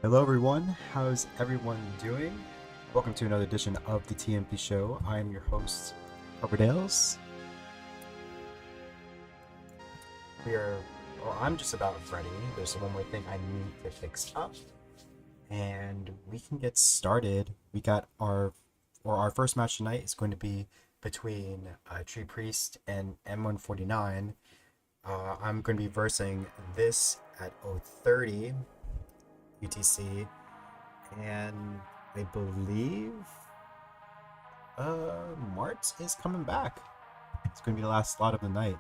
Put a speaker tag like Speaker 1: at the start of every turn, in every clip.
Speaker 1: Hello everyone, how's everyone doing? Welcome to another edition of the TNP show. I am your host, Dales. I'm just about ready. There's one more thing I need to fix up, and we can get started. Our first match tonight is going to be between Tree Priest and M149. I'm going to be versing this at 0:30 UTC, and I believe Mart is coming back. It's going to be the last slot of the night.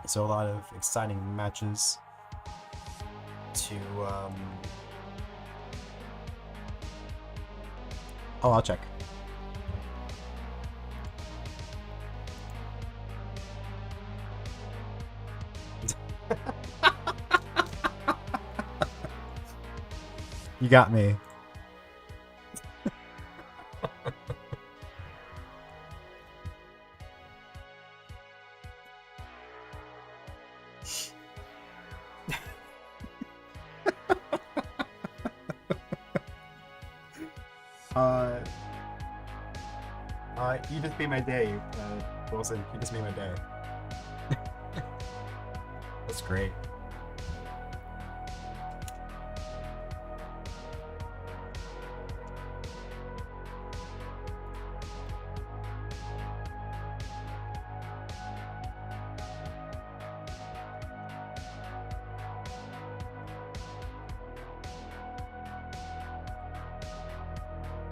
Speaker 1: So a lot of exciting matches to oh, I'll check. You got me. You just made my day, Wilson. You just made my day. That's great.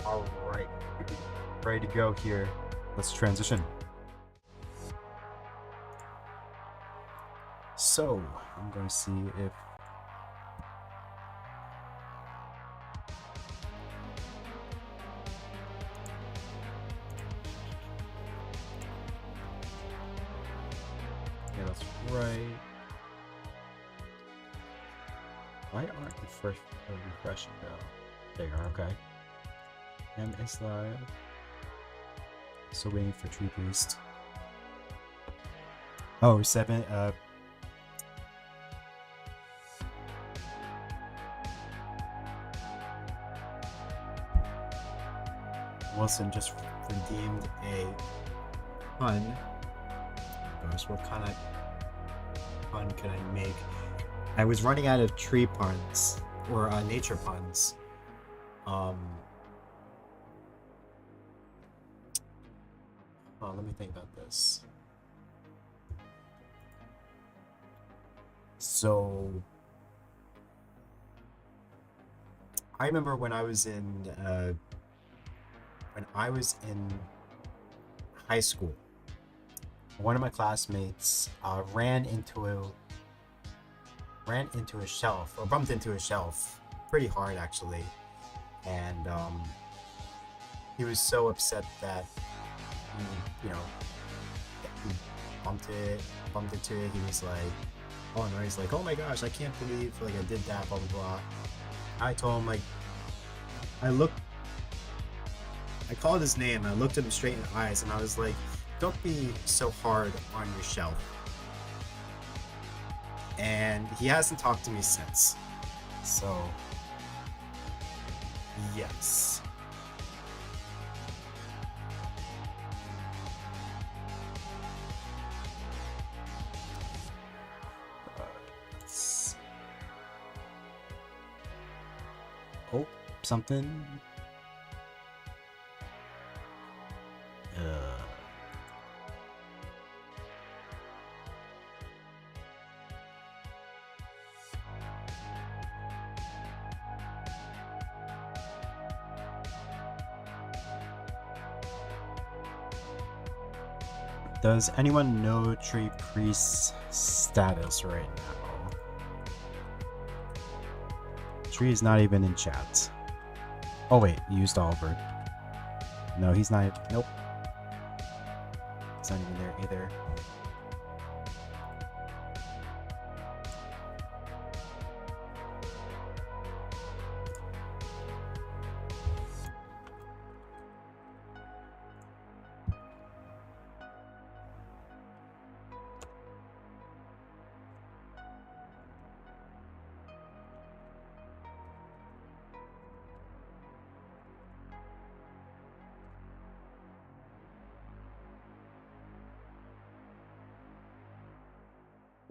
Speaker 1: All right, ready to go here. Let's transition. So, I'm going to see if yeah, that's right. Why aren't you first refreshing though? There you are, okay. And it's live. So waiting for Tree Priest. Oh, 7, Wilson just redeemed a pun. Oh gosh, what kind of pun can I make? I was running out of tree puns, or nature puns. Oh, let me think about this. So, I remember when I was in high school, one of my classmates ran into a shelf, or bumped into a shelf pretty hard actually, and he was so upset that he bumped into it. He was like, oh no, he's like, oh my gosh, I can't believe like I did that, blah blah blah. I told him, like, I called his name, I looked him straight in the eyes, and I was like, don't be so hard on your shelf. And he hasn't talked to me since. So, yes. Oh, something. Does anyone know Tree Priest's status right now? Tree is not even in chat. Oh wait, he used Oliver. No, he's not. Nope. He's not even there either.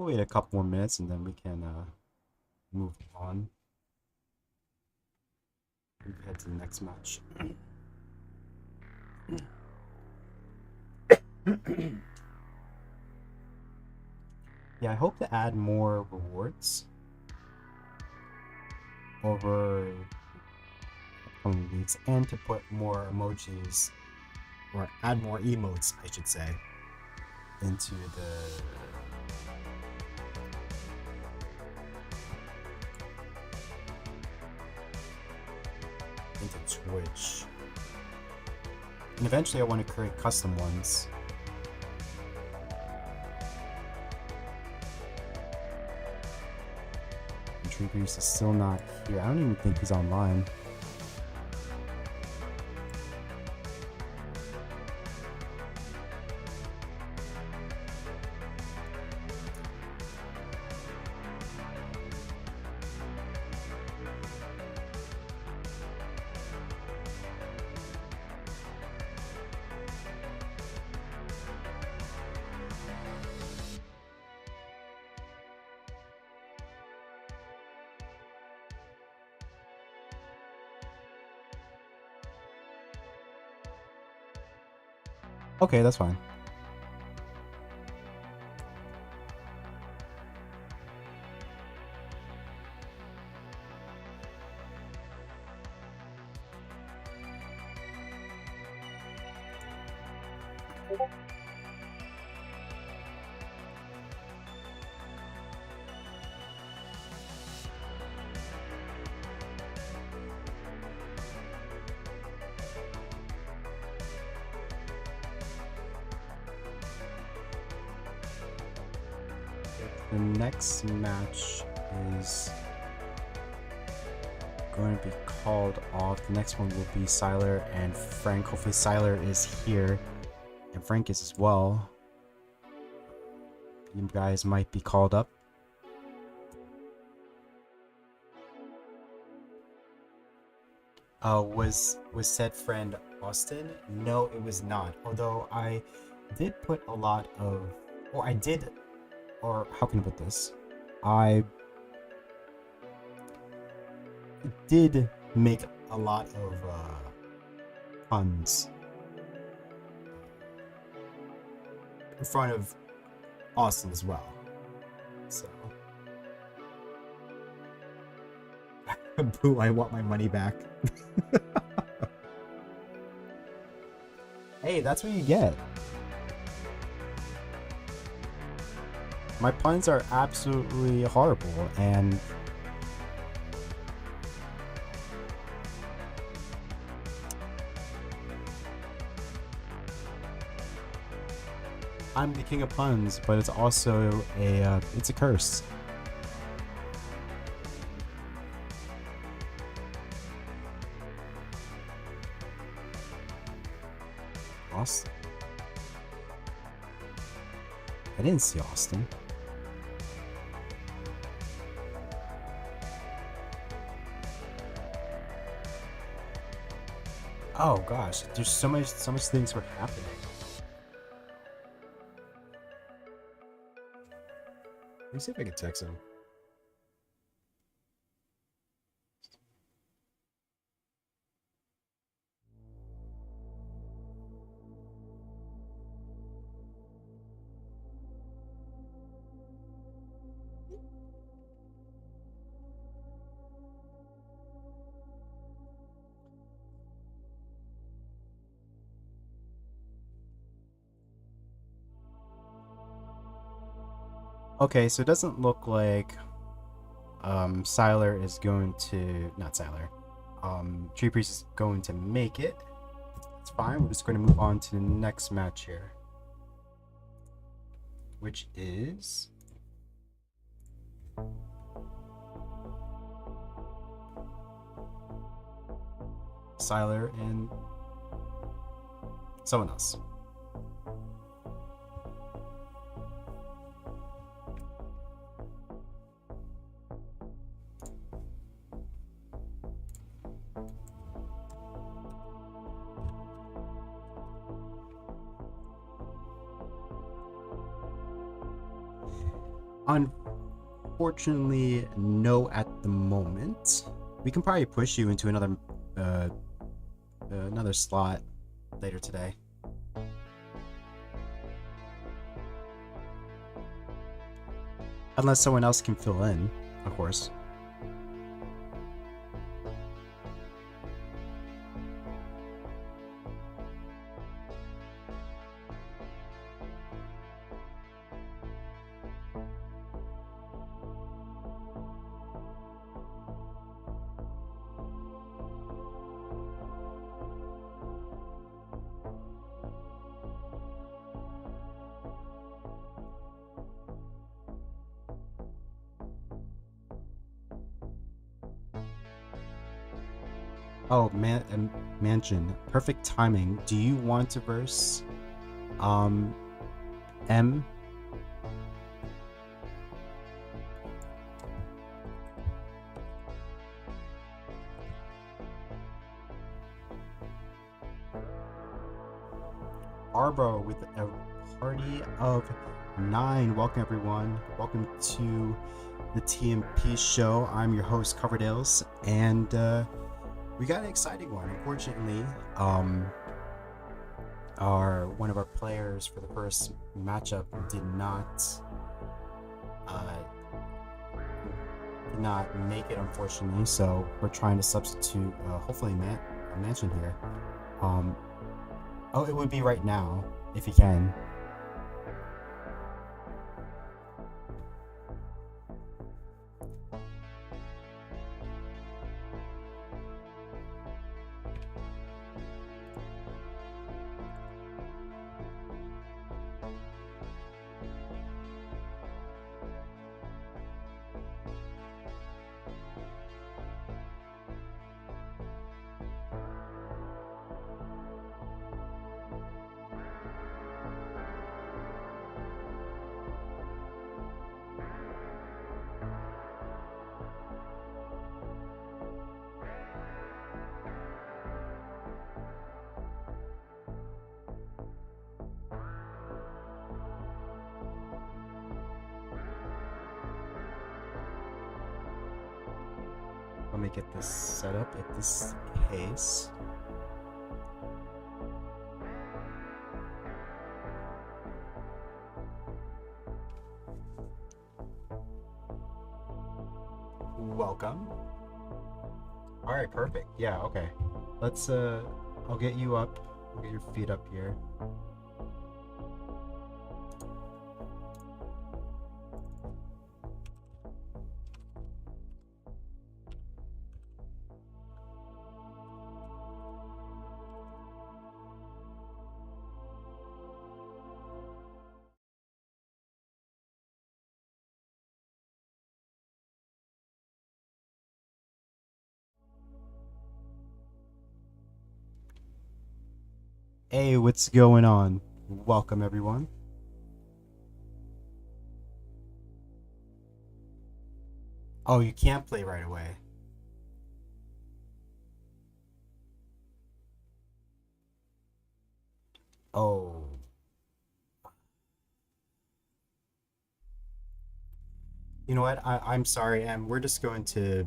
Speaker 1: We'll wait a couple more minutes and then we can move on. Move ahead to the next match. Yeah, I hope to add more rewards over upcoming weeks and to put more emojis, or add more emotes, I should say, into Twitch. And eventually I want to create custom ones. Tree Grease is still not here. I don't even think he's online. Okay, that's fine. The next match is going to be called off. The next one will be Siler and Frank. Hopefully Siler is here and Frank is as well. You guys might be called up. Was said friend Austin? No, it was not. Although I did put a lot of, or I did, or how can I put this? I did make a lot of puns in front of Austin as well. So, boo! I want my money back. Hey, that's what you get. My puns are absolutely horrible, and I'm the king of puns, but it's also it's a curse. Austin? I didn't see Austin. Oh gosh, there's so much things were happening. Let me see if I can text him. Okay, so it doesn't look like Siler is going to, not Siler, Tree Priest is going to make it. It's fine, we're just going to move on to the next match here, which is Siler and someone else. Unfortunately, no at the moment. We can probably push you into uh, another slot later today. Unless someone else can fill in, of course. Oh man, Mansion, perfect timing. Do you want to verse M? Arbor with a party of 9. Welcome everyone. Welcome to the TNP show. I'm your host Coverdales, and we got an exciting one. Unfortunately, one of our players for the first matchup did not make it, unfortunately. So we're trying to substitute, hopefully, a Mansion here. Oh, it would be right now if you can. Let me get this set up if this is the case. Welcome. Alright, perfect. Yeah, okay. Let's I'll get you up. I'll get your feet up here. Hey, what's going on? Welcome everyone. Oh, you can't play right away. Oh. You know what? I'm sorry, Em. We're just going to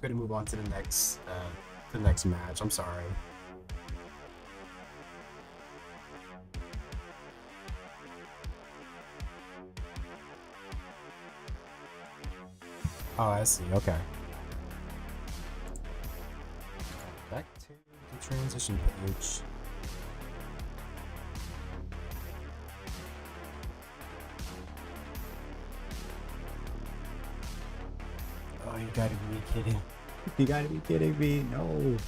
Speaker 1: move on to the next match. I'm sorry. Oh, I see. Okay. Back to the transition page. Oh, you gotta be kidding. You gotta be kidding me. No.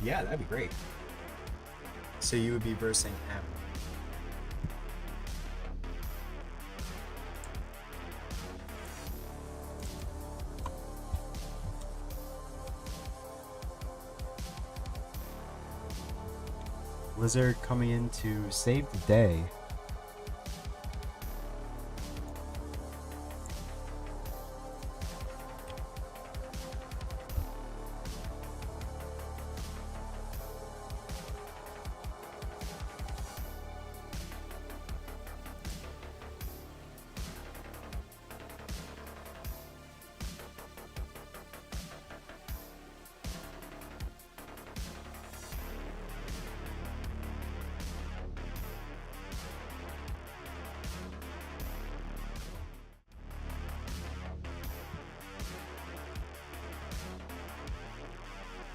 Speaker 1: Yeah, that'd be great. So you would be versing M. Lizard coming in to save the day.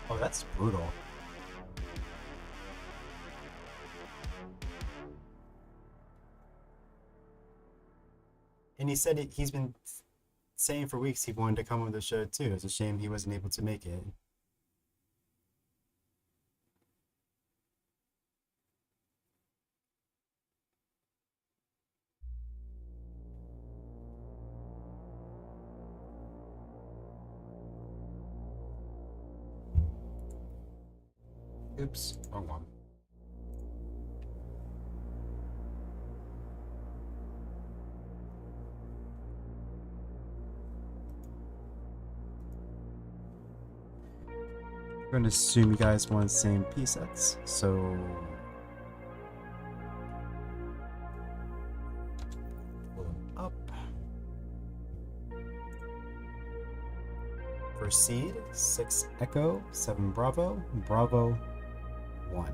Speaker 1: Oh, that's brutal. And he said he's been saying for weeks he wanted to come on the show too. It's a shame he wasn't able to make it. Oops, wrong one. I'm going to assume you guys want the same P sets, so pull them up. First seed, 6 Echo, 7 Bravo, Bravo 1.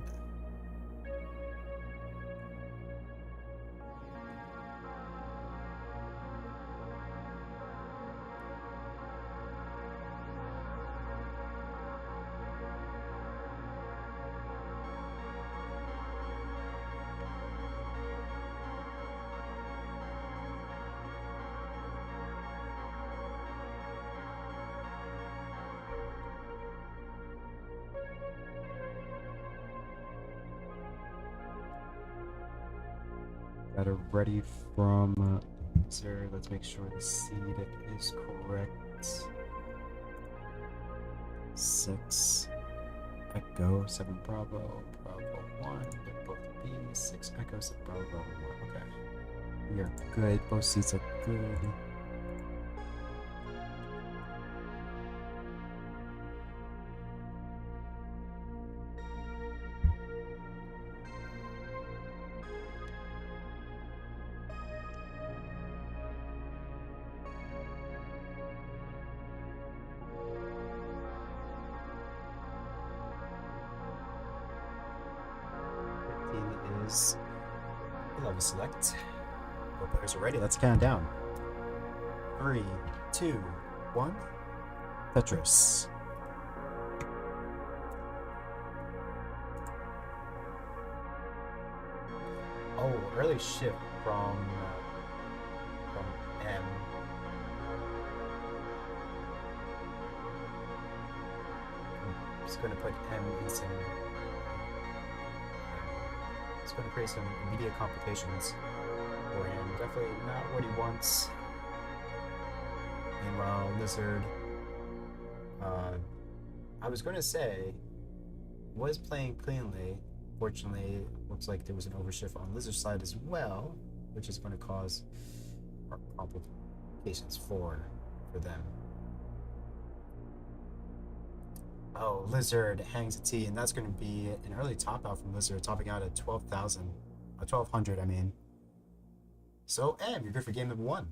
Speaker 1: Got it ready from sir. Let's make sure the seed is correct. 6 Echo, 7 Bravo, Bravo 1. They're both B, 6 Echo, 7 Bravo, Bravo 1. Okay. We are good. Both seeds are good. Is level select. Both players are ready. Let's count down. 3, 2, 1. Tetris. Oh, early shift from M. I'm just going to put M in some. It's going to create some immediate complications for him. Definitely not what he wants. Meanwhile, Lizard, I was going to say, was playing cleanly. Fortunately, looks like there was an overshift on Lizard's side as well, which is going to cause complications for them. Oh, Lizard hangs a T, and that's going to be an early top out from Lizard, topping out at 12,000, 1,200, I mean. So, and you're good for game number 1.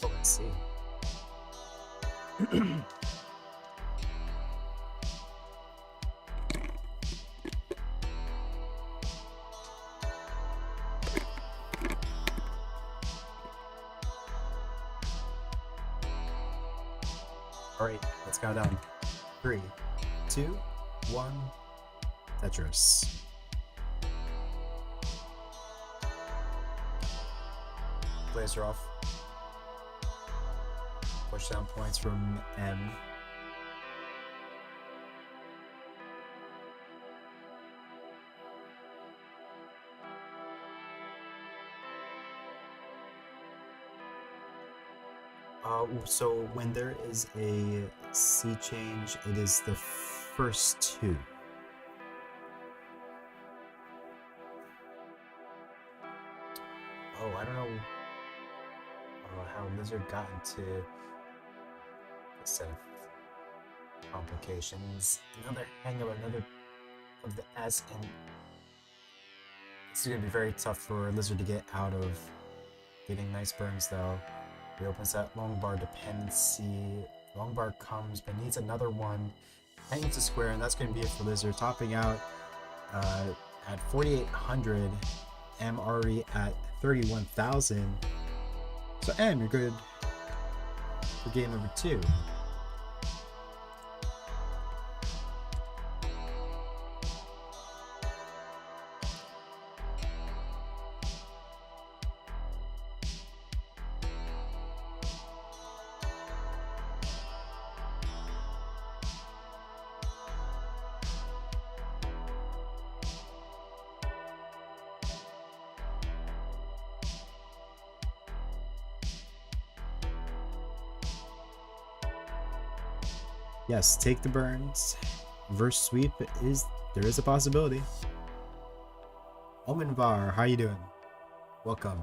Speaker 1: Oh, let's see. Alright, let's count down. 3, 2, 1, Tetris. Players are off. Push down points from M. So when there is a C change, it is the first two. Oh, I don't know how Lizard got into a set of complications. Another hang of another of the S, and it's going to be very tough for Lizard to get out of. Getting nice burns though. Reopens that LongBar dependency. LongBar comes, but needs another one. Hangs a square, and that's going to be it for Lizard. Topping out at 4,800. M already at 31,000. So M, you're good for game number 2. Yes, take the burns. Reverse sweep there is a possibility. LongBar, how you doing? Welcome.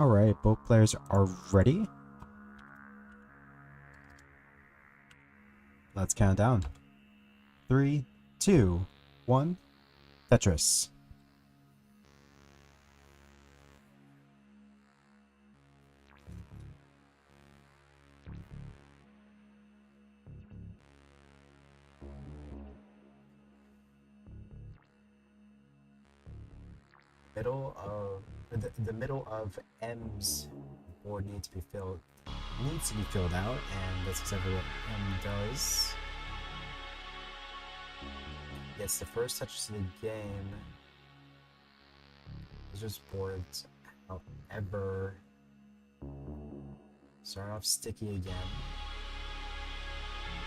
Speaker 1: Alright, both players are ready. Let's count down. 3, 2, 1, Tetris. The middle of M's board needs to be filled out, and that's exactly what M does. Gets the first touches to the game. Lizard's boards, however, start off sticky again.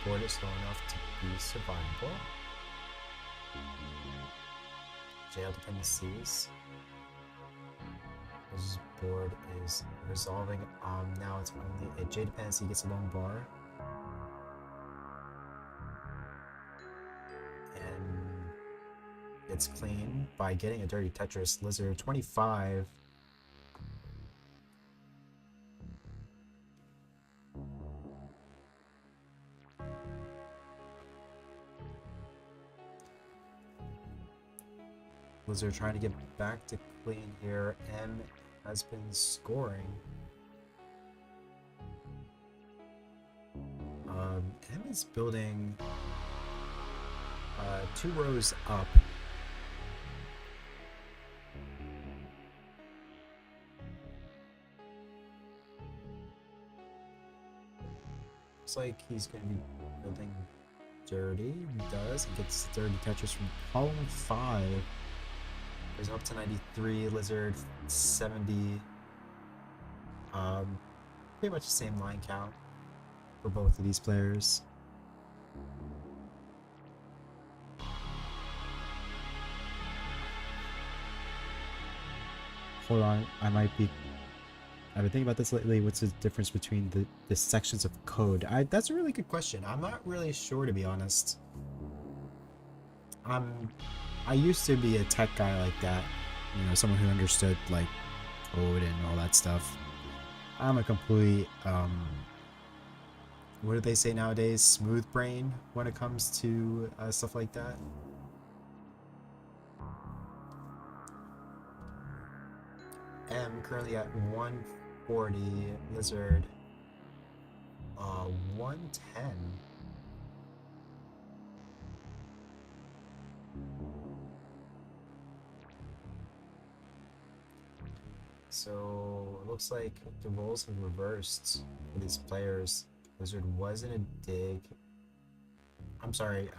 Speaker 1: Board is slow enough to be survivable. Jail dependencies. This board is resolving. Now it's only a J dependency gets a LongBar. And it's clean by getting a dirty Tetris. Lizard 25. Lizard trying to get back to clean here. M has been scoring. M is building 2 rows up. Looks like he's going to be building dirty. He does. He gets dirty Tetris from column 5. Goes up to 93. Lizard 70. Pretty much the same line count for both of these players. Hold on, I've been thinking about this lately. What's the difference between the sections of code? That's a really good question. I'm not really sure, to be honest. I used to be a tech guy like that, you know, someone who understood like code and all that stuff. I'm a complete what do they say nowadays? Smooth brain when it comes to stuff like that. M currently at 40. Lizard 110. So it looks like the roles have reversed for these players. Lizard was in a dig. I'm sorry,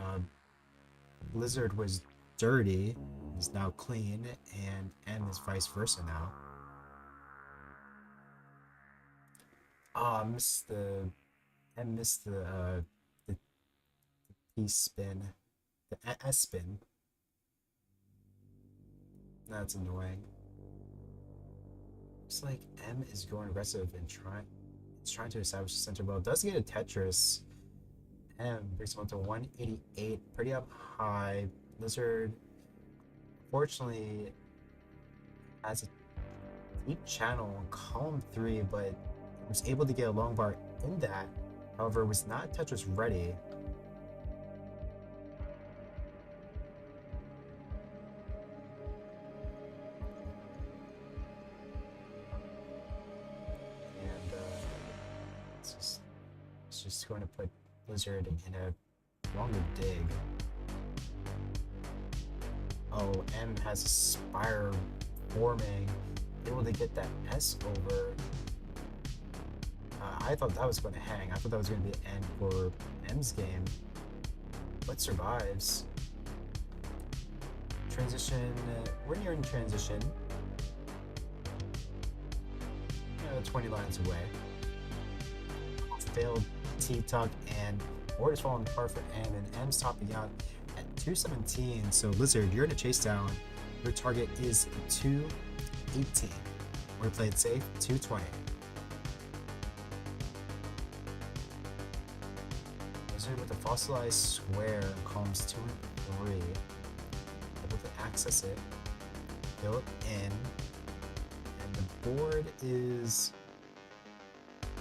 Speaker 1: Lizard was dirty, is now clean, and M is vice versa now. Ah, missed the M missed the P spin, the S spin. That's annoying. Looks like M is going aggressive and trying to establish the center. Well, it does get a Tetris. M brings him up to 188, pretty up high. Lizard, fortunately, has a deep channel in column 3, but was able to get a long bar in that. However, was not Tetris ready. And it's just going to put Lizard in a longer dig. Oh, M has a spire forming, able to get that S over. I thought that was going to hang. I thought that was going to be the end for M's game, but survives. Transition, when you're in transition, 20 lines away. Failed T-Tuck, and board is falling apart for M, and M's topping out at 217. So Lizard, you're in a chase down. Your target is 218. Or to play it safe, 220. Lizard with a fossilized square in columns 2 and 3. Able to access it, fill it in, and the board is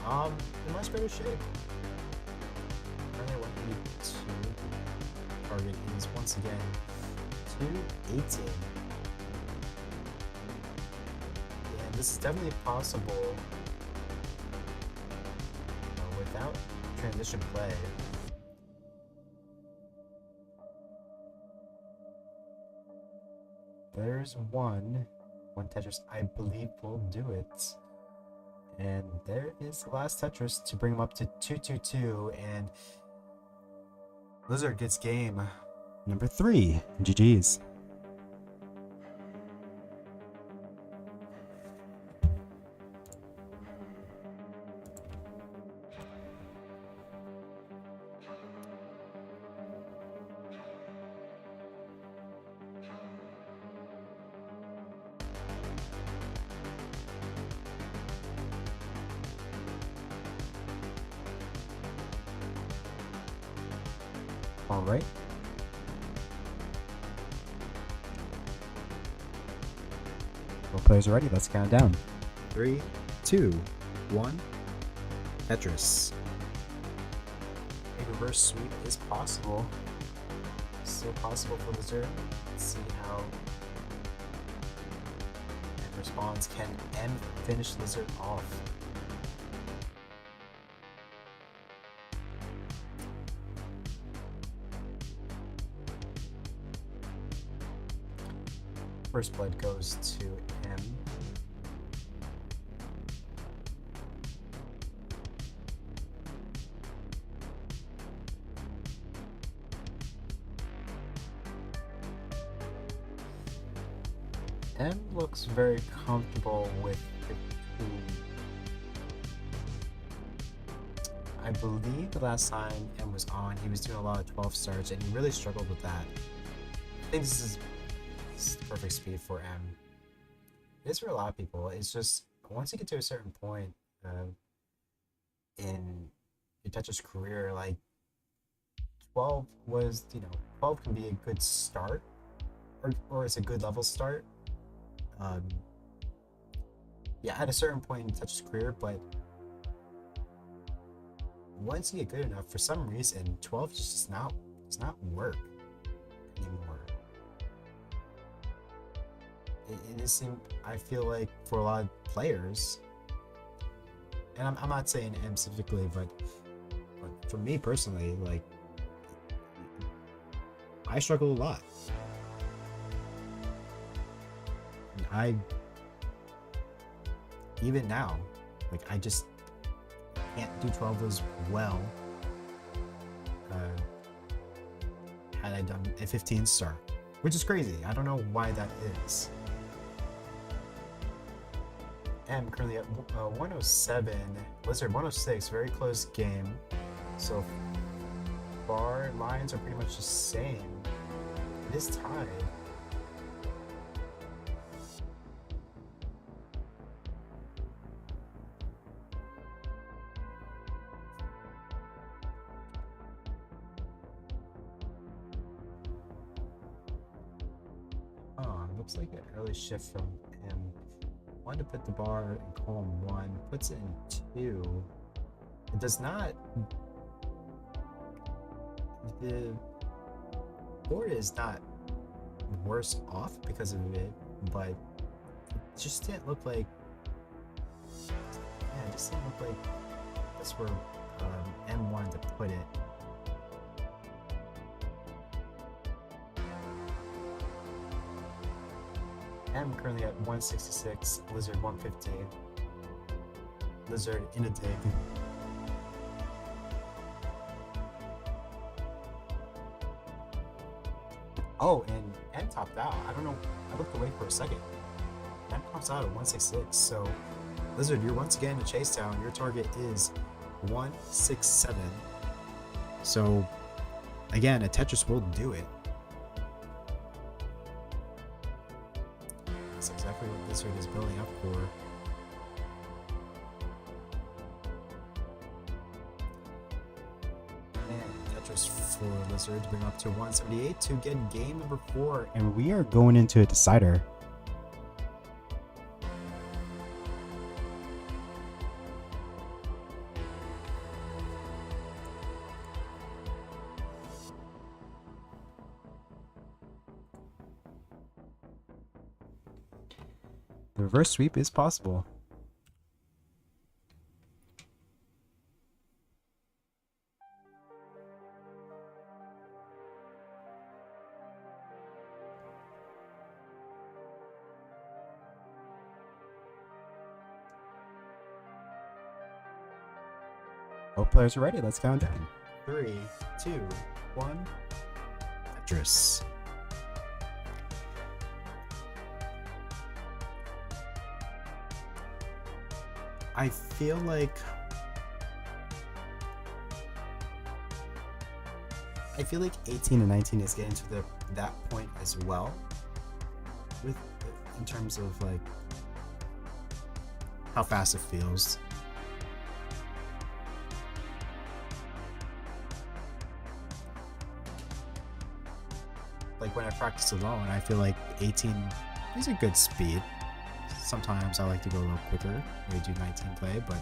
Speaker 1: in much better shape. Currently 182. Target is once again 218. And this is definitely possible without transition play. There's one Tetris I believe will do it. And there is the last Tetris to bring him up to 222, and Lizard gets game number 3. GG's. All right. Both players are ready. Let's count down. 3, 2, 1. Tetris. A reverse sweep is possible. Still possible for Lizard. Let's see how M responds. Can M finish Lizard off? First blood goes to M. M looks very comfortable with 15. I believe the last time M was on, he was doing a lot of 12 starts, and he really struggled with that. I think this is the perfect speed for M. It is for a lot of people. It's just once you get to a certain point in your Tetris career, like 12 was, 12 can be a good start, or it's a good level start. Yeah, at a certain point in Tetris career, but once you get good enough, for some reason, 12 just does not work anymore. It is, I feel like for a lot of players, and I'm not saying M specifically, but for me personally, like, I struggle a lot. I even now, like, I just can't do 12 as well. Had I done a 15 star, which is crazy. I don't know why that is. I'm currently at 107, Lizard 106, very close game. So far, lines are pretty much the same. It is tied. Looks like an early shift from him. Wanted to put the bar in column 1, puts it in 2. It does not. The board is not worse off because of it, but it just didn't look like. Yeah, it just didn't look like that's where M wanted to put it. I'm currently at 166, Lizard 115. Lizard in a dig. Oh, and M topped out. I don't know. I looked away for a second. M tops out at 166. So, Lizard, you're once again in Chase Town. Your target is 167. So, again, a Tetris will do it. That's exactly what Lizard is building up for. And Tetris for Lizard to bring up to 178 to get game number 4. And we are going into a decider. The reverse sweep is possible. Both players are ready. Let's count down. 3, 2, 1. Tetris. I feel like I feel like 18 and 19 is getting to that point as well, with in terms of like how fast it feels. Like when I practice alone, I feel like 18 is a good speed. Sometimes I like to go a little quicker when I do 19 play, but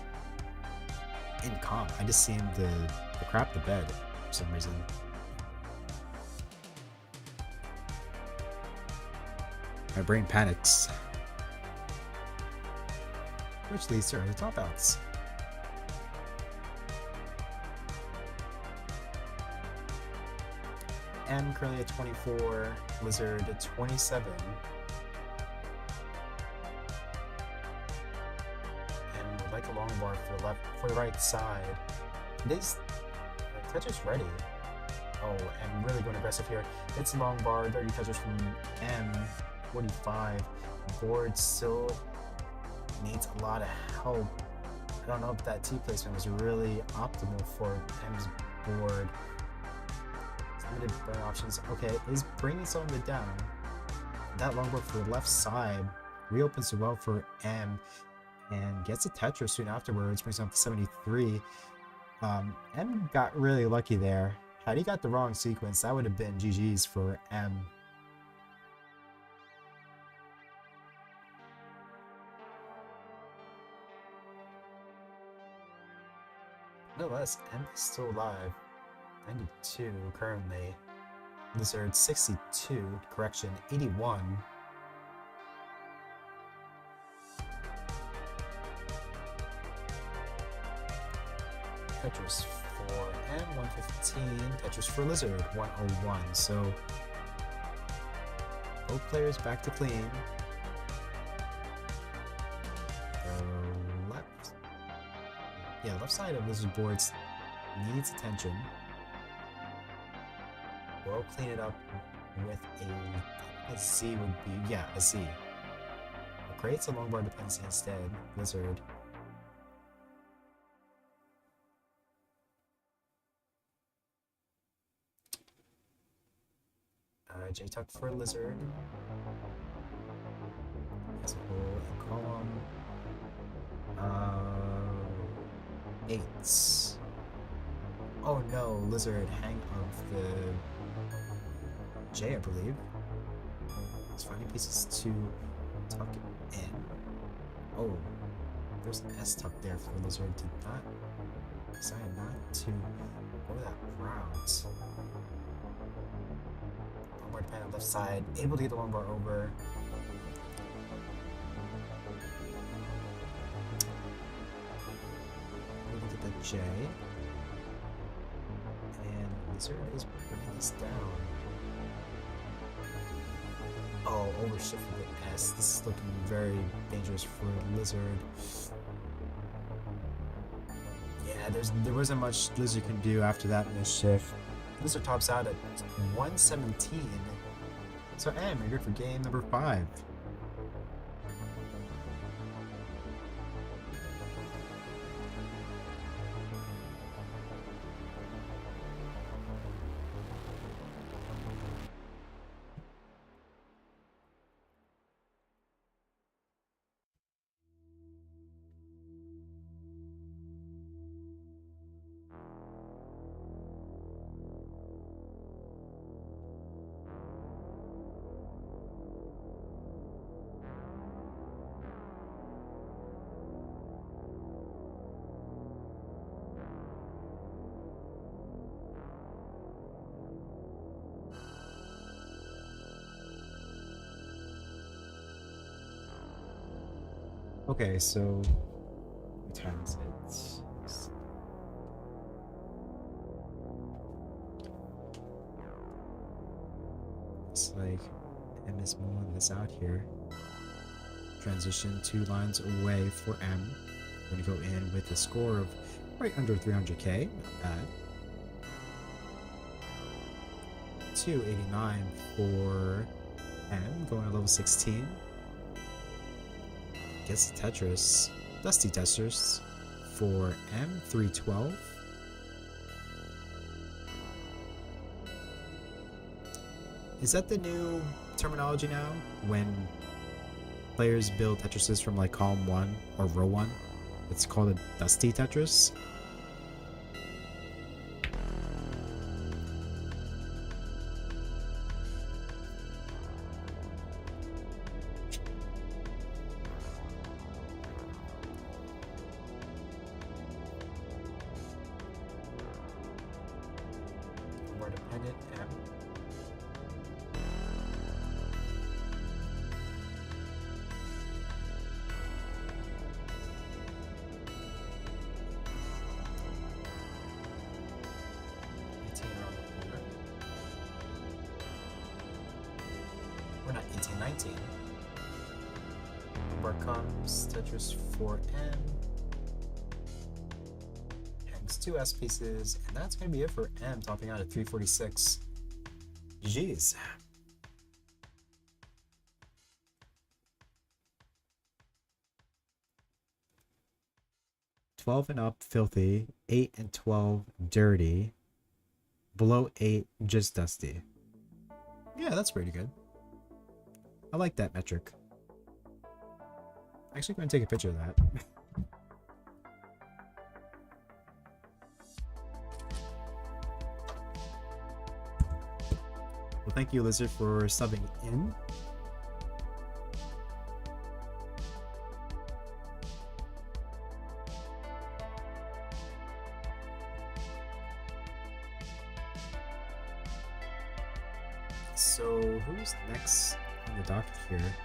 Speaker 1: in comp, I just seem to crap the bed for some reason. My brain panics, which leads to early top outs. M currently at 24, Lizard at 27. And like a LongBar for the right side. It is Tetris ready. Oh, and really going aggressive here. It's LongBar, 30 Tetris from M, 45. Board still needs a lot of help. I don't know if that T placement was really optimal for M's board. Limited burn options. Okay, is bringing some of it down. That LongBar for the left side reopens the well for M and gets a Tetris soon afterwards, brings him up to 73. M got really lucky there. Had he got the wrong sequence, that would have been GG's for M. Nonetheless, M is still alive. 92 currently. Lizard 62, correction, 81. Tetris for M, 115. Tetris for Lizard, 101. So both players back to clean. The left side of Lizard boards needs attention. We'll clean it up with a Z would be, yeah, a Z. It creates a LongBar dependency instead, Lizard. J-tuck for Lizard. As a whole column. 8s. Oh no, Lizard hang of the J, I believe. It's finding pieces to tuck in. Oh, there's an S tuck there for Lizard. Did not decide not to go that route. LongBar dependent on left side, able to get the LongBar over. Able to get the J. And Lizard is bringing this down. Oh, overshift with the S. This is looking very dangerous for Lizard. Yeah, there wasn't much Lizard can do after that mischief. Lizard tops out at 117. So M, you're good for game number 5. Okay, so what time is it? It's like M is mulling this out here. Transition 2 lines away for M. We're gonna go in with a score of right under 300k, not bad. 289 for M, going to level 16. Gets the Tetris, Dusty Testers for M, 312. Is that the new terminology now? When players build Tetrises from like column 1 or row 1, it's called a Dusty Tetris. More dependent M. We're not 1819. Where comes Tetris 4M. Hangs 2 S pieces, and that's going to be it for M, topping out at 346. GG's. $12 and up, filthy. 8 and 12, dirty. Below 8, just dusty. Yeah, that's pretty good. I like that metric. Actually, going to take a picture of that. Well, thank you, Lizard, for subbing in. So, who's next on the docket here?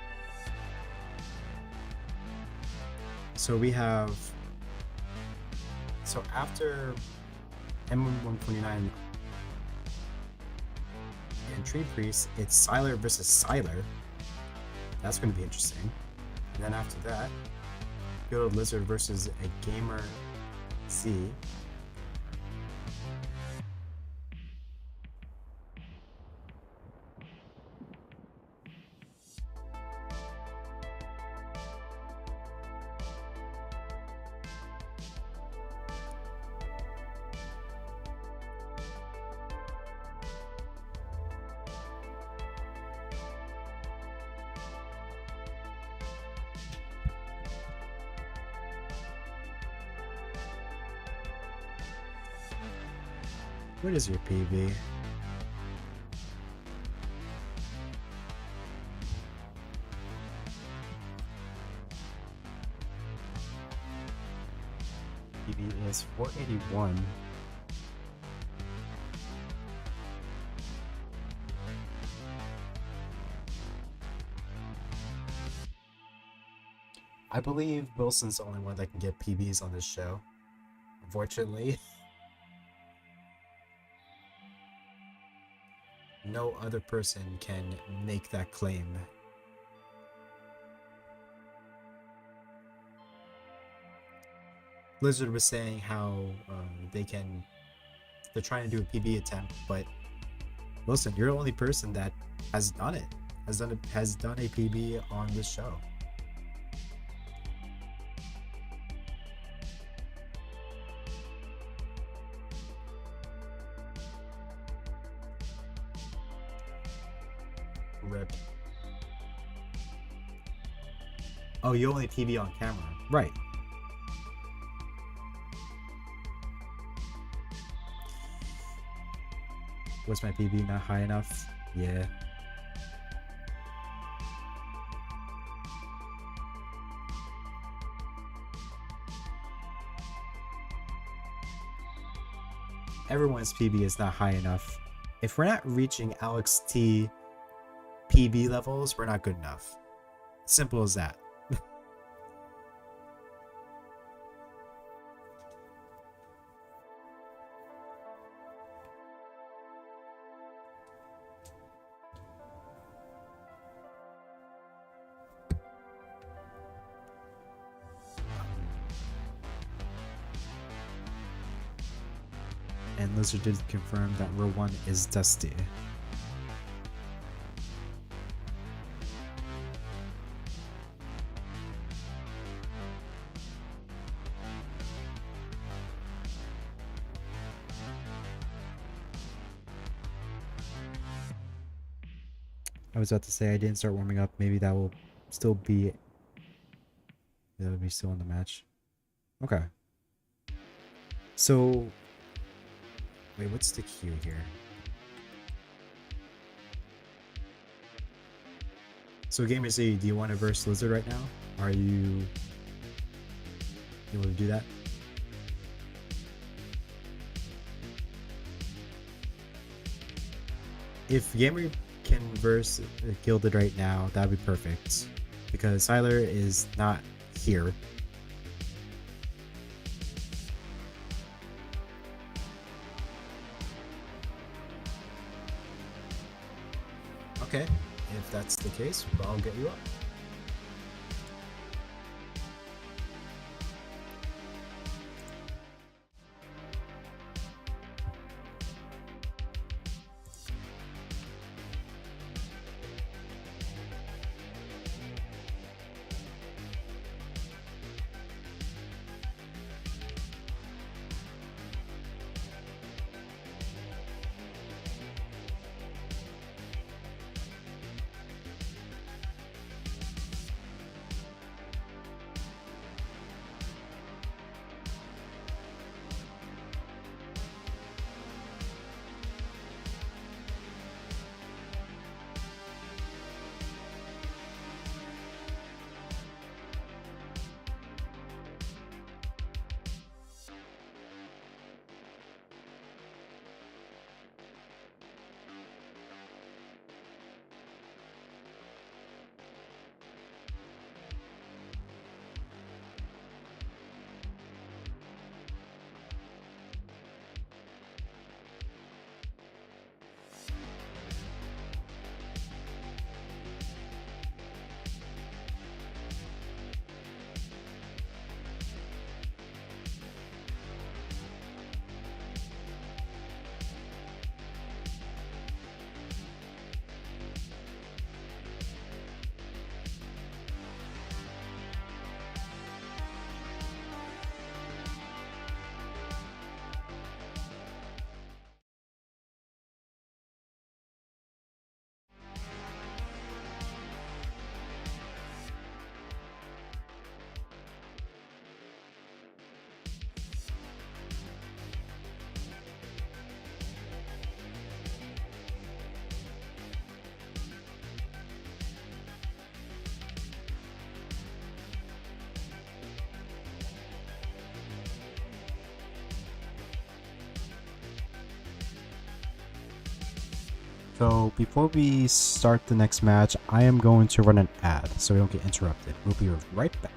Speaker 1: So we have So after M129 and Tree Priest, it's Sylar versus Sylar. That's going to be interesting. And then after that, Gilded Lizard versus a Gamer Z. What is your PB? PB is 481. I believe Wilson's the only one that can get PBs on this show, unfortunately. No other person can make that claim. Blizzard was saying how they're trying to do a PB attempt, but Wilson, you're the only person that has done it, has done a PB on this show. Rip. Oh, you only PB on camera. Right. Was my PB not high enough? Yeah. Everyone's PB is not high enough. If we're not reaching Alex T PB levels, we're not good enough. Simple as that. And Lizard did confirm that row 1 is Dusty. I was about to say I didn't start warming up. Maybe that will still be... That would be still in the match. Okay. So... Wait, what's the queue here? So Gamer Z, do you want to verse Lizard right now? Are you able to do that? If Gamer can verse Gilded right now, that'd be perfect. Because Sylar is not here. Okay, if that's the case, I'll get you up. So before we start the next match, I am going to run an ad so we don't get interrupted. We'll be right back.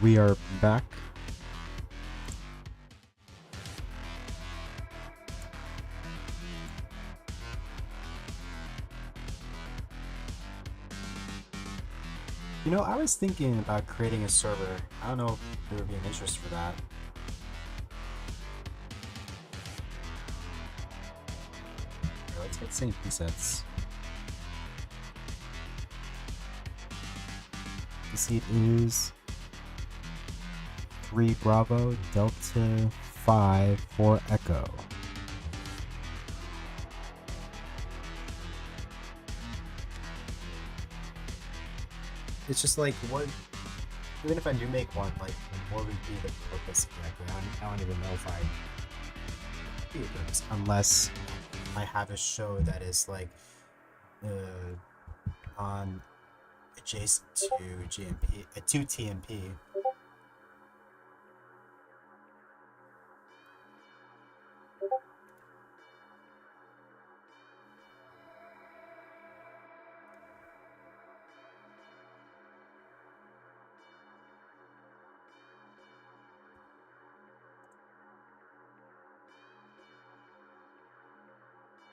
Speaker 1: We are back. You know, I was thinking about creating a server. I don't know if there would be an interest for that. Okay, let's get the same presets. The seat is 3 Bravo Delta 5 for Echo. It's just like, what, even if I do make one, like, what would be the purpose exactly? I don't even know if I do a purpose, unless I have a show that is like on adjacent to GMP, to TNP.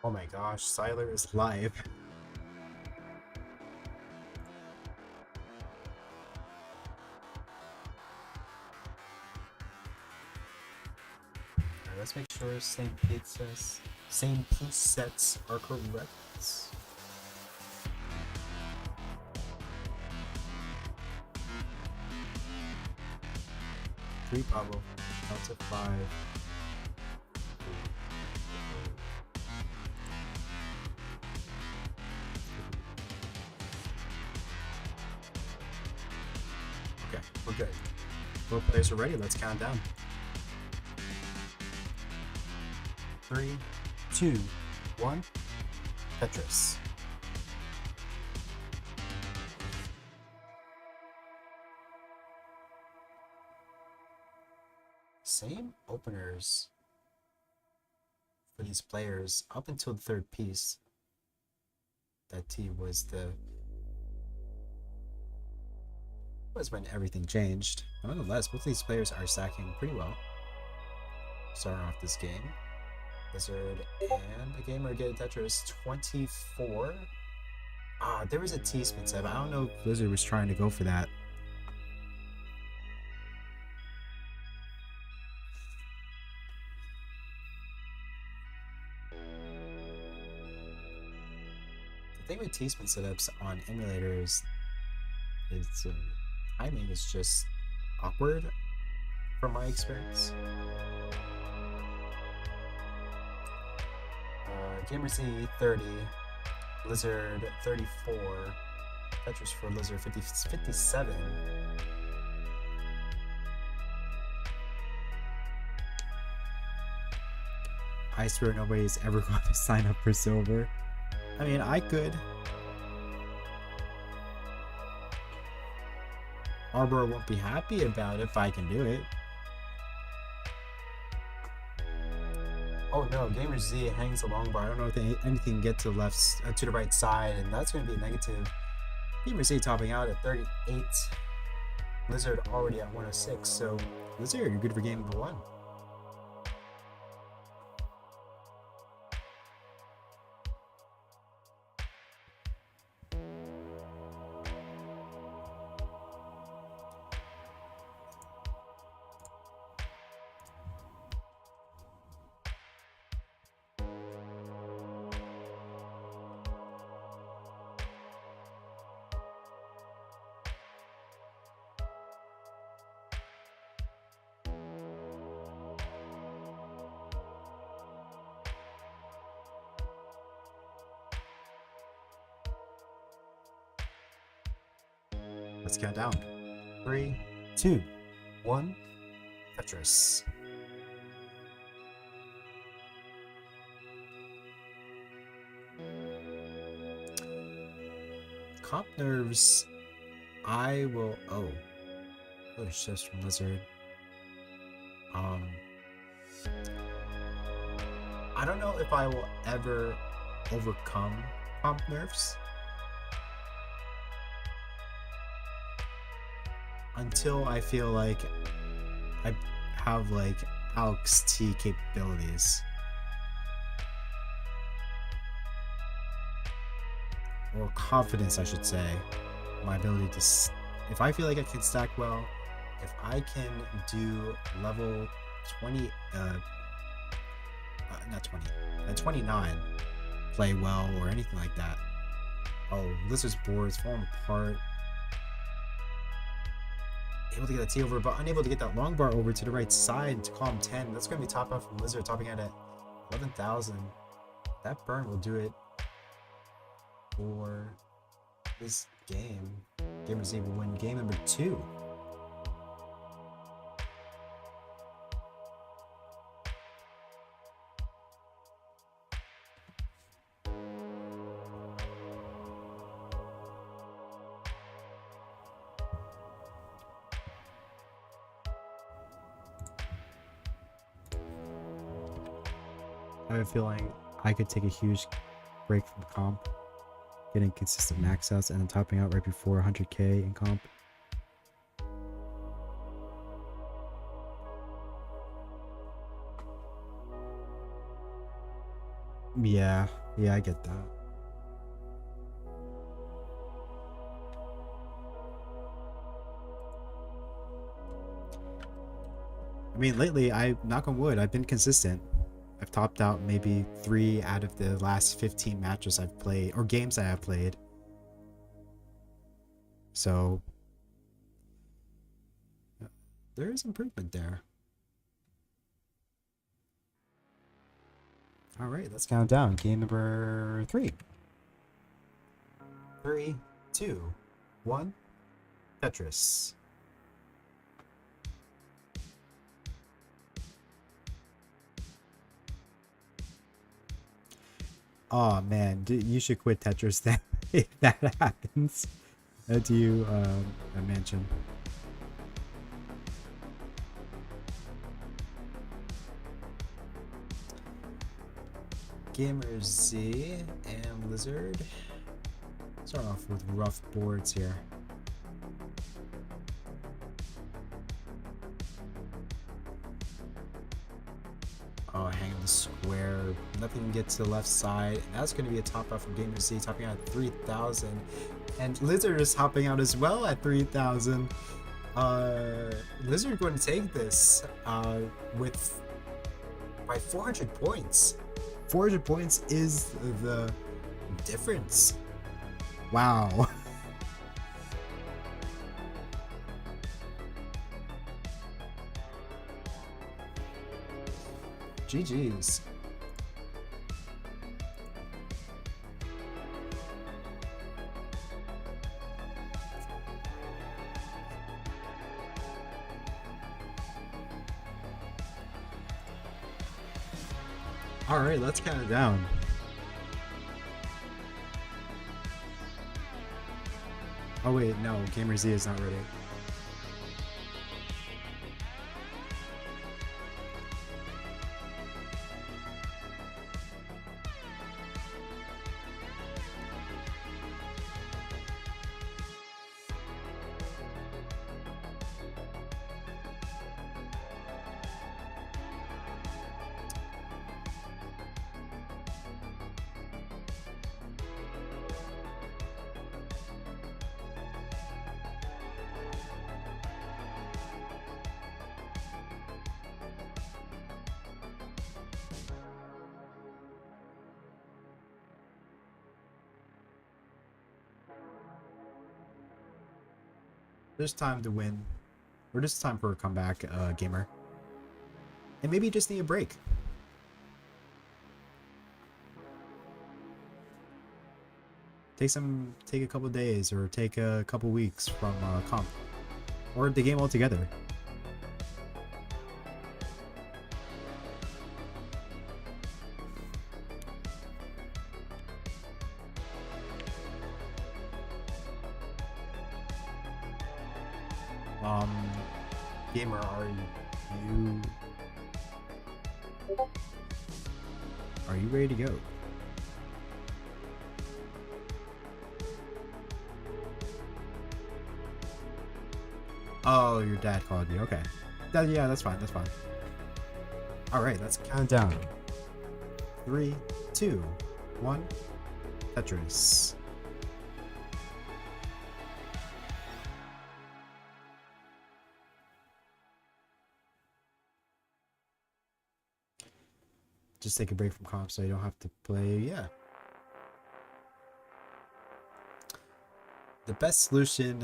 Speaker 1: Oh my gosh, Siler is live. Alright, let's make sure same piece sets are correct. 3 Bravo Delta 5. Okay, we're good. Both players are ready. Let's count down. 3, 2, 1. Tetris. Same openers for these players up until the third piece. That T was when everything changed. Nonetheless, both of these players are stacking pretty well. Starting off this game. Lizard and the gamer get Tetris 24. Ah, there was a T spin set. I don't know if Lizard was trying to go for that. The thing with T-spin setups on emulators is timing is just awkward from my experience. Gamer Z 30, Lizard 34, Tetris for Lizard 57. I swear nobody's ever going to sign up for Silver. I mean, I could. Arbor won't be happy about it if I can do it. Oh no, Gamer Z hangs a LongBar. I don't know if anything can get to the left, to the right side, and that's going to be a negative. Gamer Z topping out at 38. Lizard already at 106. So, Lizard, you're good for game number 1. Let's count down. 3, 2, 1. Tetris. Comp nerves. I will. Oh, shifts from Lizard. I don't know if I will ever overcome comp nerves until I feel like I have like Alex T capabilities. Or confidence, I should say. My ability to... If I feel like I can stack well, if I can do level 20... not 20. 29 play well or anything like that. Oh, Lizard's board is falling apart. Able to get that T over, but unable to get that LongBar over to the right side to column 10. That's going to be top out from Lizard, topping out at 11,000. That burn will do it for this game. Gamer Z will win game number 2. I have a feeling I could take a huge break from comp, getting consistent max outs and then topping out right before 100k in comp. Yeah, I get that. I mean, lately, knock on wood, I've been consistent. I've topped out maybe 3 out of the last 15 matches I've played, or games I have played. So, there is improvement there. Alright, let's count down. Game number 3. 3, 2, 1. Tetris. Oh man, you should quit Tetris then if that happens. Do you mention? Gamer Z and Lizard. Start off with rough boards here. Oh, hang the square. Nothing can get to the left side. And that's going to be a top out from Gamer Z, topping out at 3,000. And Lizard is hopping out as well at 3,000. Lizard going to take this by 400 points. 400 points is the difference. Wow. GG's. Alright, let's count it down. Oh wait, no, Gamer Z is not ready. There's time to win. Or just time for a comeback, gamer. And maybe you just need a break. Take a couple days or take a couple weeks from comp. Or the game altogether. Gamer, are you ready to go? Oh, your dad called you. Okay. Yeah, that's fine. That's fine. All right, let's count down. 3, 2, 1. Tetris. Just take a break from comp so you don't have to play. Yeah. The best solution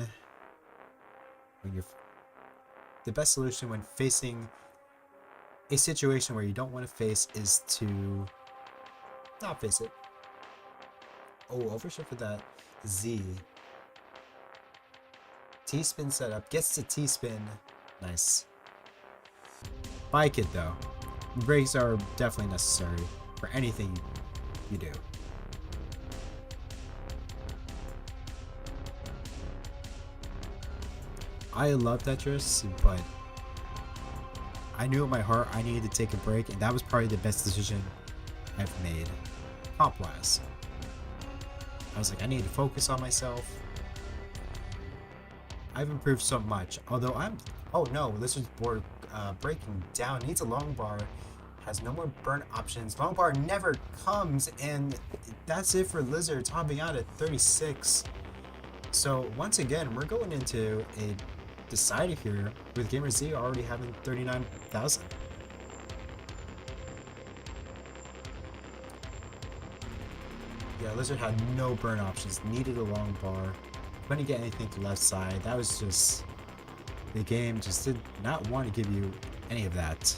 Speaker 1: when facing a situation where you don't want to face is to not face it. Oh, overshift for that Z. T-spin setup. Gets to T-spin. Nice. Bike it though. Brakes are definitely necessary for anything you do. I love Tetris, but I knew in my heart I needed to take a break, and that was probably the best decision I've made comp-wise. I was like, I need to focus on myself. I've improved so much, although oh no, Lizard's board breaking down. Needs a LongBar. Has no more burn options. LongBar never comes, and that's it for Lizard, topping out at 36. So once again, we're going into a decider here with Gamer Z already having 39,000. Yeah, Lizard had no burn options. Needed a LongBar. Couldn't get anything to left side. That was just... the game just did not want to give you any of that.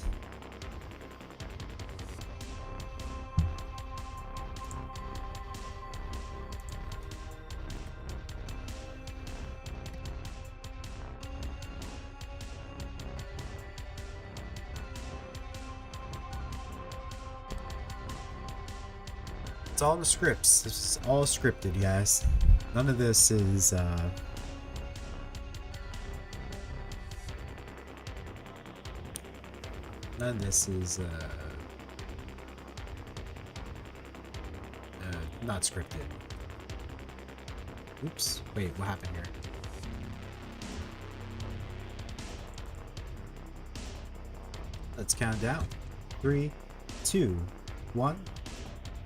Speaker 1: It's all in the scripts. This is all scripted, guys. None of this is none of this is not scripted. Oops. Wait, what happened here? Let's count down. 3, 2, 1.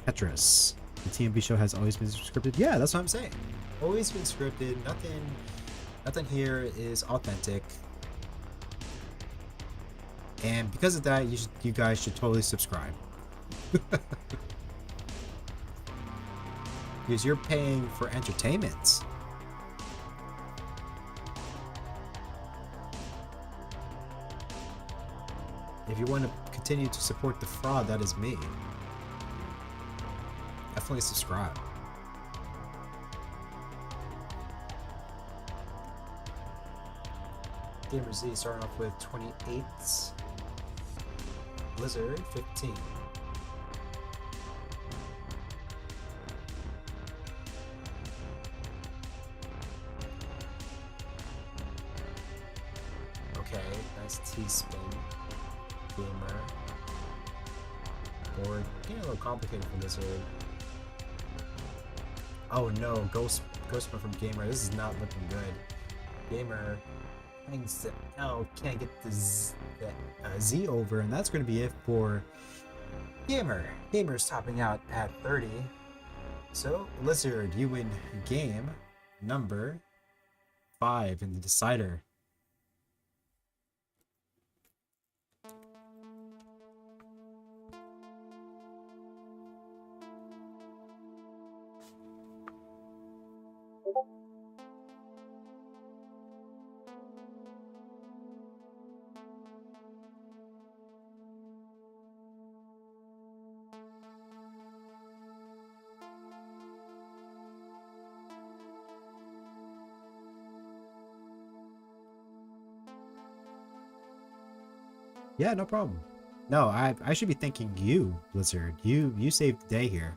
Speaker 1: Tetris. The TNP show has always been scripted. Yeah, that's what I'm saying. Always been scripted. Nothing here is authentic. And because of that, you guys should totally subscribe. Because you're paying for entertainment. If you want to continue to support the fraud, that is me. Definitely subscribe. Gamer Z starting off with 28. Blizzard 15. Okay, nice T-spin. Gamer. Board getting a little complicated for Blizzard. Oh no, Ghostman from Gamer. This is not looking good. Gamer thinks that can't get the Z over, and that's going to be it for Gamer. Gamer's topping out at 30. So Lizard, you win game number 5 in the decider. Yeah, no problem. No, I should be thanking you, Blizzard. You saved the day here.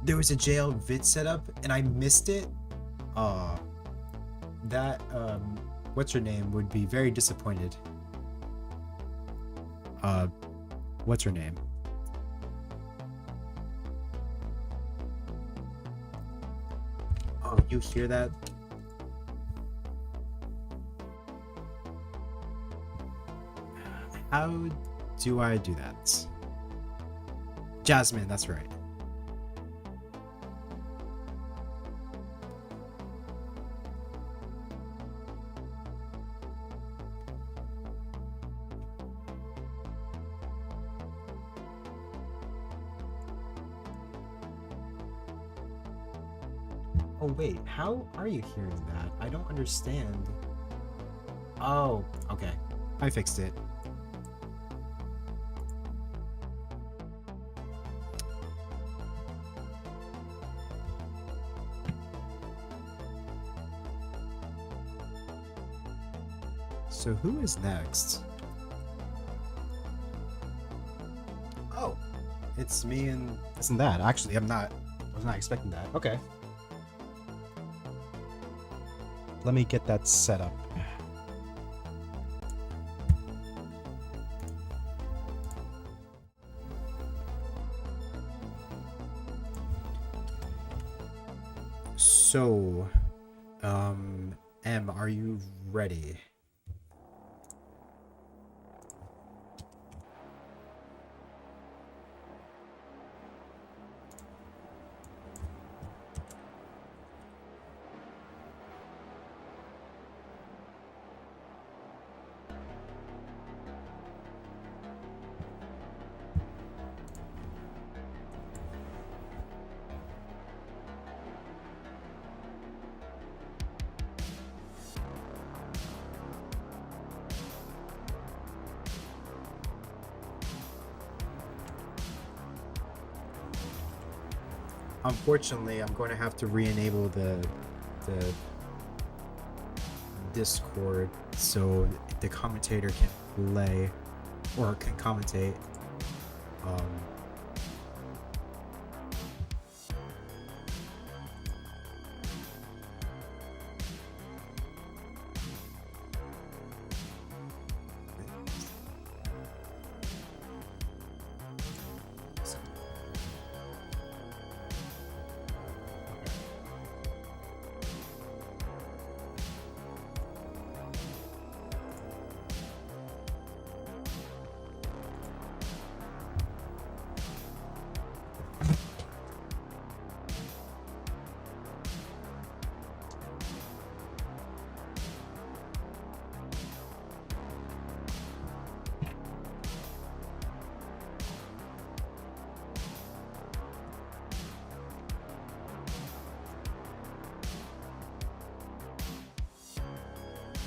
Speaker 1: There was a jail vid setup and I missed it. Aw, that what's her name would be very disappointed. Uh, what's her name? Oh, you hear that? How do I do that? Jasmine, that's right. Oh wait, how are you hearing that? I don't understand. Oh, okay. I fixed it. So who is next? Oh, it's me and this and that. Actually, I was not expecting that. Okay. Let me get that set up. So, M, are you ready? Unfortunately, I'm going to have to re-enable the Discord so the commentator can play or can commentate. Um,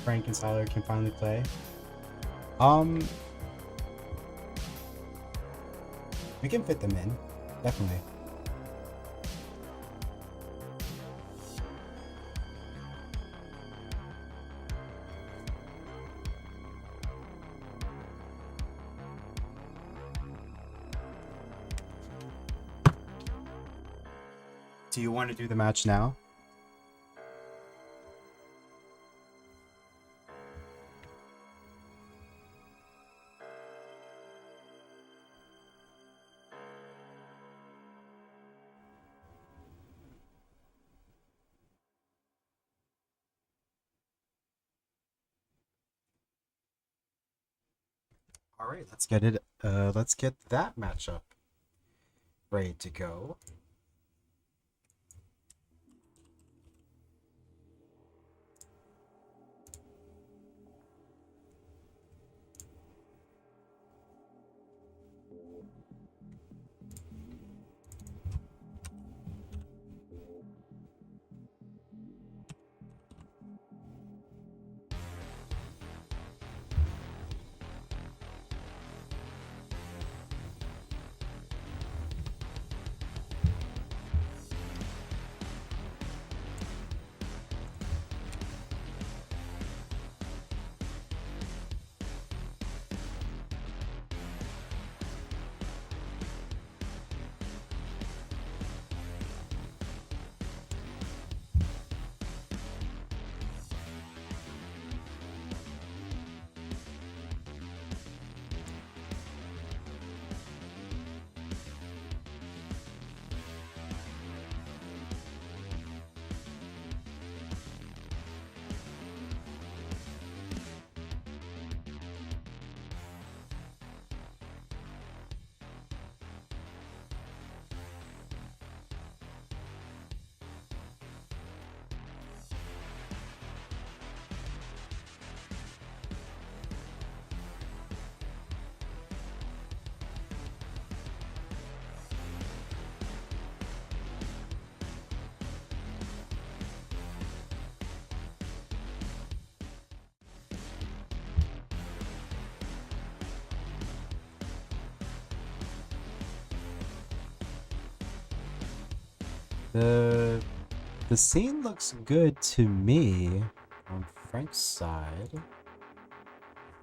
Speaker 1: Frank and Siler can finally play. We can fit them in, definitely. Do you want to do the match now? All right, let's get it. Let's get that matchup ready to go. The scene looks good to me on Frank's side.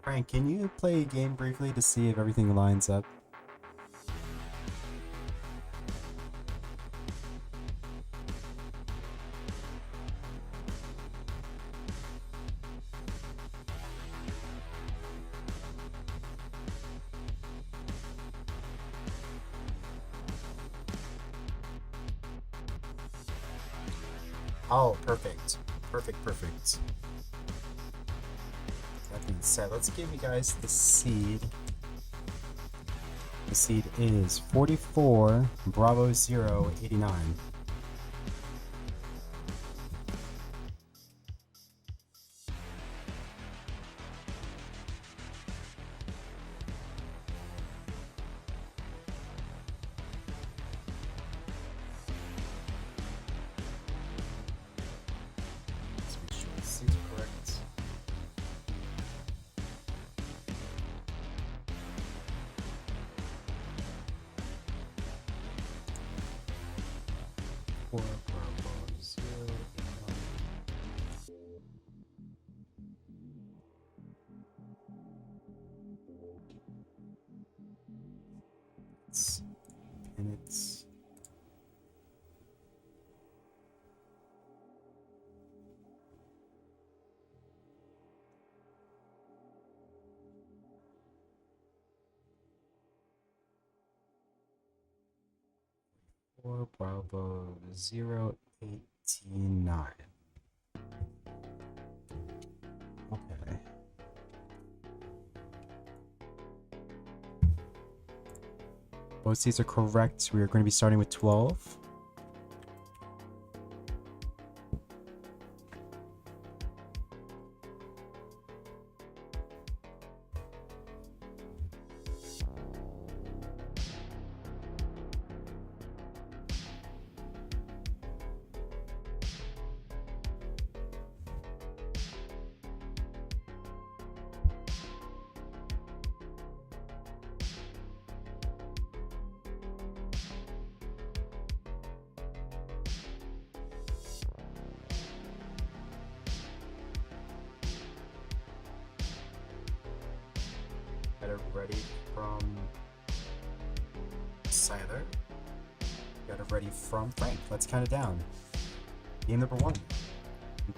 Speaker 1: Frank, can you play a game briefly to see if everything lines up? Oh, perfect. Perfect. That being said, let's give you guys the seed. The seed is 44 Bravo 0 89. Let's make sure the seed's correct. Four Bravo 0 and it's 4 Bravo 0 89. Okay. Both seeds are correct. We are going to be starting with 12. Got it ready from Siler. Got it ready from Frank. Let's count it down. Game number 1.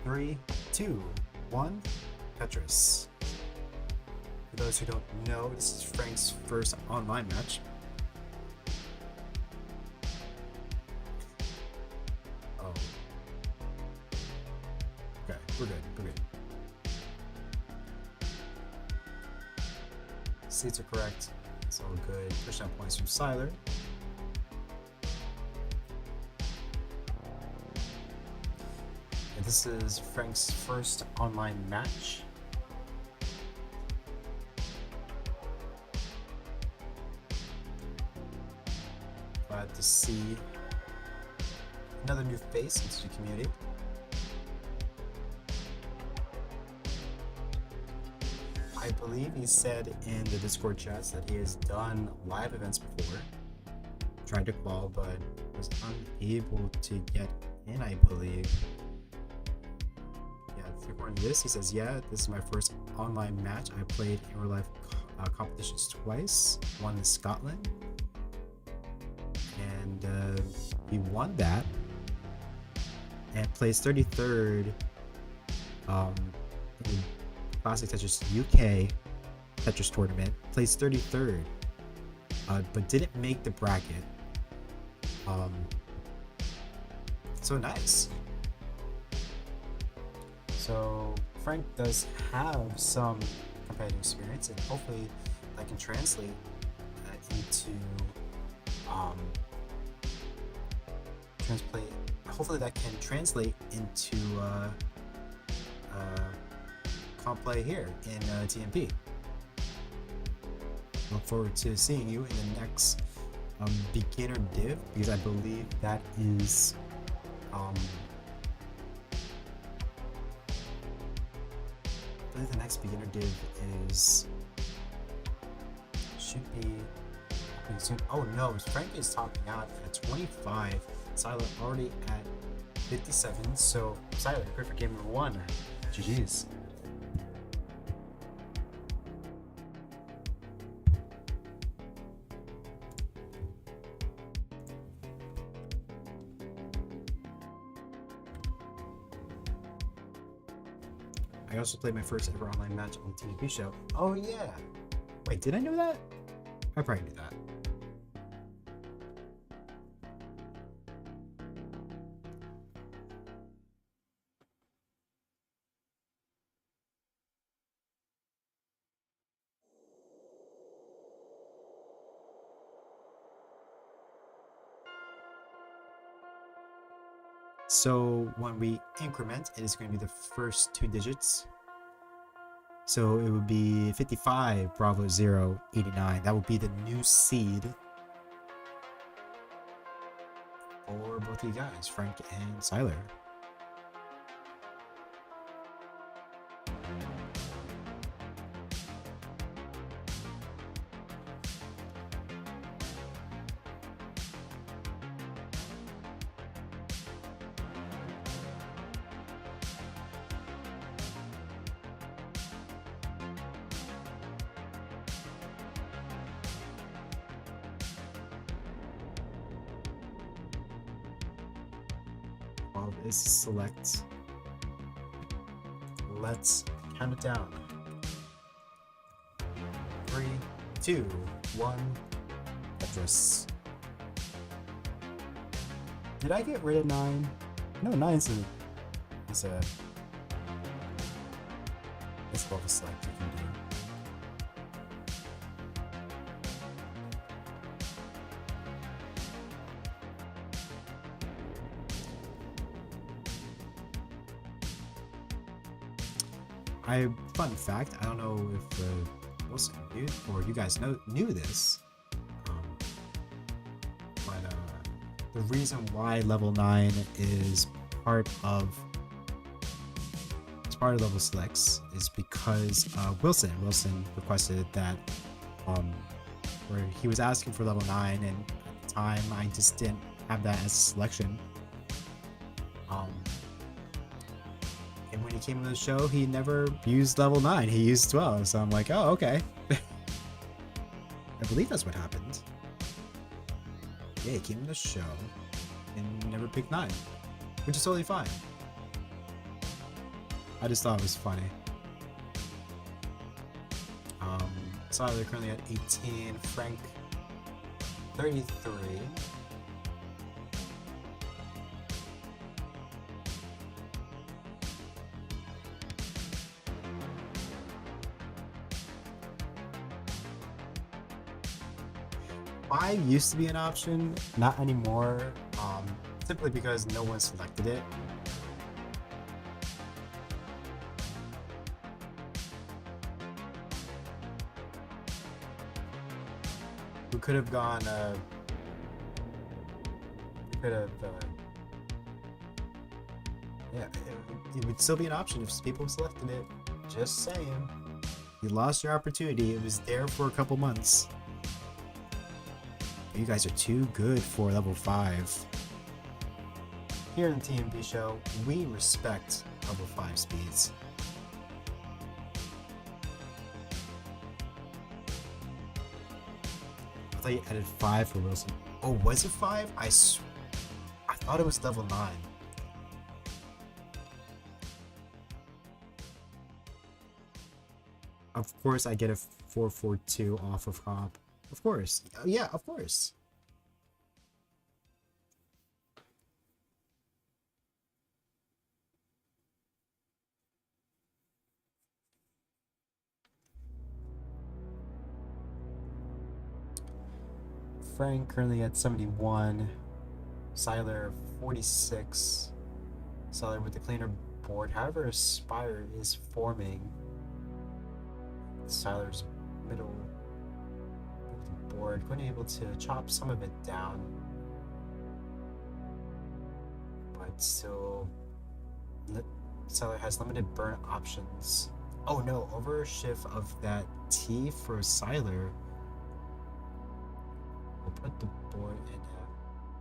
Speaker 1: 3, 2, 1. Tetris. For those who don't know, this is Frank's first online match. Oh. Okay, we're good. Seats are correct. It's all good. Touchdown points from Siler. And this is Frank's first online match. Glad to see another new face into the community. I believe he said in the Discord chats that he has done live events before. Tried to qual, but was unable to get in, I believe. Yeah, according to this, he says, yeah, this is my first online match. I played in real life competitions twice, one in Scotland. And he won that. And plays 33rd in Classic Tetris UK Tetris tournament, placed 33rd, but didn't make the bracket. So nice. So Frank does have some competitive experience, and hopefully that can translate into hopefully that can translate into comp play here in TNP. Look forward to seeing you in the next beginner div, because I believe that is the next beginner div should be happening soon. Oh no, Frank is topping out at 25 Siler already at 57, so Siler, you're good for game number 1. GG's. I also played my first ever online match on the TNP show. Oh yeah! Wait, did I know that? I probably knew that. So when we increment, it is going to be the first 2 digits. So it would be 55 Bravo 0 89. That would be the new seed for both of you guys, Frank and Siler. Is select. Let's count it down. 3, 2, 1. Address. Did I get rid of 9? No, 9's is a it's level select you can do. Fun fact, I don't know if Wilson knew, or you guys knew this, but the reason why level 9 is part of level selects is because Wilson requested that, where he was asking for level 9, and at the time I just didn't have that as a selection. And when he came to the show, he never used level 9. He used 12. So I'm like, oh, okay. I believe that's what happened. Yeah, he came to the show and never picked 9, which is totally fine. I just thought it was funny. Siler currently at 18. Frank 33. Five used to be an option, not anymore, simply because no one selected it. We could have gone, yeah, it would still be an option if people selected it. Just saying. You lost your opportunity. It was there for a couple months. You guys are too good for level 5. Here in the TNP show, we respect level 5 speeds. I thought you added 5 for Wilson. Oh, was it 5? I thought it was level 9. Of course, I get a 442 off of comp. Of course. Yeah, of course. Frank currently at 71. Siler 46. Siler with the cleaner board. However, a spire is forming. Siler's middle board, going to be able to chop some of it down, but still Siler has limited burn options. Oh no, overshift of that T for Siler will put the board in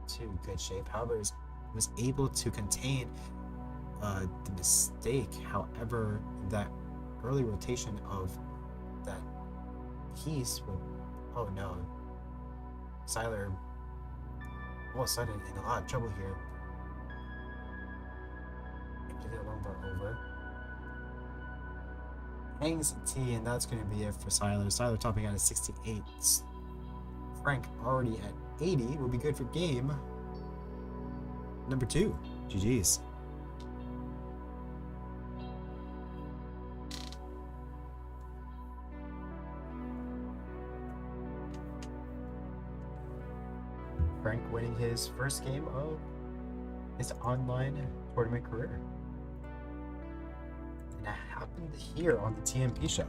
Speaker 1: to good shape. However, was able to contain the mistake. However, that early rotation of that piece would. Oh no. Siler all of a sudden in a lot of trouble here. Able to get a LongBar over. Hangs T, and that's going to be it for Siler. Siler topping out at 68. Frank already at 80 will be good for game number 2. GG's. Frank winning his first game of his online tournament career. And that happened here on the TNP show.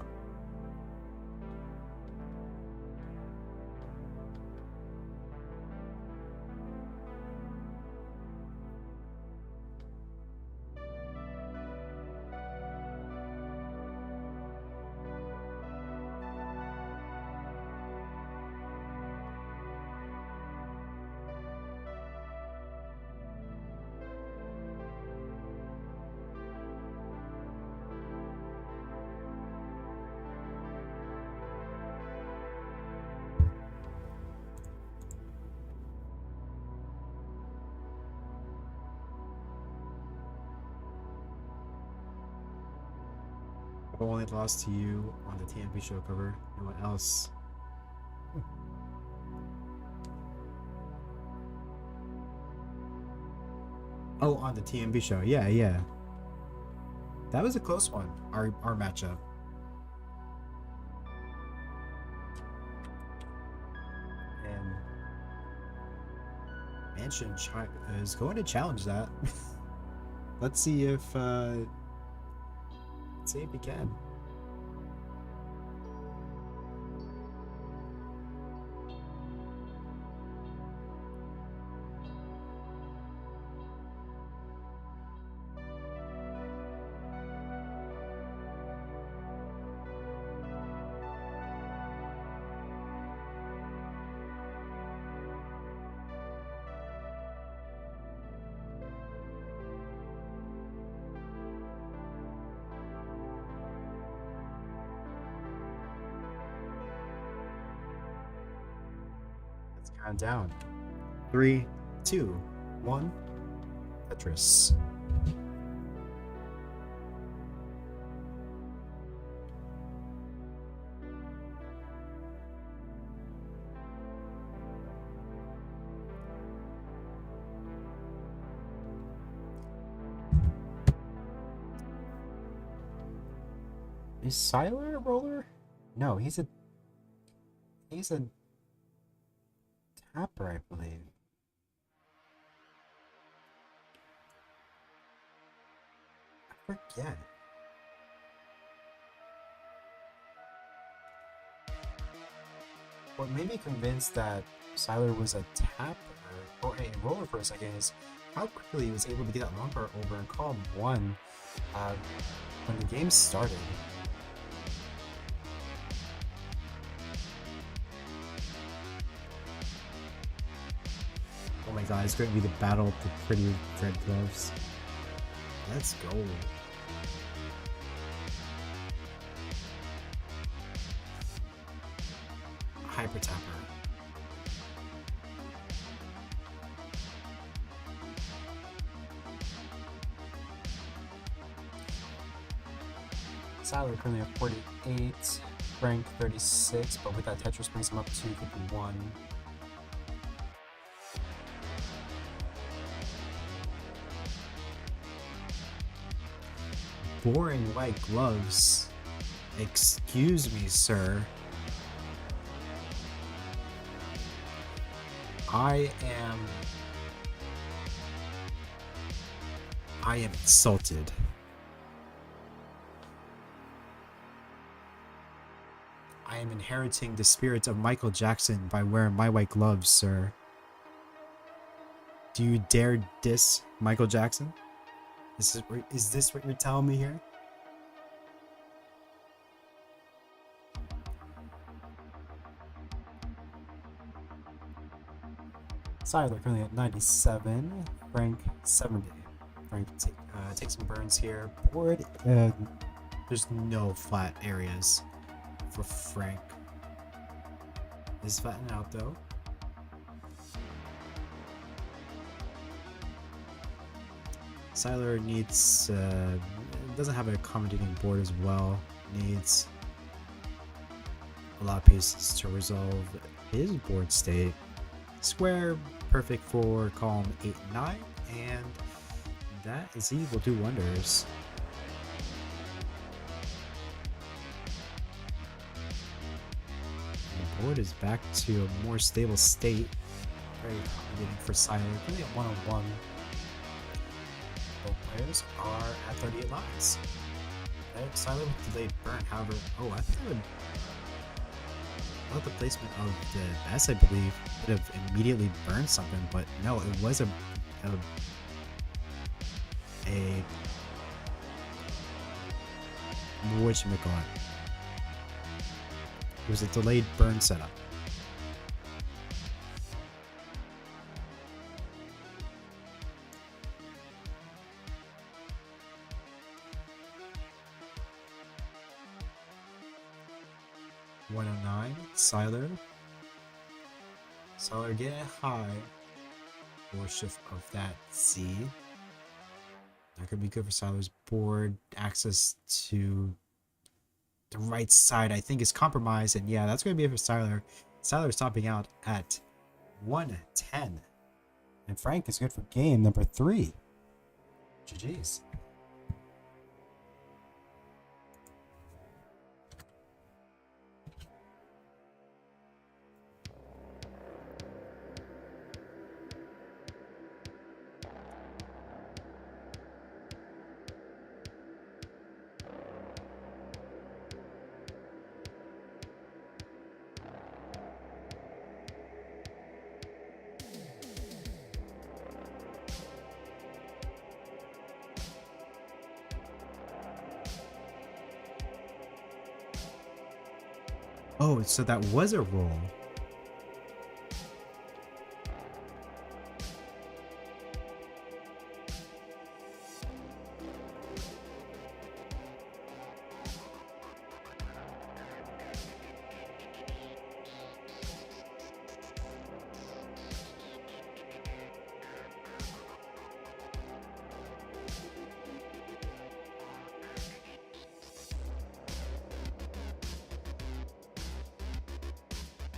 Speaker 1: I've only lost to you on the TNP show cover. No one else. Oh, on the TNP show. Yeah. That was a close one, our matchup. And Mansion is going to challenge that. Let's see if he can. Count down. 3, 2, 1. Tetris. Is Siler a roller? No, he's a tapper, I believe. I forget. What made me convinced that Siler was a tapper or a roller for a second is how quickly he was able to get that LongBar over and call him 1 when the game started. Oh my god, it's going to be the battle of the pretty red gloves. Let's go. Hyper tapper. Siler currently at 48, Frank 36, but with that Tetris brings him up to 51. Boring white gloves. Excuse me, sir. I am insulted. I am inheriting the spirit of Michael Jackson by wearing my white gloves, sir. Do you dare diss Michael Jackson? Is this what you're telling me here? Siler currently at 97. Frank 70. Frank takes some burns here. Board. There's no flat areas for Frank. Is flattened out though. Siler needs doesn't have an accommodating board as well. Needs a lot of pieces to resolve his board state. Square, perfect for column 8 and 9, and that is he will do wonders. The board is back to a more stable state. Very accommodating for Siler. Really at 101. Both players are at 38 lines. Siler with delayed burn, however. Oh, I thought the placement of the S, I believe, would have immediately burned something, but no, it was a whatchamacallit. It was a delayed burn setup. Siler. Siler getting high. Worship of that Z. That could be good for Siler's board. Access to the right side, I think, is compromised. And yeah, that's going to be it for Siler. Siler's topping out at 110. And Frank is good for game number 3. GG's. Oh, so that was a roll.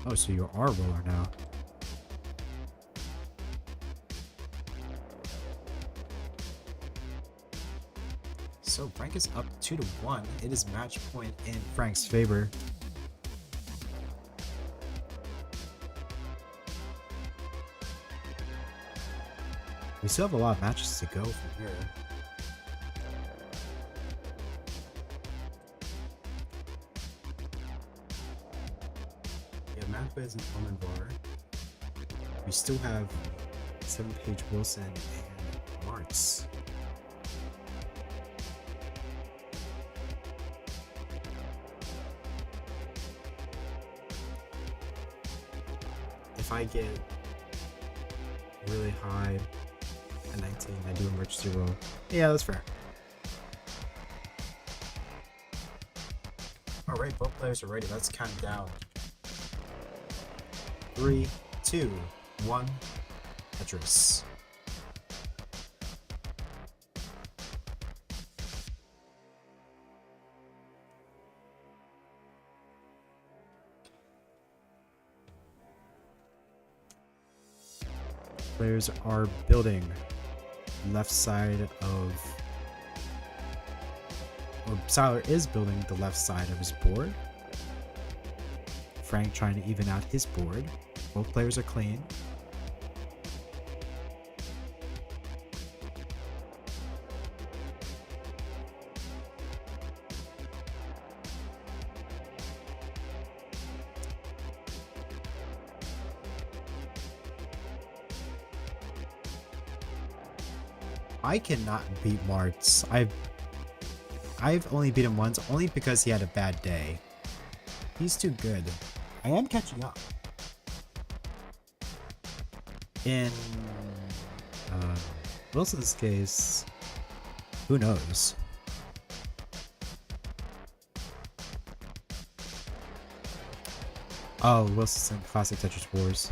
Speaker 1: Oh, so you are roller now. So Frank is up 2-1. It is match point in Frank's favor. We still have a lot of matches to go from here. Is an LongBar. We still have 7-Page Wilson and Martz. If I get really high at 19, I do emergency roll. Yeah, that's fair. Alright, both players are ready. Let's count down. 3, 2, 1, Tetris. Players are building left side of, or Siler is building the left side of his board. Frank trying to even out his board. Both players are clean. I cannot beat Martz. I've only beat him once, only because he had a bad day. He's too good. I am catching up. In uh, Wilson's case, who knows? Oh, Wilson's in Classic Tetris Wars.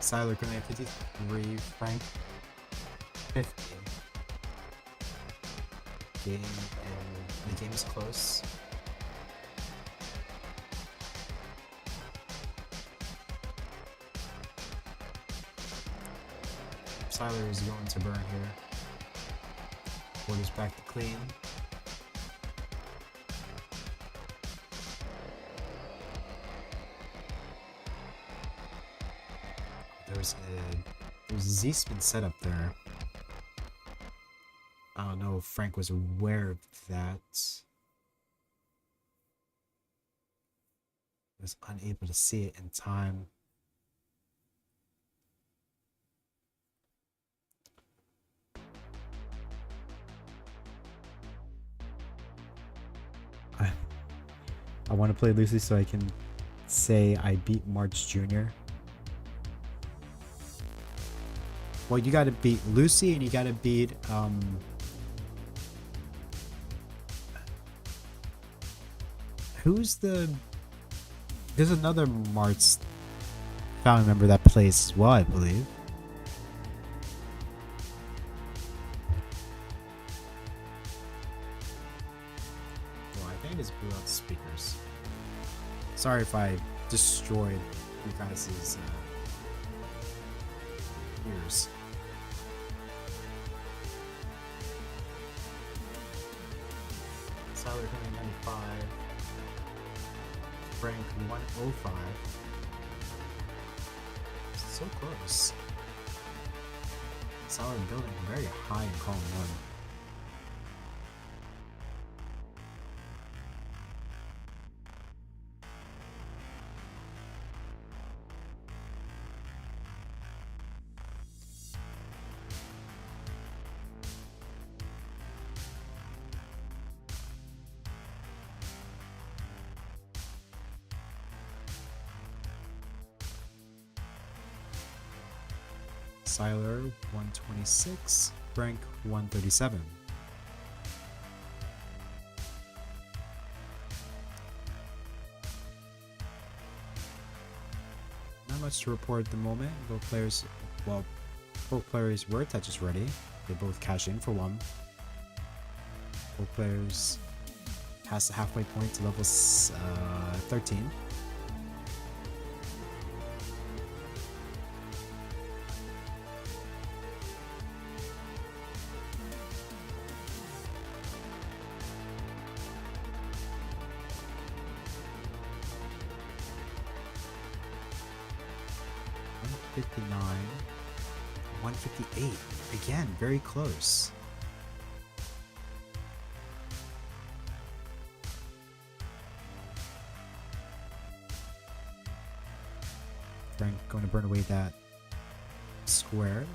Speaker 1: Siler currently at 53, Frank 50. The game is close. Siler is going to burn here. Board is back to clean. There's a Z-spin setup there. I don't know if Frank was aware of that. He was unable to see it in time. I want to play Lucy so I can say I beat March Jr. Well, you gotta beat Lucy and you gotta beat who's there's another March family member that plays as well, I believe. Well, I think I just blew out the speakers. Sorry if I destroyed you guys' ears. Siler coming 95. Frank 105. So close. Siler building very high in column 1. Siler 126, Frank 137. Not much to report at the moment. Both players were Tetris ready. They both cash in for one. Both players pass the halfway point to level 13. $159, 158. Again, very close. Frank going to burn away that square.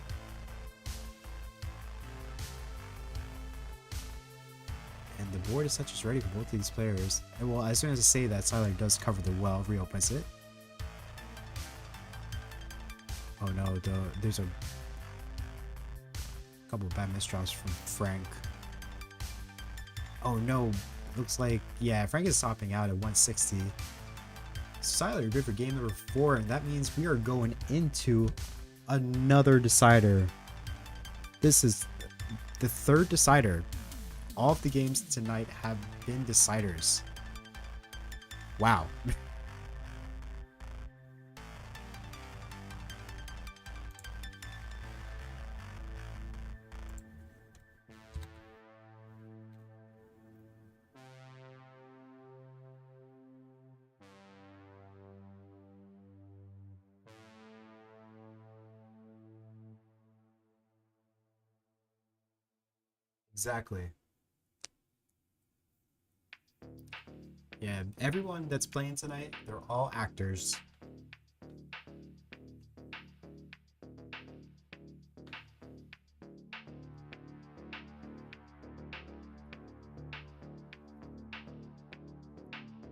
Speaker 1: And the board is such as ready for both of these players. And well, as soon as I say that, Siler does cover the well, reopens it. Oh no, there's a couple of bad misdraws from Frank. Oh no, looks like, yeah, Frank is topping out at 160. Siler, you're good for game number 4, and that means we are going into another decider. This is the third decider. All of the games tonight have been deciders. Wow. Exactly. Yeah, everyone that's playing tonight, they're all actors.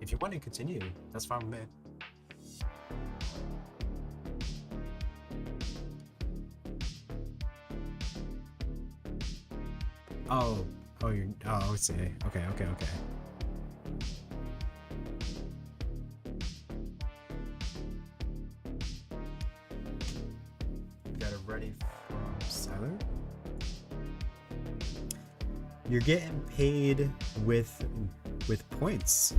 Speaker 1: If you want to continue, that's fine with me. Oh, I see. Okay. Got it ready from Siler. You're getting paid with points.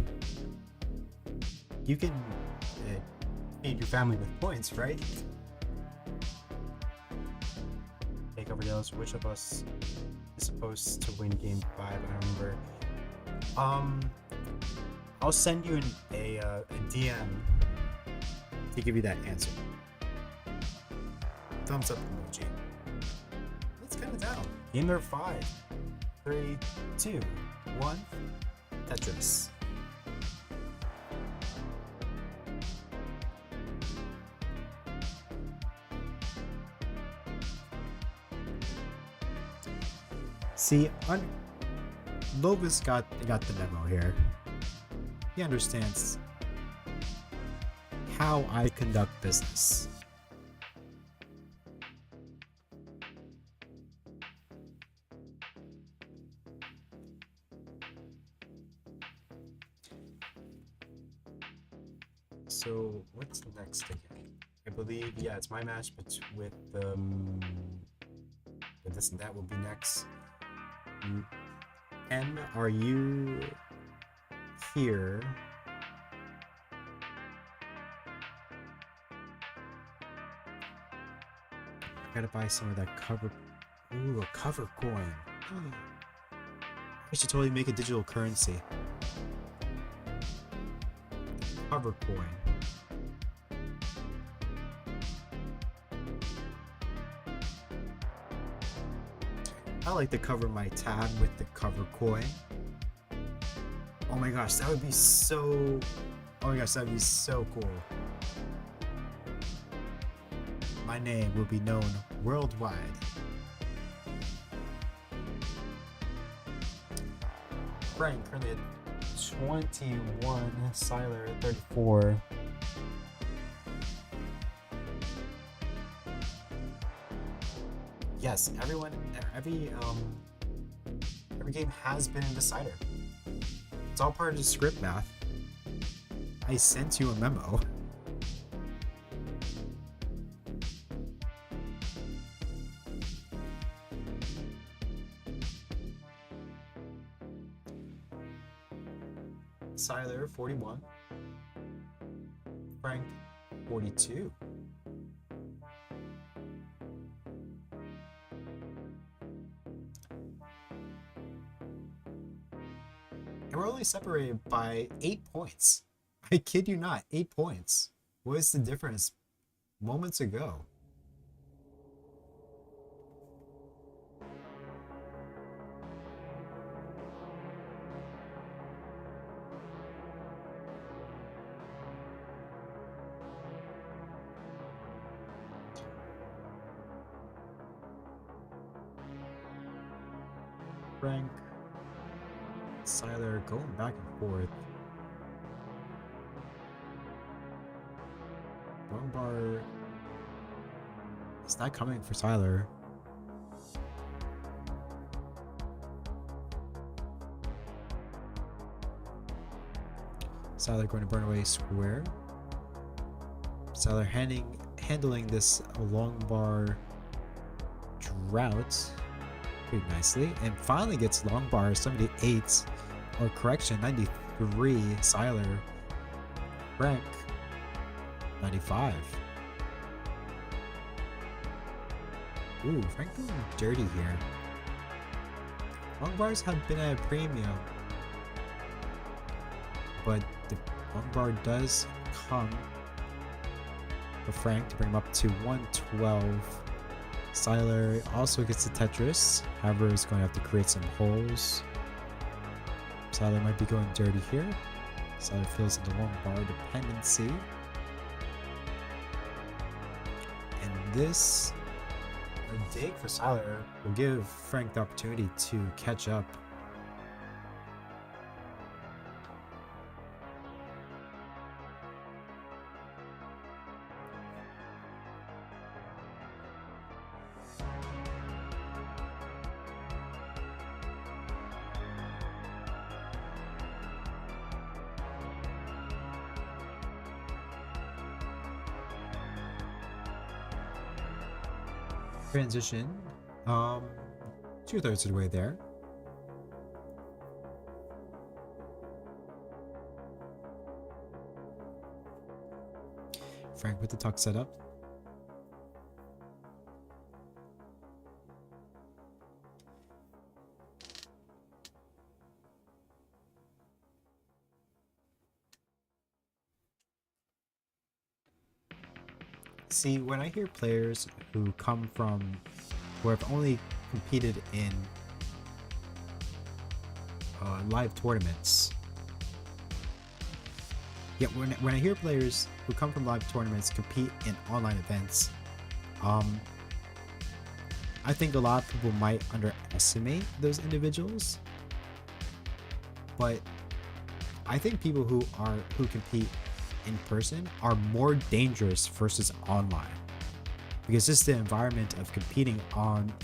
Speaker 1: You can feed your family with points, right? Take over yells. Which of us is supposed to win game 5? I don't remember. I'll send you a DM to give you that answer. Thumbs up emoji. Let's count it down. Game number 5. 3, 2, 1. Tetris. See, Lovis got the memo here. He understands how I conduct business. So what's next again? I believe, yeah, it's my match with this and that will be next. M, are you here? I gotta buy some of that cover. Ooh, a cover coin. I should totally make a digital currency. Cover coin. I like to cover my tab with the cover coin. Oh my gosh, that would be so... Oh my gosh, that would be so cool. My name will be known worldwide. Frank currently at 21, Siler at 34. Yes, every game has been a decider. It's all part of the script math. I sent you a memo. Siler 41. Frank 42. And we're only separated by 8 points. I kid you not, 8 points. What is the difference moments ago? Frank, Siler going back and forth. LongBar is not coming for Siler. Siler going to burn away square. Siler handling this LongBar drought pretty nicely, and finally gets LongBar 78, or correction, 93. Siler, Frank 95. Ooh, Frank being dirty here. LongBars have been at a premium, but the LongBar does come for Frank to bring him up to 112. Siler also gets the Tetris, however is going to have to create some holes. Siler might be going dirty here. Siler fills in the LongBar dependency. And this dig for Siler will give Frank the opportunity to catch up. Transition. Um, 2/3 of the way there. Frank with the tuck setup. See, when I hear players who come from, who have only competed in live tournaments, yeah, when I hear players who come from live tournaments compete in online events, I think a lot of people might underestimate those individuals, but I think people who compete in person are more dangerous versus online, because just the environment of competing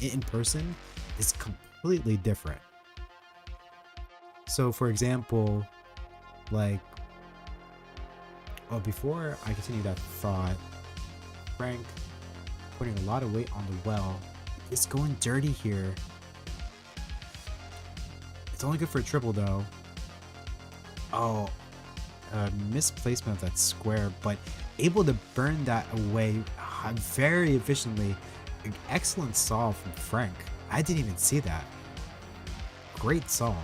Speaker 1: in person is completely different. So for example, like, before I continue that thought, Frank putting a lot of weight on the well. It's going dirty here. It's only good for a triple though. Oh, misplacement of that square, but able to burn that away very efficiently. Excellent solve from Frank. I didn't even see that. Great solve.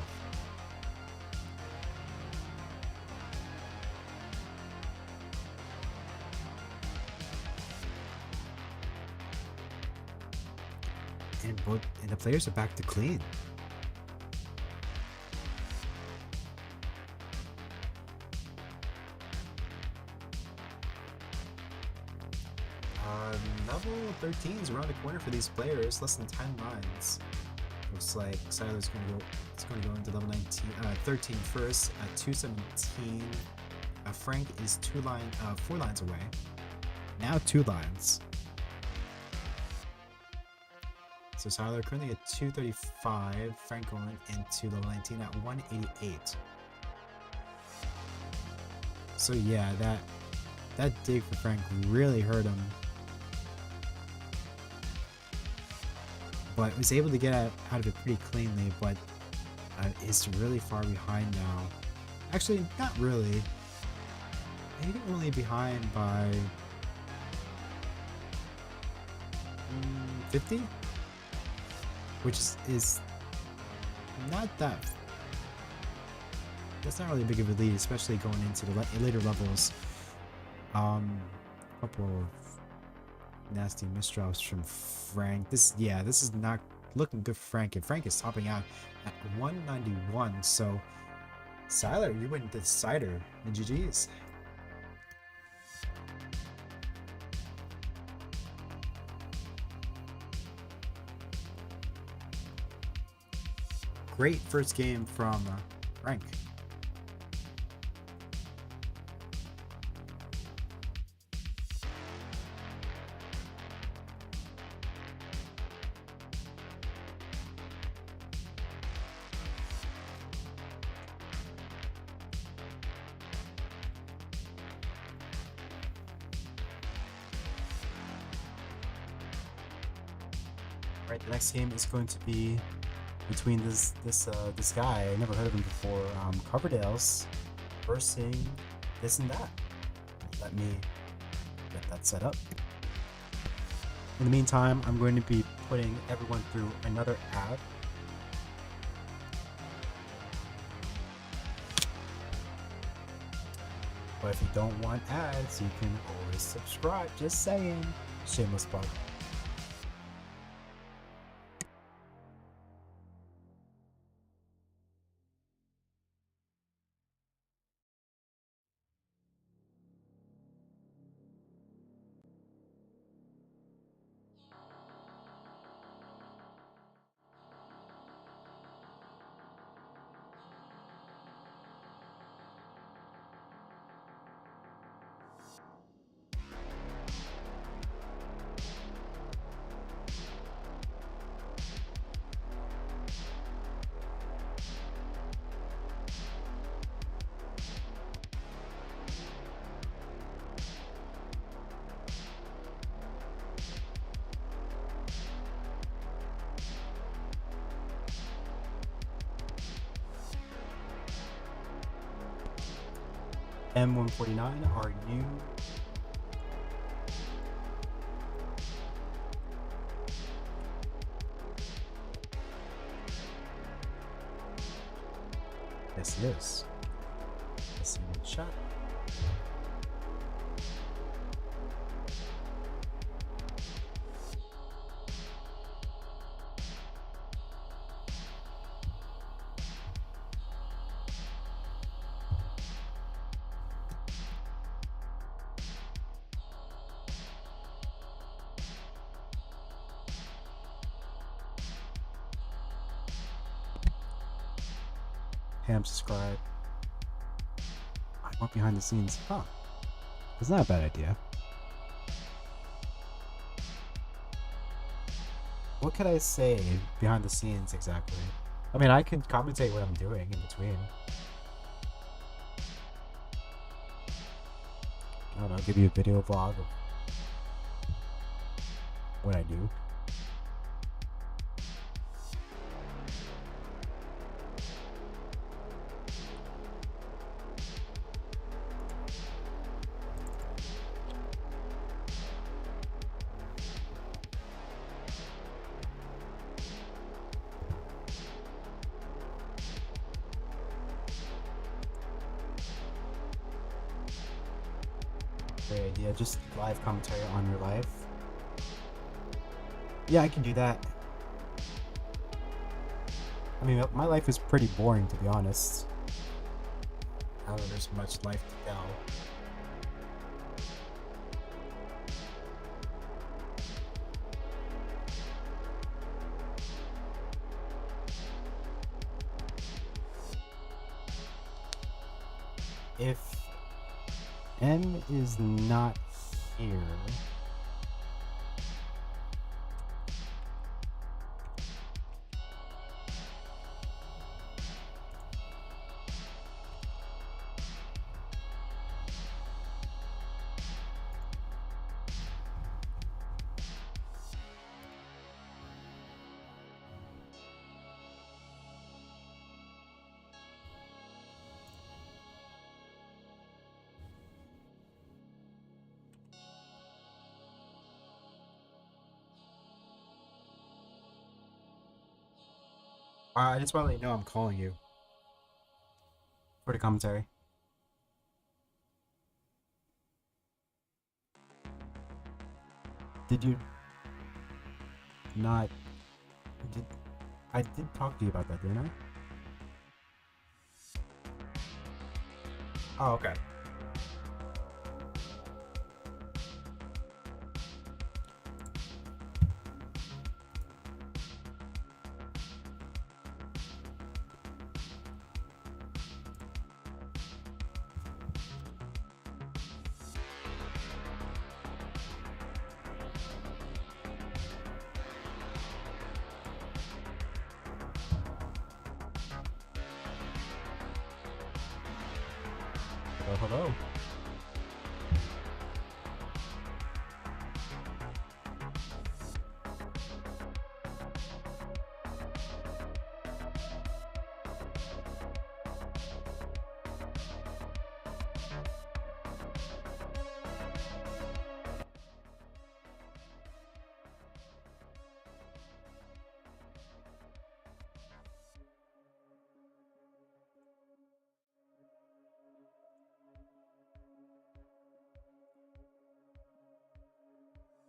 Speaker 1: And the players are back to clean. Level 13 is around the corner for these players. Less than 10 lines. Looks like Siler's going to go into level 13 first at 217. Frank is 4 lines away. Now 2 lines. So Siler currently at 235, Frank going into level 19 at 188. So yeah, that dig for Frank really hurt him. But was able to get out of it pretty cleanly, but is really far behind now. Actually, not really. Maybe only behind by 50? Which is not that. That's not really big of a lead, especially going into the later levels. Couple of nasty misdrops from Frank. This is not looking good for Frank, and Frank is topping out at 191. So Siler, you win the decider, and GG's. Great first game from Frank. Alright, the next game is going to be between this guy. I never heard of him before. Coverdale's versing this and that. Let me get that set up. In the meantime, I'm going to be putting everyone through another ad. But if you don't want ads, you can always subscribe. Just saying. Shameless plug. M149, are you? Yes, he is. Let's see in chat. Ham subscribe. I went behind the scenes. Huh. It's not a bad idea. What could I say behind the scenes exactly? I mean, I can commentate what I'm doing in between. I don't know, give you a video vlog of what I do. Great idea, just live commentary on your life. Yeah, I can do that. I mean, my life is pretty boring, to be honest. I don't know, there's much life to tell. If M is not here, I just want to let you know I'm calling you for the commentary. Did you not? I did talk to you about that, didn't I? Oh, okay. Hello.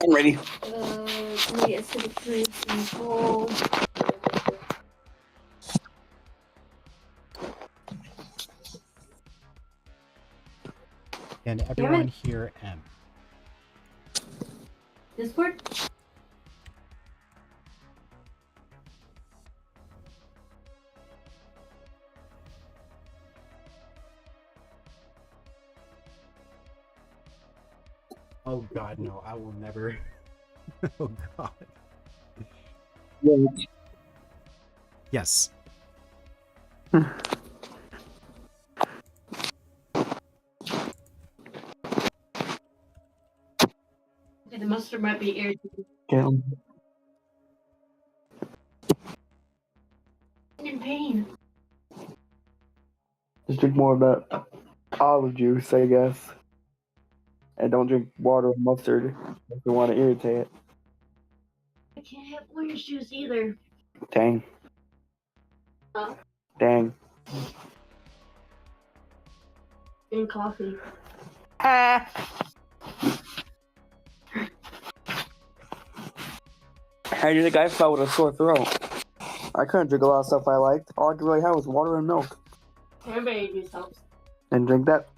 Speaker 2: I'm ready.
Speaker 3: Let me get to the principal.
Speaker 1: Can everyone hear M?
Speaker 3: Discord?
Speaker 1: Oh God, no! I will never. Oh God. Yes.
Speaker 3: Okay, the mustard might be irritating.
Speaker 2: Yeah.
Speaker 3: In pain.
Speaker 2: Just drink more of that. olive juice, I guess. And don't drink water with mustard if you want to irritate it.
Speaker 3: I can't have orange juice either.
Speaker 2: Dang.
Speaker 3: Huh?
Speaker 2: Dang.
Speaker 3: And coffee.
Speaker 2: Ah! How do you think I felt with a sore throat? I couldn't drink a lot of stuff I liked. All I could really have was water and milk.
Speaker 3: Cranberry juice helps.
Speaker 2: And drink that.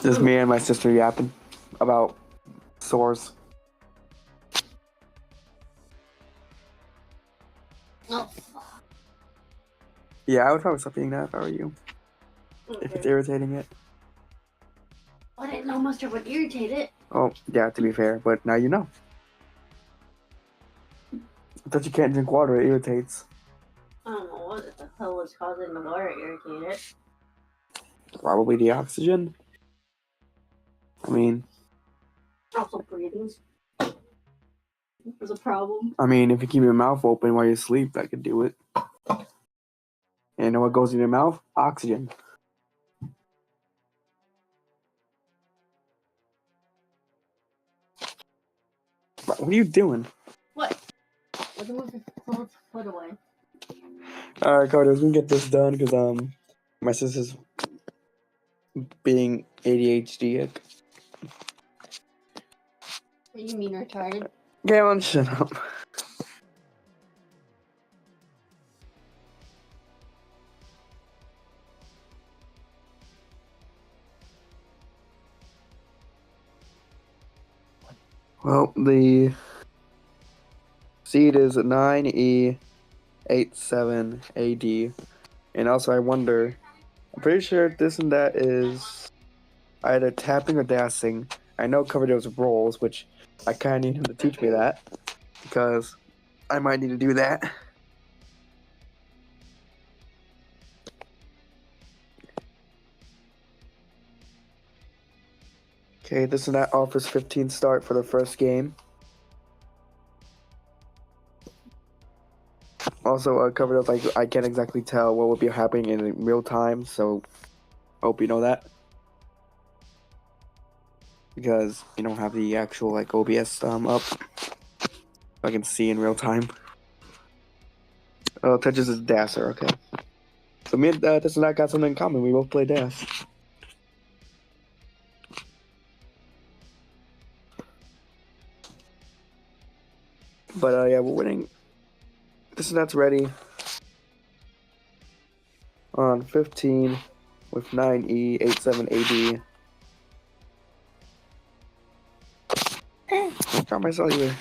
Speaker 2: Just me and my sister yapping about sores.
Speaker 3: Oh.
Speaker 2: Yeah, I would probably stop eating that if I were you. If it's irritating it.
Speaker 3: I didn't know mustard would irritate it.
Speaker 2: Oh, yeah, to be fair, but now you know. That you can't drink water, it irritates.
Speaker 3: I don't know what the hell was causing the water to irritate it.
Speaker 2: Probably the oxygen. I mean,
Speaker 3: Also breathing was a problem.
Speaker 2: if you keep your mouth open while you sleep, that could do it. And you know what goes in your mouth? Oxygen. What are you doing?
Speaker 3: What? Let's move the foot away.
Speaker 2: Alright, Carter, we can get this done because my sister's being ADHD.
Speaker 3: You mean retarded?
Speaker 2: Galen, shut up. Well, the seed is 9E87AD. And also, I wonder, I'm pretty sure this and that is either tapping or dancing. I know Coverdale's rolls, which I kind of need him to teach me that because I might need to do that. Okay, this and that offers 15 start for the first game. Also, Coverdale's like I can't exactly tell what will be happening in real time, so hope you know that. Because you don't have the actual like OBS up. I can see in real time. Oh, touches is Dasser, okay. So me and this and that got something in common. We both play Dash. But yeah, we're winning. This and that's ready. On 15 with 9E87AD. Got my cellular.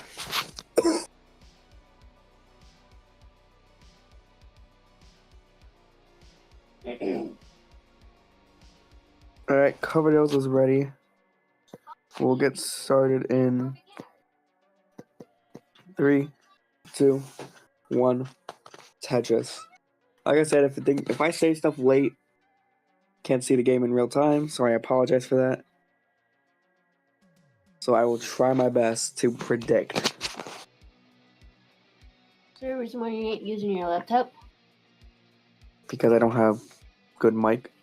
Speaker 2: Alright, Coverdale's is ready. We'll get started in 3, 2, 1. Tetris. Like I said, if I say stuff late, can't see the game in real time, so I apologize for that. So I will try my best to predict.
Speaker 3: Is there a reason why you ain't using your laptop?
Speaker 2: Because I don't have good mic.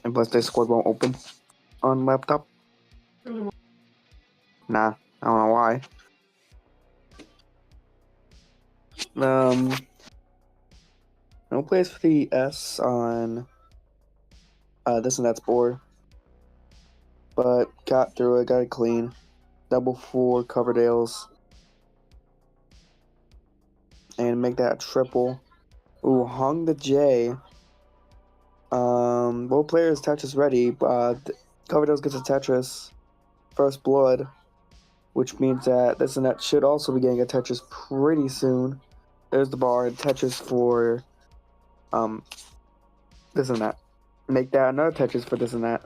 Speaker 2: And plus Discord won't open on laptop.
Speaker 3: Mm-hmm.
Speaker 2: Nah, I don't know why. No place for the S on this and that's board. But got through it, got it clean. Double 4 Coverdales. And make that a triple. Ooh, hung the J. Both players Tetris ready. Coverdales gets a Tetris. First blood. Which means that this and that should also be getting a Tetris pretty soon. There's the bar. Tetris for this and that. Make that another Tetris for this and that.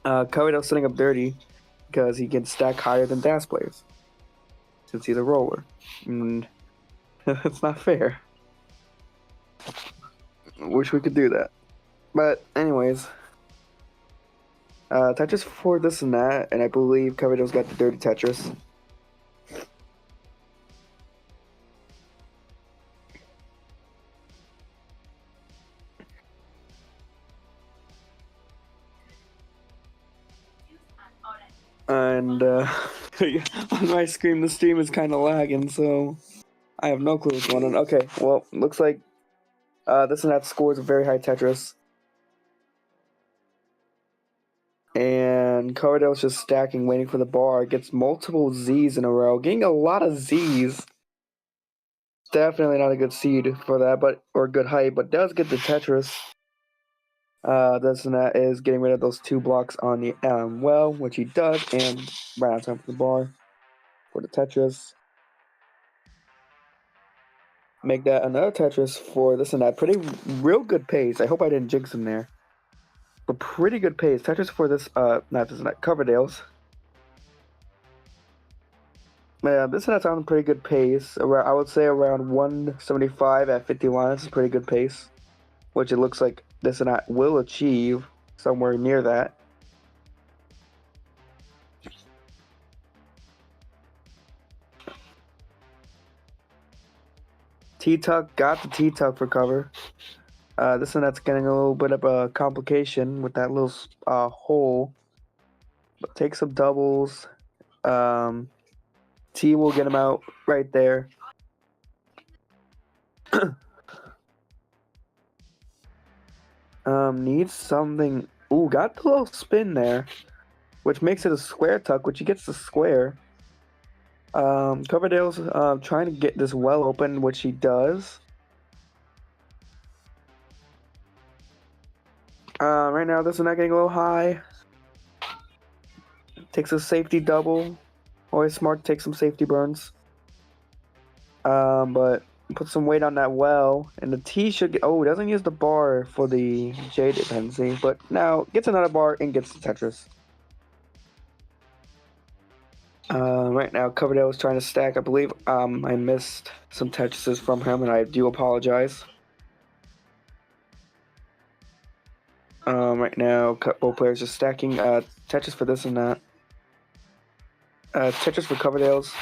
Speaker 2: Coverdale's setting up dirty because he can stack higher than Dash players. Since he's a roller. And it's not fair. Wish we could do that. But anyways, Tetris for this and that, and I believe Coverdale's got the dirty Tetris. And on my screen, the stream is kind of lagging, so I have no clue what's going on. Okay, well, looks like this and that scores a very high Tetris. And Coverdale's just stacking, waiting for the bar. Gets multiple Z's in a row. Getting a lot of Z's. Definitely not a good seed for that, or good height, but does get the Tetris. This and that is getting rid of those 2 blocks on the well, which he does, and right on top of the bar for the Tetris. Make that another Tetris for this and that. Real good pace. I hope I didn't jinx him there. But pretty good pace. Tetris for this, not this and that, Coverdale's. Yeah, this and that's on a pretty good pace. Around, I would say around 175 at 50 lines is pretty good pace. Which it looks like this and that will achieve somewhere near that. T-Tuck got the T-Tuck for cover. This and that's getting a little bit of a complication with that little hole. But take some doubles. T will get him out right there. Needs something. Ooh, got the little spin there, which makes it a square tuck, which he gets the square. Coverdale's trying to get this well open, which he does. Right now, this is not getting a little high. Takes a safety double. Always smart to take some safety burns. But put some weight on that well, and the T should get. Oh, doesn't use the bar for the J dependency, but now gets another bar and gets the Tetris. Right now, Coverdale is trying to stack. I believe I missed some Tetrises from him, and I do apologize. Right now, both players just stacking Tetris for this and that. Tetris for Coverdale's.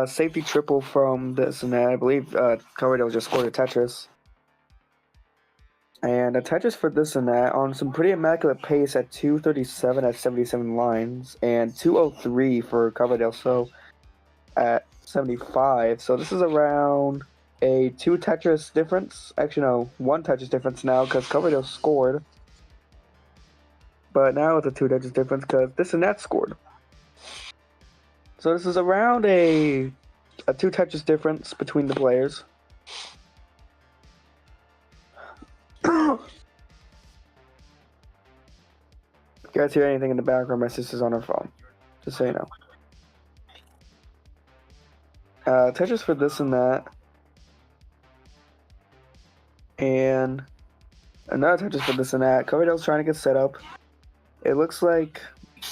Speaker 2: Safety triple from this and that. I believe Coverdale just scored a Tetris. And a Tetris for this and that on some pretty immaculate pace at 237 at 77 lines. And 203 for Coverdale, so at 75. So this is around a 2 Tetris difference. Actually, no, 1 Tetris difference now because Coverdale scored. But now it's a 2 Tetris difference because this and that scored. So this is around a 2 Tetris difference between the players. If you guys hear anything in the background, my sister's on her phone. Just so you know. Tetris for this and that. And another Tetris for this and that. Coverdale's trying to get set up. It looks like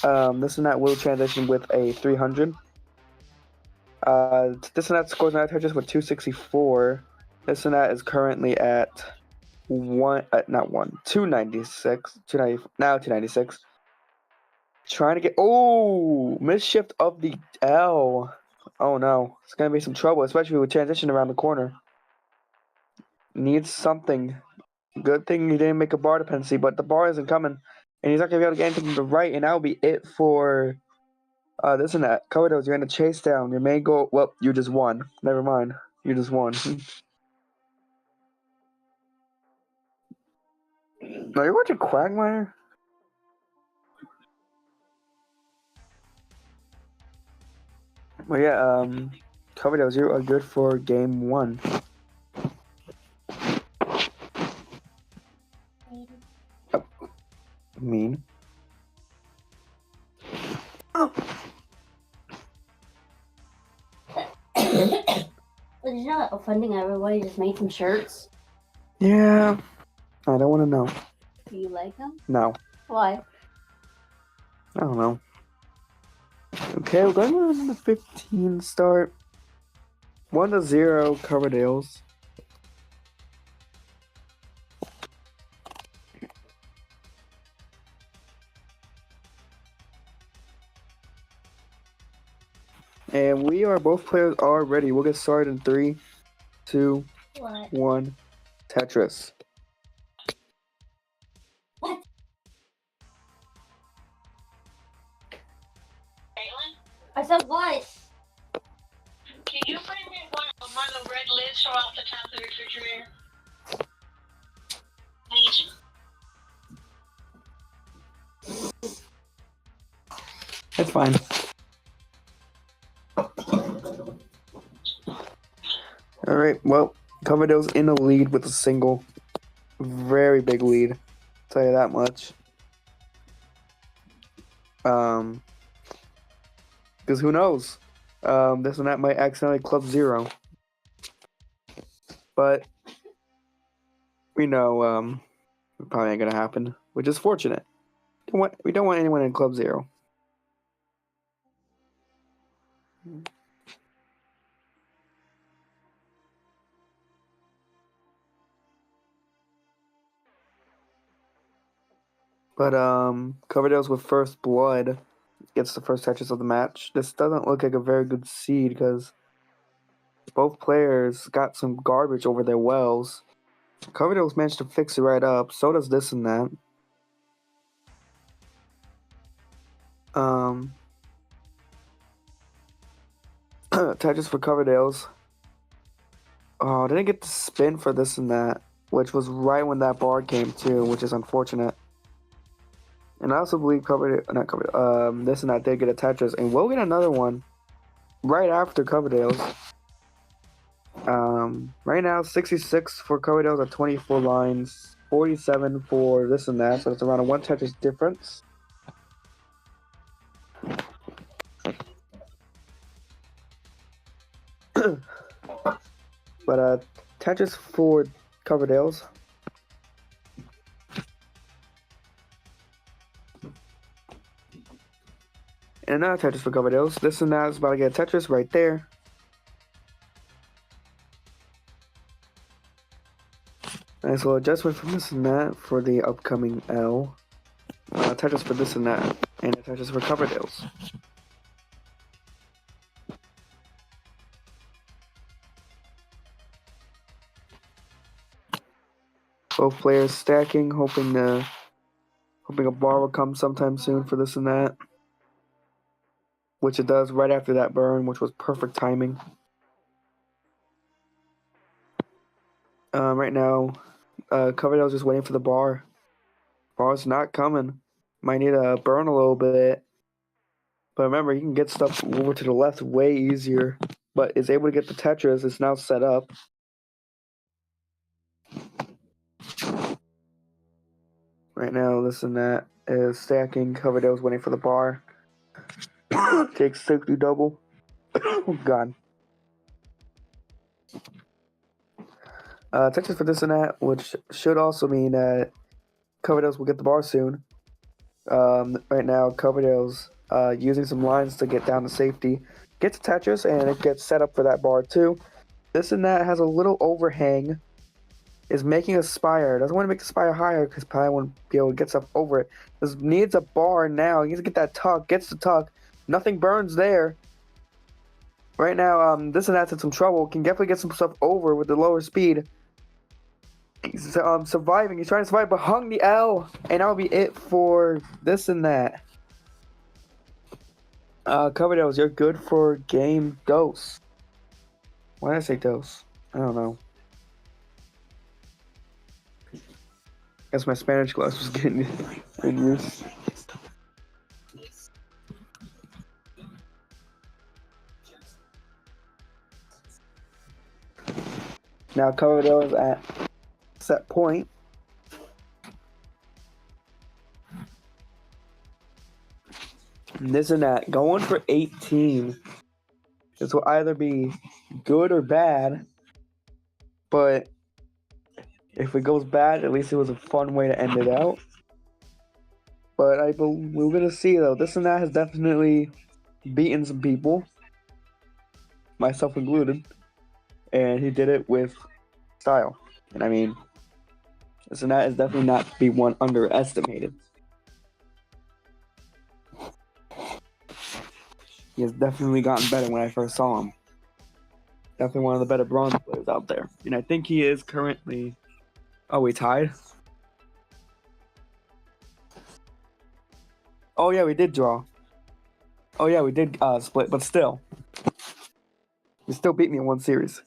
Speaker 2: this and that will transition with a 300. This and that scores another Tetris with 264. This and that is currently at 296. 296. Trying to get misshift of the L. Oh no, it's gonna be some trouble, especially with transition around the corner. Needs something. Good thing he didn't make a bar dependency, but the bar isn't coming, and he's not gonna be able to get anything to the right, and that'll be it for this and that. Coverdale's, you're gonna chase down your main goal. Well, you just won. Never mind, you just won. No, you're watching Quagmire? Well, yeah, Coverdale's, you are good for game 1. Mean.
Speaker 3: Was you not offending everybody? Just made some shirts.
Speaker 2: Yeah, I don't want to know.
Speaker 3: Do you like them?
Speaker 2: No,
Speaker 3: Why?
Speaker 2: I don't know. Okay, we're going on the 15 start. 1-0 Coverdale's. And both players are ready. We'll get started in 3, 2,
Speaker 3: What?
Speaker 2: 1. Tetris.
Speaker 3: I said what?
Speaker 4: Can you bring me one of the red lids from off the top of the refrigerator?
Speaker 2: That's fine. All right. Well, Coverdale's in the lead with a single. Very big lead. I'll tell you that much. Because who knows? This one that might accidentally club 0. But we know it probably ain't gonna happen, which is fortunate. We don't want anyone in club 0. But Coverdale's with first blood gets the first touches of the match. This doesn't look like a very good seed because both players got some garbage over their wells. Coverdale's managed to fix it right up. So does this and that. Touches for Coverdale's. Oh, didn't get the spin for this and that, which was right when that bar came too, which is unfortunate. And I also believe this and that did get a Tetris, and we'll get another one right after Coverdale's. Right now 66 for Coverdale's at 24 lines, 47 for this and that, so it's around a 1 Tetris difference. But Tetris for Coverdale's. And another Tetris for Coverdale's. This and that is about to get a Tetris right there. Nice little adjustment from this and that for the upcoming L. Tetris for this and that. And a Tetris for Coverdale's. Both players stacking, hoping a bar will come sometime soon for this and that. Which it does right after that burn, which was perfect timing. Right now, Coverdale's just waiting for the bar. Bar's not coming. Might need to burn a little bit. But remember, you can get stuff over to the left way easier. But is able to get the Tetris. It's now set up. Right now, this and that is stacking. Coverdale's waiting for the bar. Takes 60 double. Oh, God. Tetris for this and that, which should also mean that Coverdale's will get the bar soon. Right now, Coverdale's using some lines to get down to safety. Gets Tetris, and it gets set up for that bar too. This and that has a little overhang. Is making a spire. Doesn't want to make the spire higher because probably won't be able to get stuff over it. This needs a bar now. He needs to get that tuck. Gets the tuck. Nothing burns there. Right now, this and that's in some trouble. Can definitely get some stuff over with the lower speed. He's surviving. He's trying to survive, but hung the L, and that'll be it for this and that. Coverdale's, you're good for game dose. Why did I say dose? I don't know. Guess my Spanish class was getting in use. Now Coverdale is at set point. And this and that. Going for 18. This will either be good or bad. But if it goes bad, at least it was a fun way to end it out. But we're going to see, though. This and that has definitely beaten some people, myself included, and he did it with style. And I mean, so that is definitely not to be one underestimated. He has definitely gotten better when I first saw him. Definitely one of the better bronze players out there. And I think he is currently... Oh, we tied? Oh, yeah, we did draw. Oh, yeah, we did split, but still. You still beat me in one series.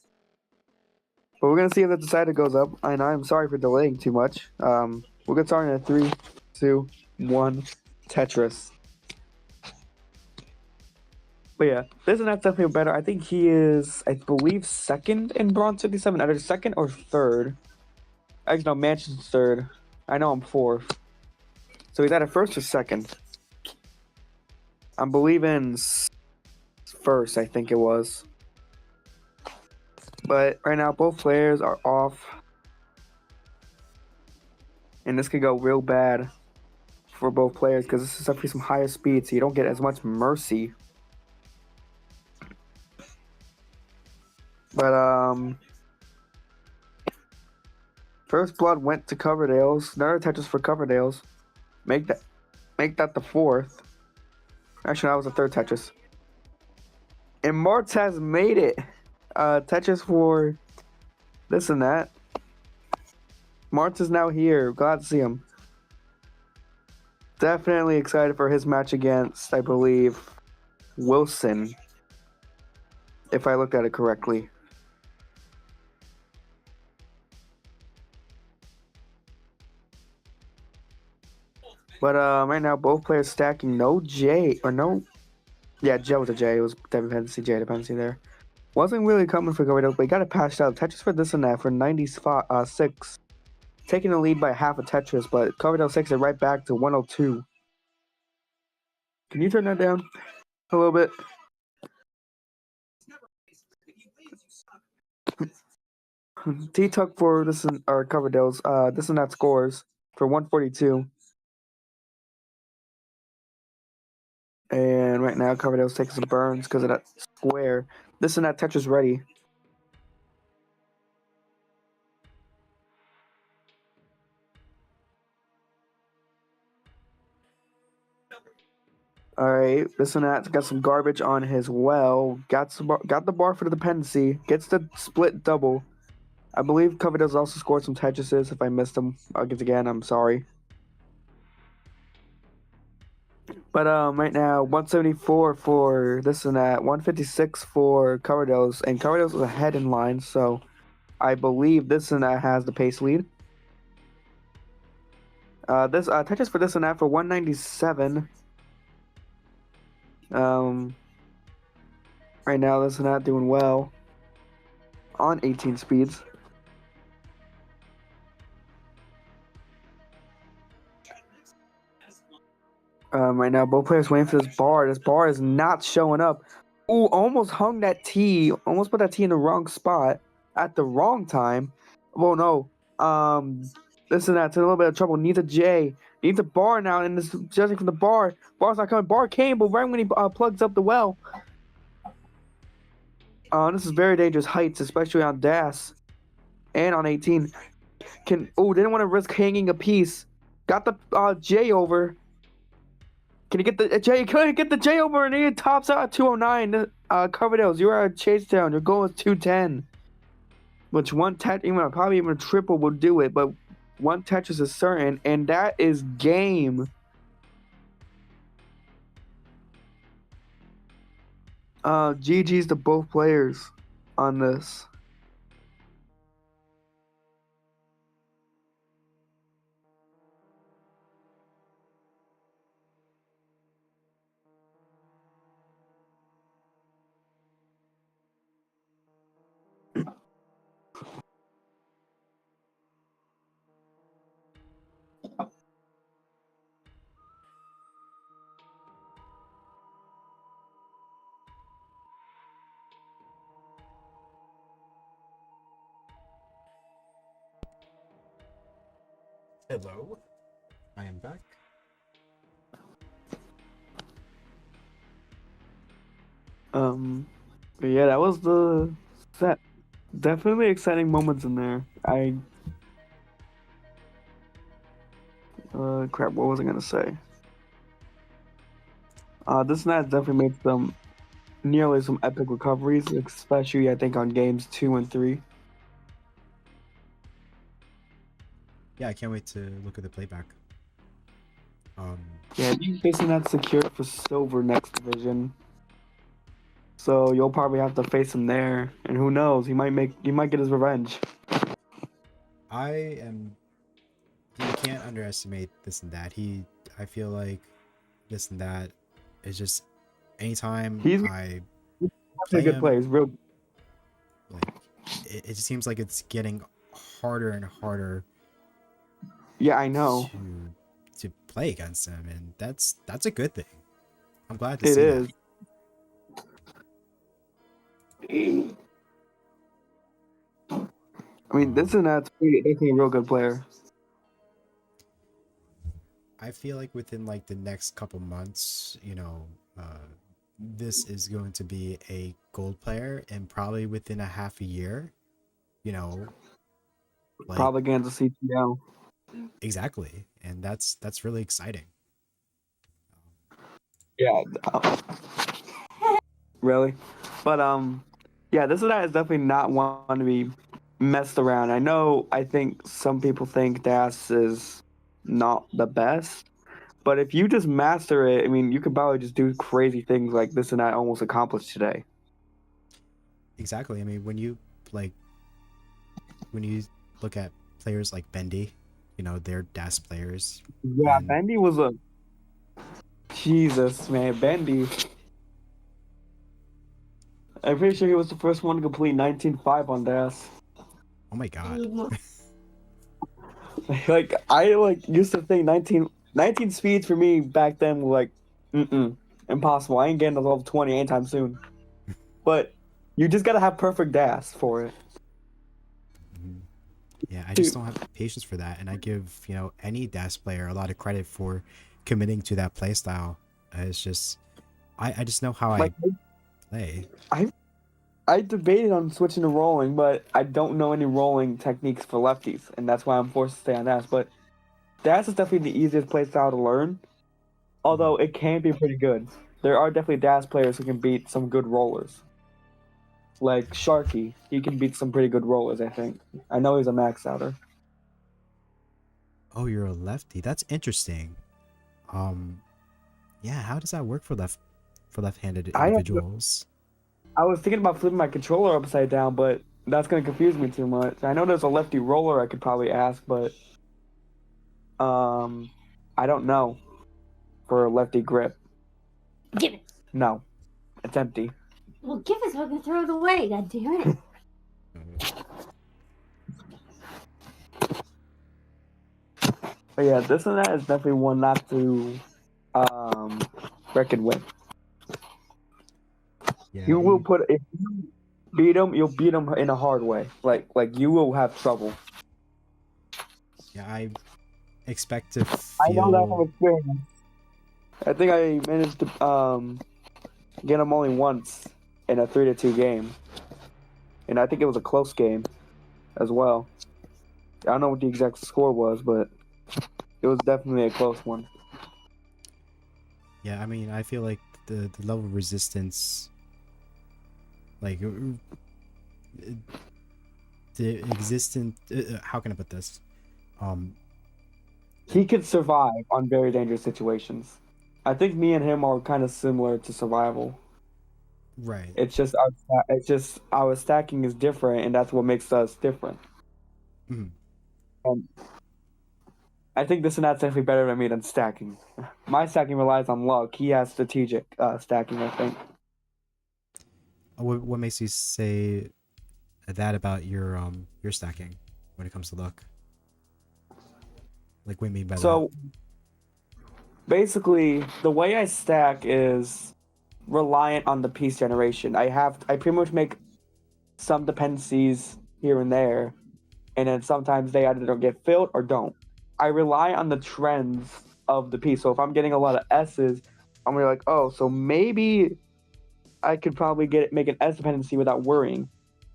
Speaker 2: But we're going to see if the decider goes up. And I'm sorry for delaying too much. We'll get started in a 3, 2, 1, Tetris. But yeah, this is not definitely better. I think he is, I believe, second in Bronze 57. Either second or third. Actually, no, Mansion's third. I know I'm fourth. So he's either first or second. I'm believing first, I think it was. But right now, both players are off. And this could go real bad for both players because this is definitely some higher speed, so you don't get as much mercy. But, first blood went to Coverdale's. Another Tetris for Coverdale's. Make that the fourth. Actually, that was the third Tetris. And Martz has made it. Tetris for this and that. Martz is now here. Glad to see him. Definitely excited for his match against, I believe, Wilson. If I looked at it correctly. But right now, both players stacking no J or no. Yeah, J was a J. It was dependency, J dependency there. Wasn't really coming for Gordo, but he got it patched out. Tetris for this and that for 96. Taking the lead by half a Tetris, but Coverdale takes it right back to 102. Can you turn that down a little bit? T-Tuck for this and or Coverdale's this and that scores for 142. And right now Coverdale's taking some burns because of that square. This and that Tetris ready. All right, this and that got some garbage on his well. Got the bar for the dependency. Gets the split double. I believe Coverdale's also scored some Tetrises. If I missed them again, I'm sorry. But right now 174 for this and that, 156 for Coverdale's, and Coverdale's is ahead in line. So I believe this and that has the pace lead. This Tetris for this and that for 197. Right now, this is not doing well on 18 speeds. Right now, both players waiting for this bar. This bar is not showing up. Ooh, almost hung that T. Almost put that T in the wrong spot at the wrong time. Well, no. This and that's in a little bit of trouble. Needs a J. Needs a bar now, and this judging from the bar. Bar's not coming. Bar came, but right when he plugs up the well. This is very dangerous heights, especially on DAS and on 18. Didn't want to risk hanging a piece. Got the J over. Can you get the J? Can you get the J over? And he tops out at 209. Coverdale, you're at Chase Down. Your goal is 210. Which one probably even a triple will do it, but one Tetris is certain, and that is game. GG's to both players on this.
Speaker 1: Hello, I am back.
Speaker 2: But yeah, that was the set. Definitely exciting moments in there. Crap, what was I gonna say? This match definitely made nearly some epic recoveries, especially I think on games 2 and 3.
Speaker 1: Yeah, I can't wait to look at the playback.
Speaker 2: Yeah, he's facing that secured for silver next division. So you'll probably have to face him there, and who knows, he might get his revenge.
Speaker 1: I am. You can't underestimate this and that. I feel like this and that is just anytime
Speaker 2: He's
Speaker 1: I
Speaker 2: a
Speaker 1: play
Speaker 2: good player.
Speaker 1: him,
Speaker 2: He's real.
Speaker 1: like it just seems like it's getting harder and harder
Speaker 2: Yeah, I know.
Speaker 1: to play against him, and that's a good thing. I'm glad to
Speaker 2: It
Speaker 1: see that.
Speaker 2: is. I mean, this and that's definitely a real good player.
Speaker 1: I feel like within like the next couple months, this is going to be a gold player, and probably within a half a year, you know, like
Speaker 2: Probably against the CTL.
Speaker 1: exactly, and that's really exciting.
Speaker 2: Yeah. Really? But yeah, this and that is definitely not one to be messed around. I think some people think Das is not the best, but if you just master it, I mean, you could probably just do crazy things like this and that almost accomplished today.
Speaker 1: Exactly. I mean, like when you look at players like Bendy, they're DAS players,
Speaker 2: Yeah,
Speaker 1: and
Speaker 2: Bendy was a Jesus man. Bendy, I'm pretty sure he was the first one to complete 19.5 on Das.
Speaker 1: oh my god.
Speaker 2: Like I used to think 19 speeds for me back then were like, impossible. I ain't getting to level 20 anytime soon. But you just gotta have perfect dash for it.
Speaker 1: Mhm. Yeah, I just
Speaker 2: Dude,
Speaker 1: don't have patience for that, and I give any DAS player a lot of credit for committing to that play style. It's just I just know how
Speaker 2: like
Speaker 1: I play.
Speaker 2: I I debated on switching to rolling, but I don't know any rolling techniques for lefties, and that's why I'm forced to stay on dash. But dash is definitely the easiest play style to learn,
Speaker 1: Mhm.
Speaker 2: although it can be pretty good. There are definitely dash players who can beat some good rollers. Like Sharky, he can beat some pretty good rollers, I think. I know he's a max outer.
Speaker 1: Oh, you're a lefty. That's interesting. Um, yeah, how does that work for left-handed
Speaker 2: I
Speaker 1: individuals?
Speaker 2: I was thinking about flipping my controller upside down, but that's gonna confuse me too much. I know there's a lefty roller I could probably ask, but um, I don't know for a lefty grip.
Speaker 3: Give it.
Speaker 2: No, it's empty.
Speaker 3: Well, give it so I can throw it away. God damn it.
Speaker 1: Mhm.
Speaker 2: But yeah, this and that is definitely one not to um reckon with.
Speaker 1: Yeah,
Speaker 2: You will put if you beat him, you'll beat him in a hard way. Like you will have trouble.
Speaker 1: I expect to
Speaker 2: I know that from
Speaker 1: feel
Speaker 2: experience. I think I managed to get him only once in a 3-2 game, and I think it was a close game as well. I don't know what the exact score was, but it was definitely a close one.
Speaker 1: yeah, I mean, I feel like the level of resistance, like the existent how can I put this? Um,
Speaker 2: He could survive on very dangerous situations. I think me and him are kind of similar to survival.
Speaker 1: right.
Speaker 2: It's just our stacking is different, and that's what makes us different.
Speaker 1: Mhm.
Speaker 2: And I think this and that's definitely better than me than stacking. My stacking relies on luck. He has strategic stacking, I think.
Speaker 1: What makes you say that about your stacking when it comes to luck? Like, what do you mean by that?
Speaker 2: So basically, the way I stack is reliant on the piece generation. I pretty much make some dependencies here and there, and then sometimes they either don't get filled or don't. I rely on the trends of the piece. So if I'm getting a lot of S's, I'm gonna be like, oh, so maybe I could probably make an S dependency without worrying.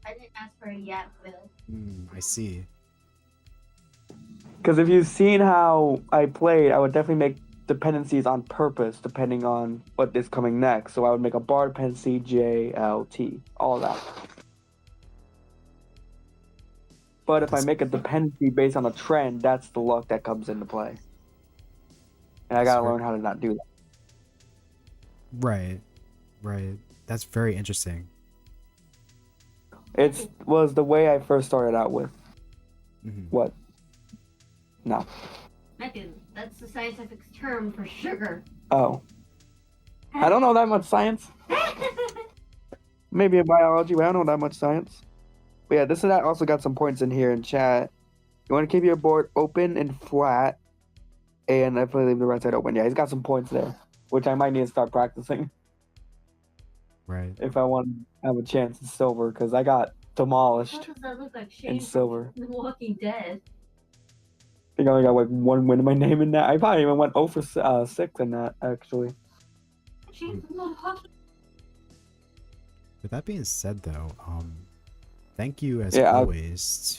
Speaker 3: I didn't ask for a yap, Bill.
Speaker 1: I see.
Speaker 2: Because if you've seen how I played, I would definitely make dependencies on purpose depending on what is coming next. So I would make a bar dependency, J, L, T, all of that. But if I make a dependency based on a trend, that's the luck that comes into play. And I gotta learn how to not do that.
Speaker 1: Right. That's very interesting.
Speaker 2: It was the way I first started out with. What? No.
Speaker 3: Matthew, that's the scientific term for sugar.
Speaker 2: Oh. I don't know that much science. Maybe in biology, but I don't know that much science. But yeah, this and that also got some points in here in chat. You want to keep your board open and flat, and I leave the right side open. Yeah, he's got some points there, which I might need to start practicing.
Speaker 3: Right.
Speaker 2: If I want to have a chance in silver, because I got demolished.
Speaker 3: What does that look like?
Speaker 2: In
Speaker 3: Shane
Speaker 2: silver.
Speaker 3: from The Walking Dead.
Speaker 2: I think I only got like one win in my name in that. I probably even went 0 for 6 in that, actually.
Speaker 3: Shane from The Walking
Speaker 1: With that being said, though, thank you as
Speaker 2: Yeah,
Speaker 1: always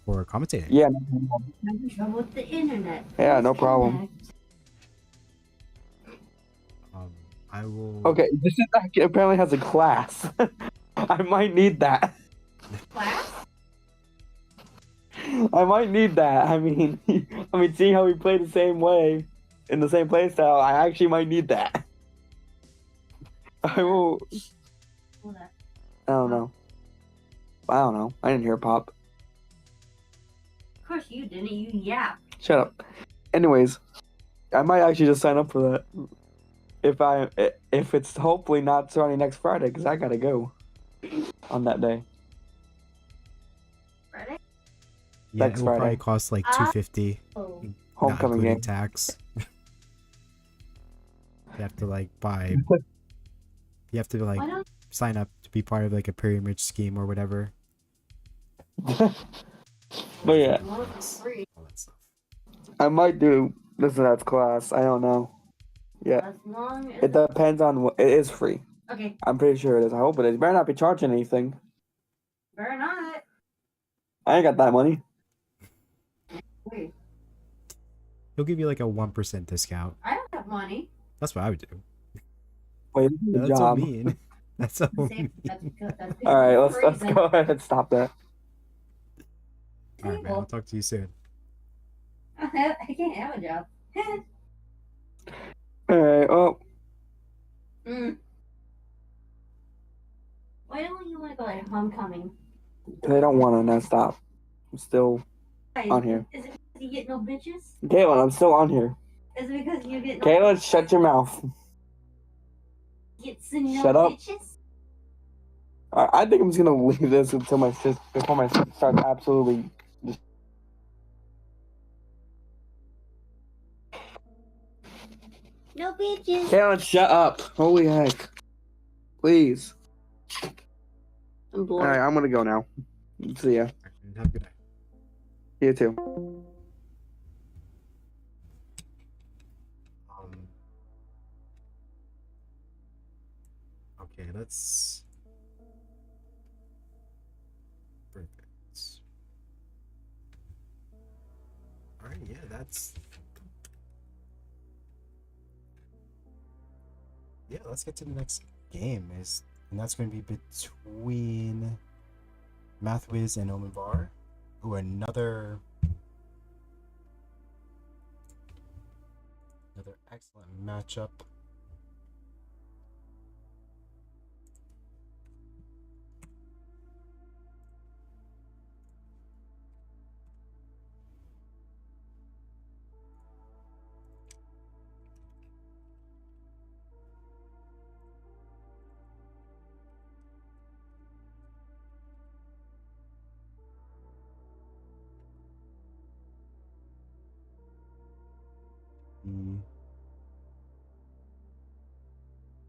Speaker 1: for commentating.
Speaker 2: Yeah.
Speaker 3: I'm having trouble with the internet.
Speaker 2: Yeah, no
Speaker 3: Please
Speaker 2: problem.
Speaker 3: connect.
Speaker 1: I will.
Speaker 2: Okay, this is apparently has a class. I might need that.
Speaker 3: Class?
Speaker 2: I might need that. I mean, seeing how we play the same way in the same play style, I actually might need that. I will.
Speaker 3: Hold on.
Speaker 2: I don't know. I didn't hear pop.
Speaker 3: Of course you didn't. You yap.
Speaker 2: Shut up. Anyways, I might actually just sign up for that. If it's hopefully not starting next Friday, because I gotta go on that day.
Speaker 3: Friday?
Speaker 1: Yeah,
Speaker 2: Next
Speaker 1: it will probably
Speaker 2: Friday.
Speaker 1: cost like $250,
Speaker 3: Oh.
Speaker 1: not
Speaker 2: Homecoming
Speaker 1: including
Speaker 2: game.
Speaker 1: tax. You have to like buy. You have to like
Speaker 3: Why don't
Speaker 1: sign up to be part of like a pyramid scheme or whatever.
Speaker 2: But yeah,
Speaker 3: you want it for free?
Speaker 1: All that stuff.
Speaker 2: I might do this and that's class. I don't know. Yeah,
Speaker 3: As long as
Speaker 2: it depends on what. It is free.
Speaker 3: Okay,
Speaker 2: I'm pretty sure it is. I hope it is. You better not be charging anything.
Speaker 3: better not.
Speaker 2: I ain't got that money.
Speaker 3: Wait,
Speaker 1: He'll give you like a 1% discount.
Speaker 3: I don't have money.
Speaker 1: That's what I would do.
Speaker 2: Wait, this is a
Speaker 1: That's so
Speaker 2: job.
Speaker 1: mean. That's so
Speaker 3: Save,
Speaker 1: mean.
Speaker 3: that's good. That's good.
Speaker 2: All right, let's
Speaker 3: Freezing.
Speaker 2: go ahead and stop that.
Speaker 1: All right, man. I'll talk to you soon.
Speaker 3: I can't have a job.
Speaker 2: All right. Oh,
Speaker 3: Why don't you want to go like homecoming?
Speaker 2: they don't want to. Now stop. I'm still on here.
Speaker 3: Is it because you get no bitches?
Speaker 2: Caitlin, I'm still on here.
Speaker 3: Is it because you get no
Speaker 2: Caitlin, shut your mouth.
Speaker 3: Gets no
Speaker 2: Shut up.
Speaker 3: bitches?
Speaker 2: I think I'm just gonna leave this until before my sister starts absolutely.
Speaker 3: No bitches.
Speaker 2: Caitlin, shut up! Holy heck! Please.
Speaker 3: I'm
Speaker 2: All
Speaker 3: bored.
Speaker 2: right, I'm gonna go now. See ya.
Speaker 1: Have a good night.
Speaker 2: You too.
Speaker 1: Okay, let's. Perfect. All right, yeah, that's. Yeah, let's get to the next game, and that's going to be between MathWiz and LongBar. Ooh, another excellent matchup.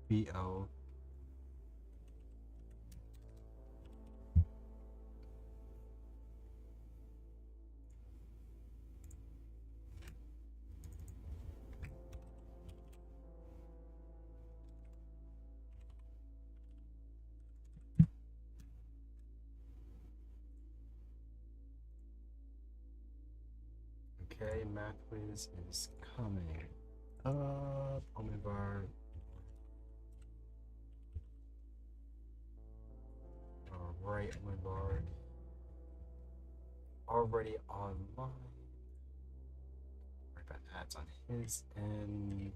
Speaker 1: BO. Okay, math quiz is coming up. LongBar. Alright, LongBar. Already online. Worry about ads on his end.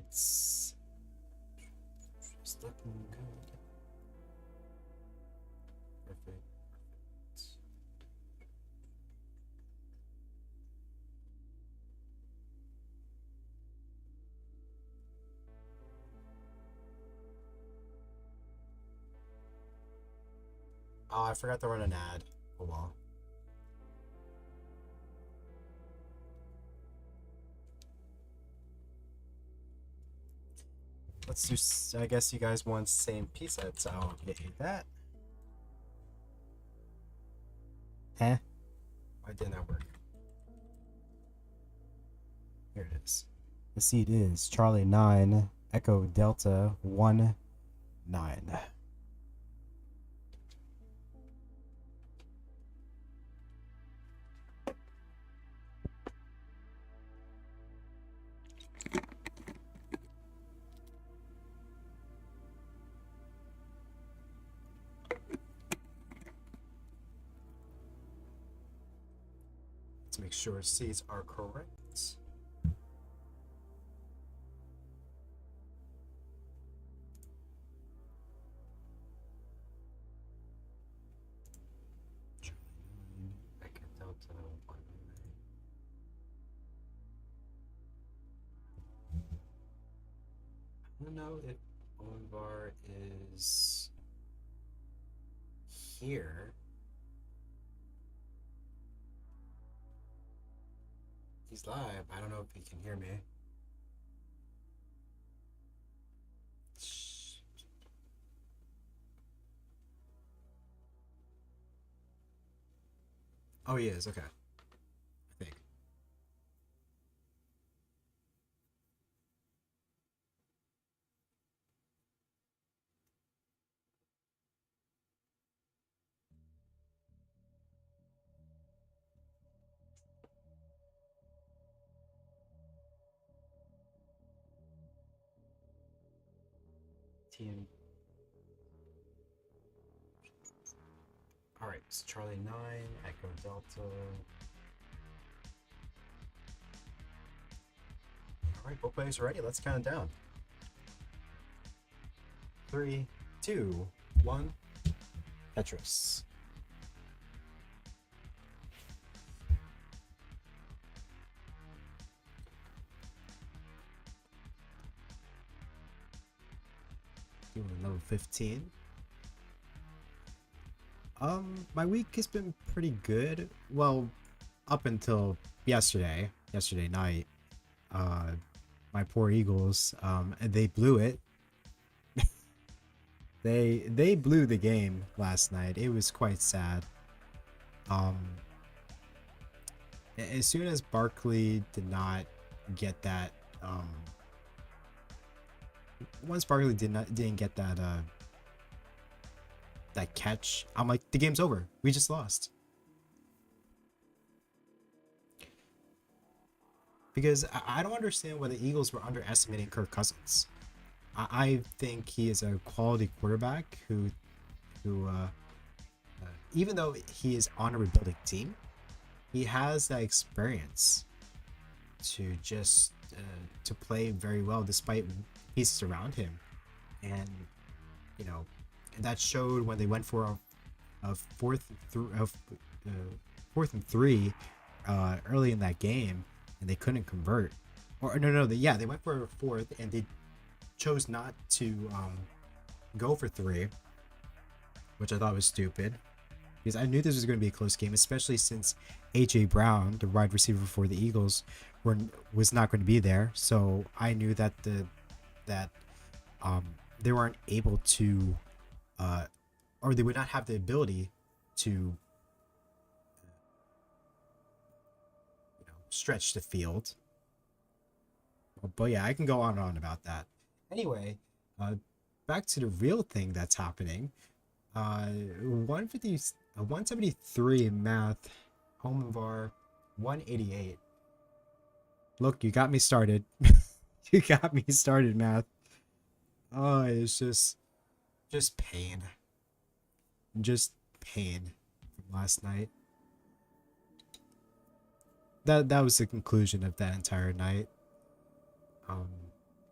Speaker 1: It's just looking good. Perfect. Oh, I forgot to run an ad. Oh well. Let's do. I guess you guys want same piece sets. I'll get you that. Huh? Why didn't that work? Here it is. The seed is Charlie 9, Echo Delta 1, 9. Let's make sure seeds are correct. Echo Delta 1, 9. I don't know if LongBar is here. He's live. I don't know if he can hear me. Oh, he is. Okay. I think. TN. Alright, so Charlie 9, Echo Delta. Alright, both players are ready. Let's count it down. 3, 2, 1. Tetris. Doing level 15. My week has been pretty good. Well, up until yesterday night. My poor Eagles, they blew it. They blew the game last night. It was quite sad. As soon as Barkley did not get that, once Barkley didn't get that that catch, I'm like, the game's over. We just lost. Because I don't understand why the Eagles were underestimating Kirk Cousins. I think he is a quality quarterback who even though he is on a rebuilding team, he has that experience to just to play very well despite pieces around him, and you know that showed when they went for a fourth and 3 early in that game, and they couldn't convert. Or no, they went for a fourth and they chose not to go for 3, which I thought was stupid because I knew this was going to be a close game, especially since AJ Brown, the wide receiver for the Eagles, was not going to be there. So I knew that they weren't able to, or they would not have the ability to, stretch the field. But yeah, I can go on and on about that. Anyway, back to the real thing that's happening. 150, 173 math, LongBar 188. Look, you got me started. You got me started, math. Oh, it's just pain. Just pain from last night. That was the conclusion of that entire night.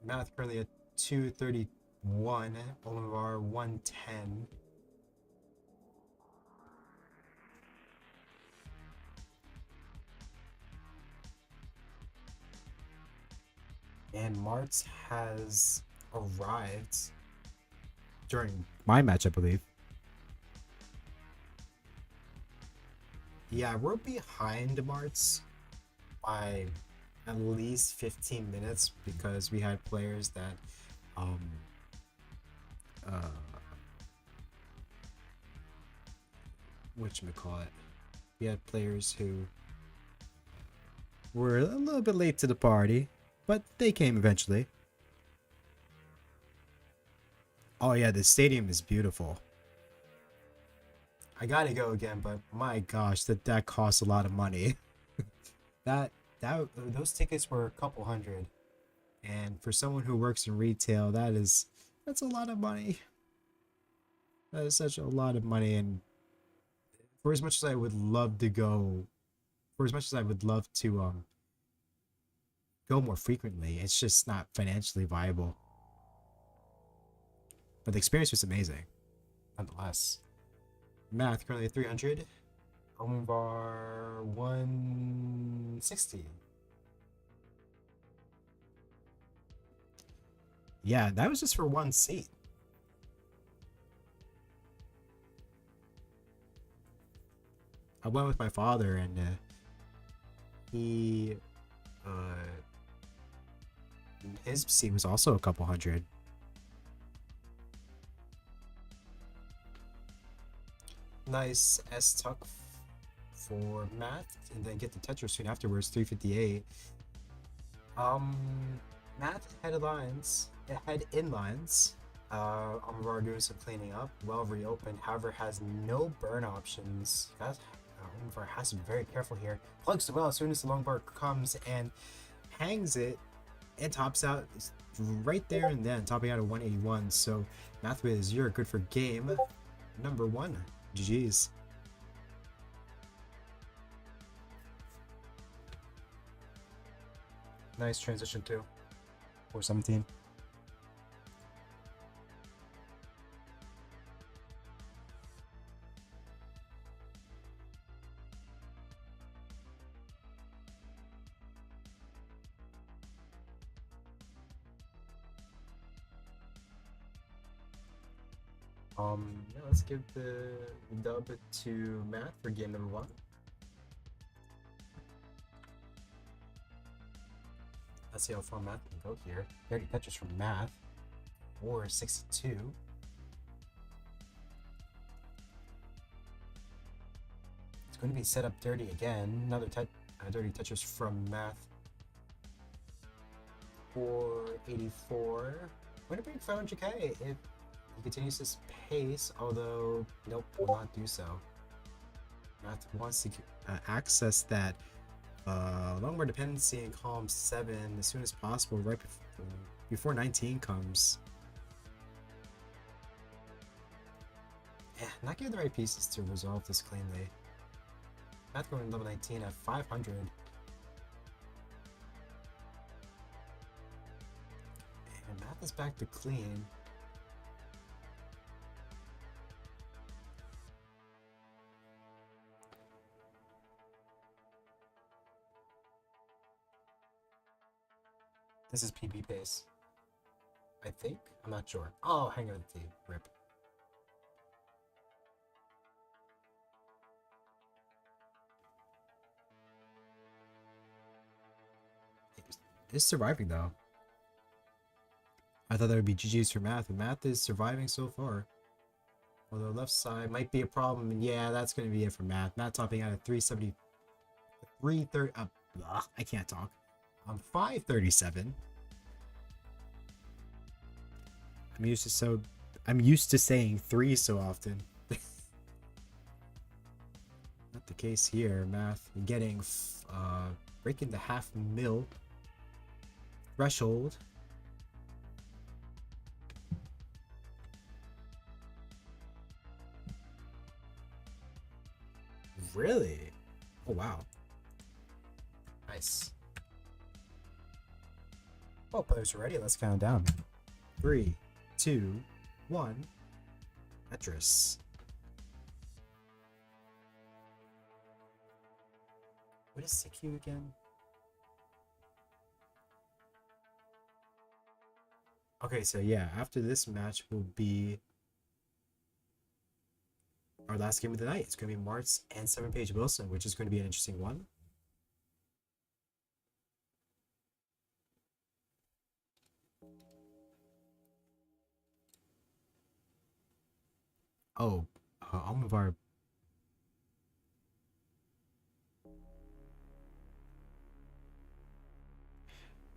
Speaker 1: Math currently at 231, LongBar 110. And Martz has arrived during my match, I believe. Yeah, we're behind Martz by at least 15 minutes because we had players that whatchamacallit, we had players who were a little bit late to the party, but they came eventually. Oh yeah, the stadium is beautiful. I gotta go again, but my gosh, that costs a lot of money. Those tickets were a couple hundred, and for someone who works in retail, that's a lot of money. That is such a lot of money, and for as much as I would love to go, for as much as I would love to go more frequently, it's just not financially viable. But the experience was amazing, nonetheless. Math currently at 300. LongBar 160. Yeah, that was just for one seat. I went with my father, and he his seat was also a couple hundred. Nice S-tuck for math, and then get the Tetra soon afterwards, 358. Math headlines, head inlines. LongBar doing some cleaning up, well reopened, however has no burn options. LongBar has to be very careful here. Plugs the well as soon as the LongBar comes and hangs it and tops out right there and then, topping out at 181. So MathWiz, you're good for game number 1. GG's. Nice transition too. 417. Yeah, let's give the dub to Matt for game number 1. Let's see how far Math can go here. 30 touches from Math. 462. It's going to be set up dirty again. Another dirty touches from Math. 484. Going to bring 500k if he continues this pace, although nope, will not do so. Math wants to access that LongBar dependency in column 7 as soon as possible, right before 19 comes. Yeah, not getting the right pieces to resolve this cleanly. Math going to level 19 at 500. And Math is back to clean. This is PB pace. I think? I'm not sure. Oh, hang on the rip. It's surviving though. I thought that would be GG's for Math, but Math is surviving so far. Although left side might be a problem, and yeah, that's going to be it for Math. Math topping out at 370, 330. I can't talk. 537. I'm used to saying 3 so often. Not the case here. Math getting breaking the half mil threshold. Really? Oh wow. Nice. Well, players are ready. Let's count down. 3, 2, 1. Tetris. What is CQ again? Okay, so yeah, after this match will be our last game of the night. It's going to be Martz and 7-Page Wilson, which is going to be an interesting one. Oh, Almavar.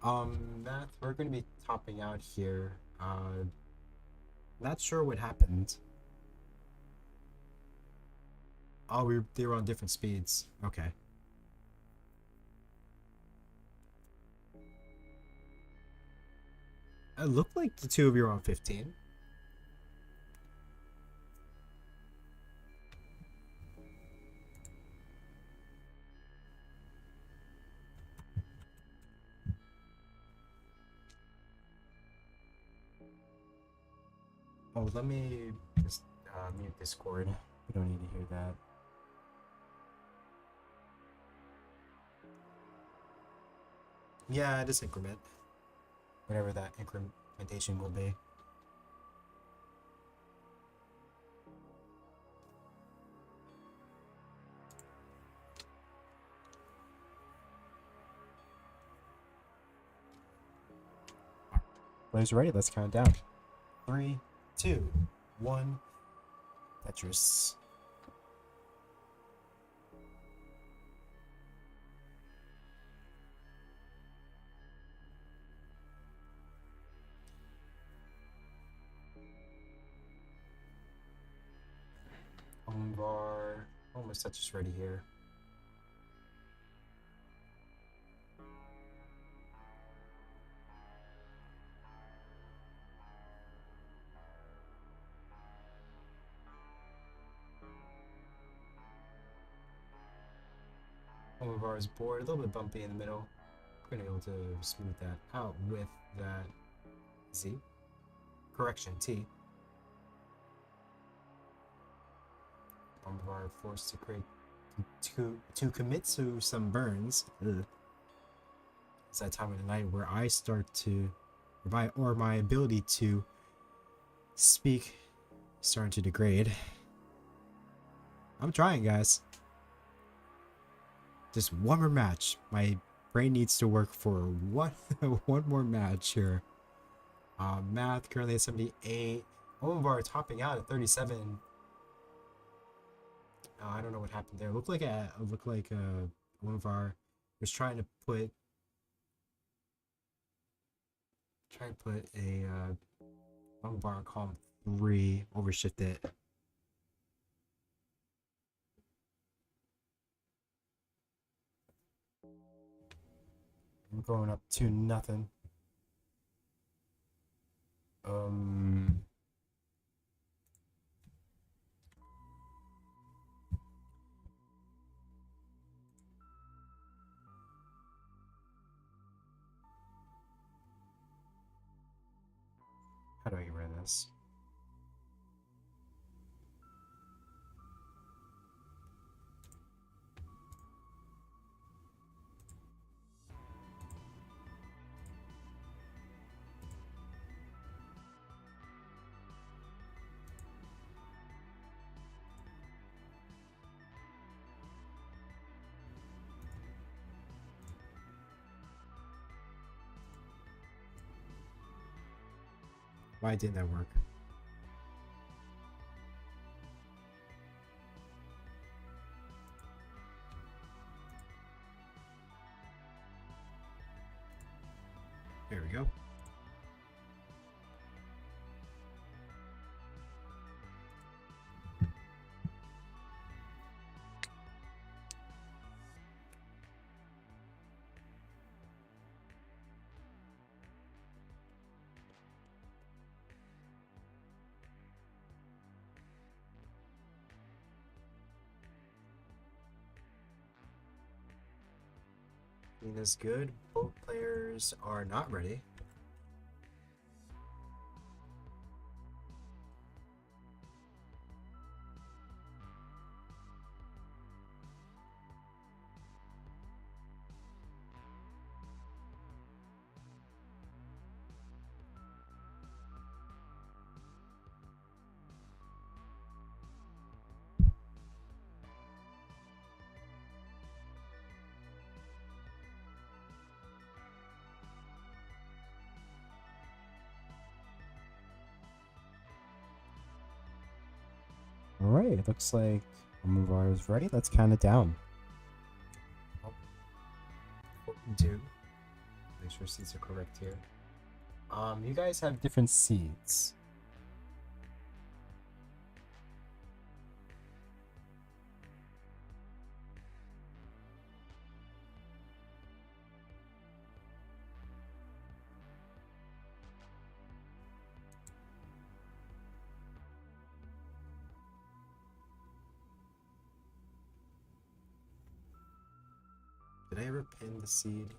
Speaker 1: Math, we're going to be topping out here. Not sure what happened. Oh, they were on different speeds. Okay. It looked like the two of you were on 15. Oh, let me just mute Discord. We don't need to hear that. Yeah, just increment. Whatever that incrementation will be. Players ready? Let's count down. 3, 2, 1. Tetris. LongBar. Almost Tetris ready here. LongBar is bored, a little bit bumpy in the middle. We're gonna be able to smooth that out with that Z. Correction, T. LongBar forced to create to commit to some burns. Ugh. It's that time of the night where I start to my ability to speak starting to degrade. I'm trying, guys. Just one more match. My brain needs to work for one more match here. Math currently at 78. LongBar topping out at 37. I don't know what happened there. It looked like LongBar was trying to put a LongBar on column 3, overshift it. I'm going up 2-0. How do I get rid of this? Why didn't that work? There we go. Being as good. Both players are not ready. Alright, it looks like LongBar is ready. Let's count it down. 2. Make sure seeds are correct here. You guys have different seeds. Did I ever pin the seed?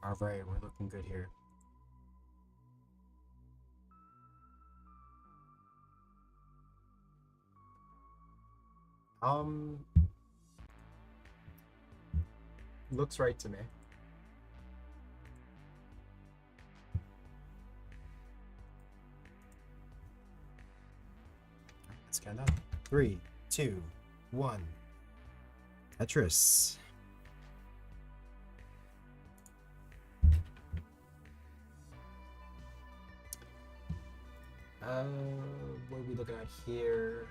Speaker 1: Alright, we're looking good here. Looks right to me. Let's count up. 3, 2, 1. Tetris. What are we looking at here?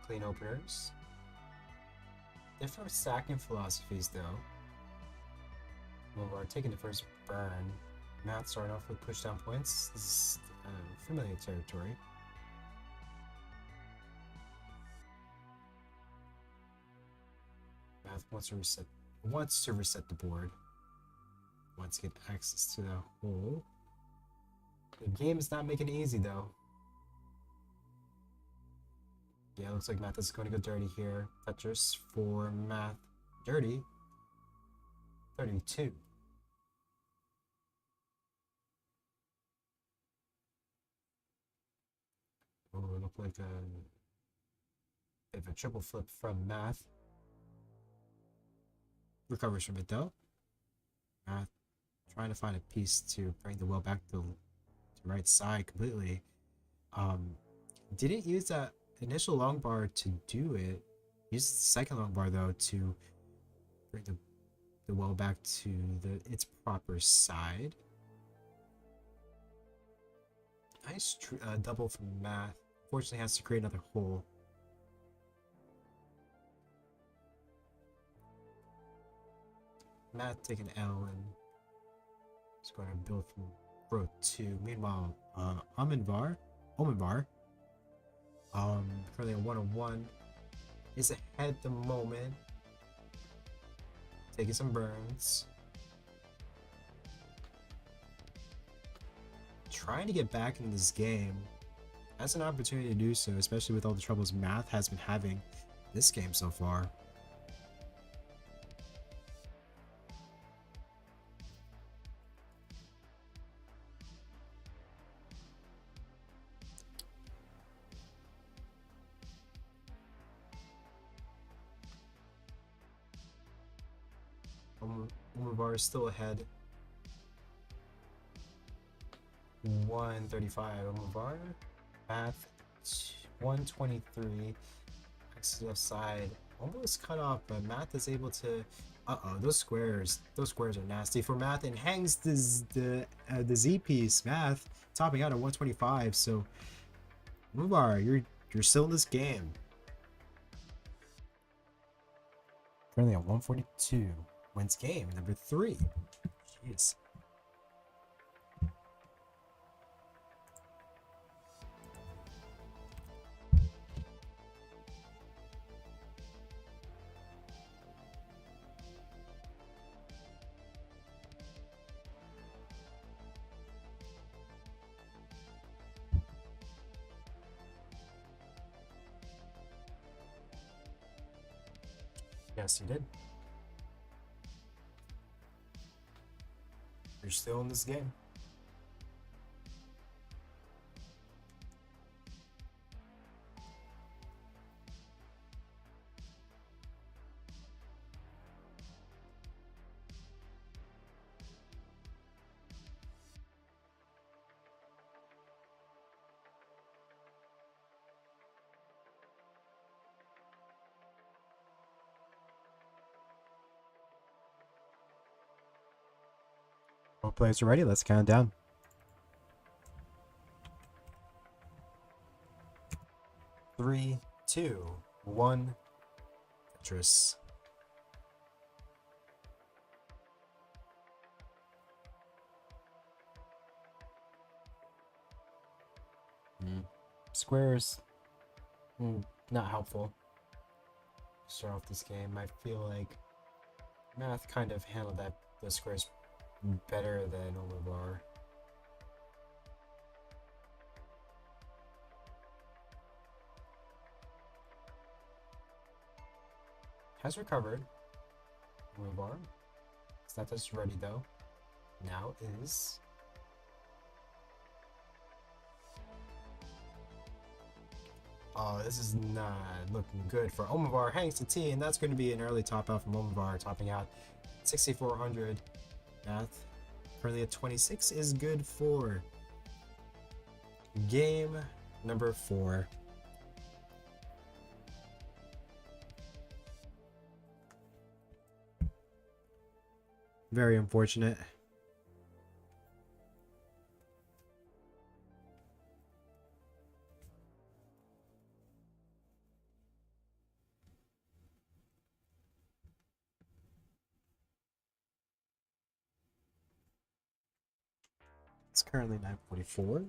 Speaker 1: Clean openers. Different stacking philosophies, though. Well, we're taking the first burn. Math starting off with pushdown points. This is familiar territory. Math wants to reset the board. Wants to get access to the hole. The game is not making it easy, though. Yeah, looks like Math is going to go dirty here. Tetris for Math. Dirty. 32. Oh, it looked like a triple flip from Math. Recovers from it, though. Math trying to find a piece to bring the well back to the right side completely. Didn't use that initial LongBar to do it. Used the second LongBar though to bring the well back to its proper side. Nice double from Math. Fortunately, has to create another hole. Math taking L and is going to build from row 2. Meanwhile, Omenvar, currently a 1-on-1, is ahead at the moment. Taking some burns. Trying to get back in this game. Has an opportunity to do so, especially with all the troubles Math has been having this game so far. LongBar is still ahead. 135 LongBar. Math 123. Exit left side. Almost cut off, but Math is able to. Those squares are nasty for Math, and hangs the Z piece. Math topping out at 125. So LongBar, you're still in this game. Currently at 142. Wins game number 3. Jeez. Yes, you did. You're still in this game. All players are ready. Let's count down. 3, 2, 1. Tetris. Squares. Not helpful. Start off this game. I feel like math kind of handled those squares better than LongBar. Has recovered. LongBar. It's not just ready though. Now is. Oh, this is not looking good for LongBar. Hangs to T, and that's going to be an early top out from LongBar, topping out 6,400. Math currently at 26 is good for game number 4. Very unfortunate. It's currently 9:44.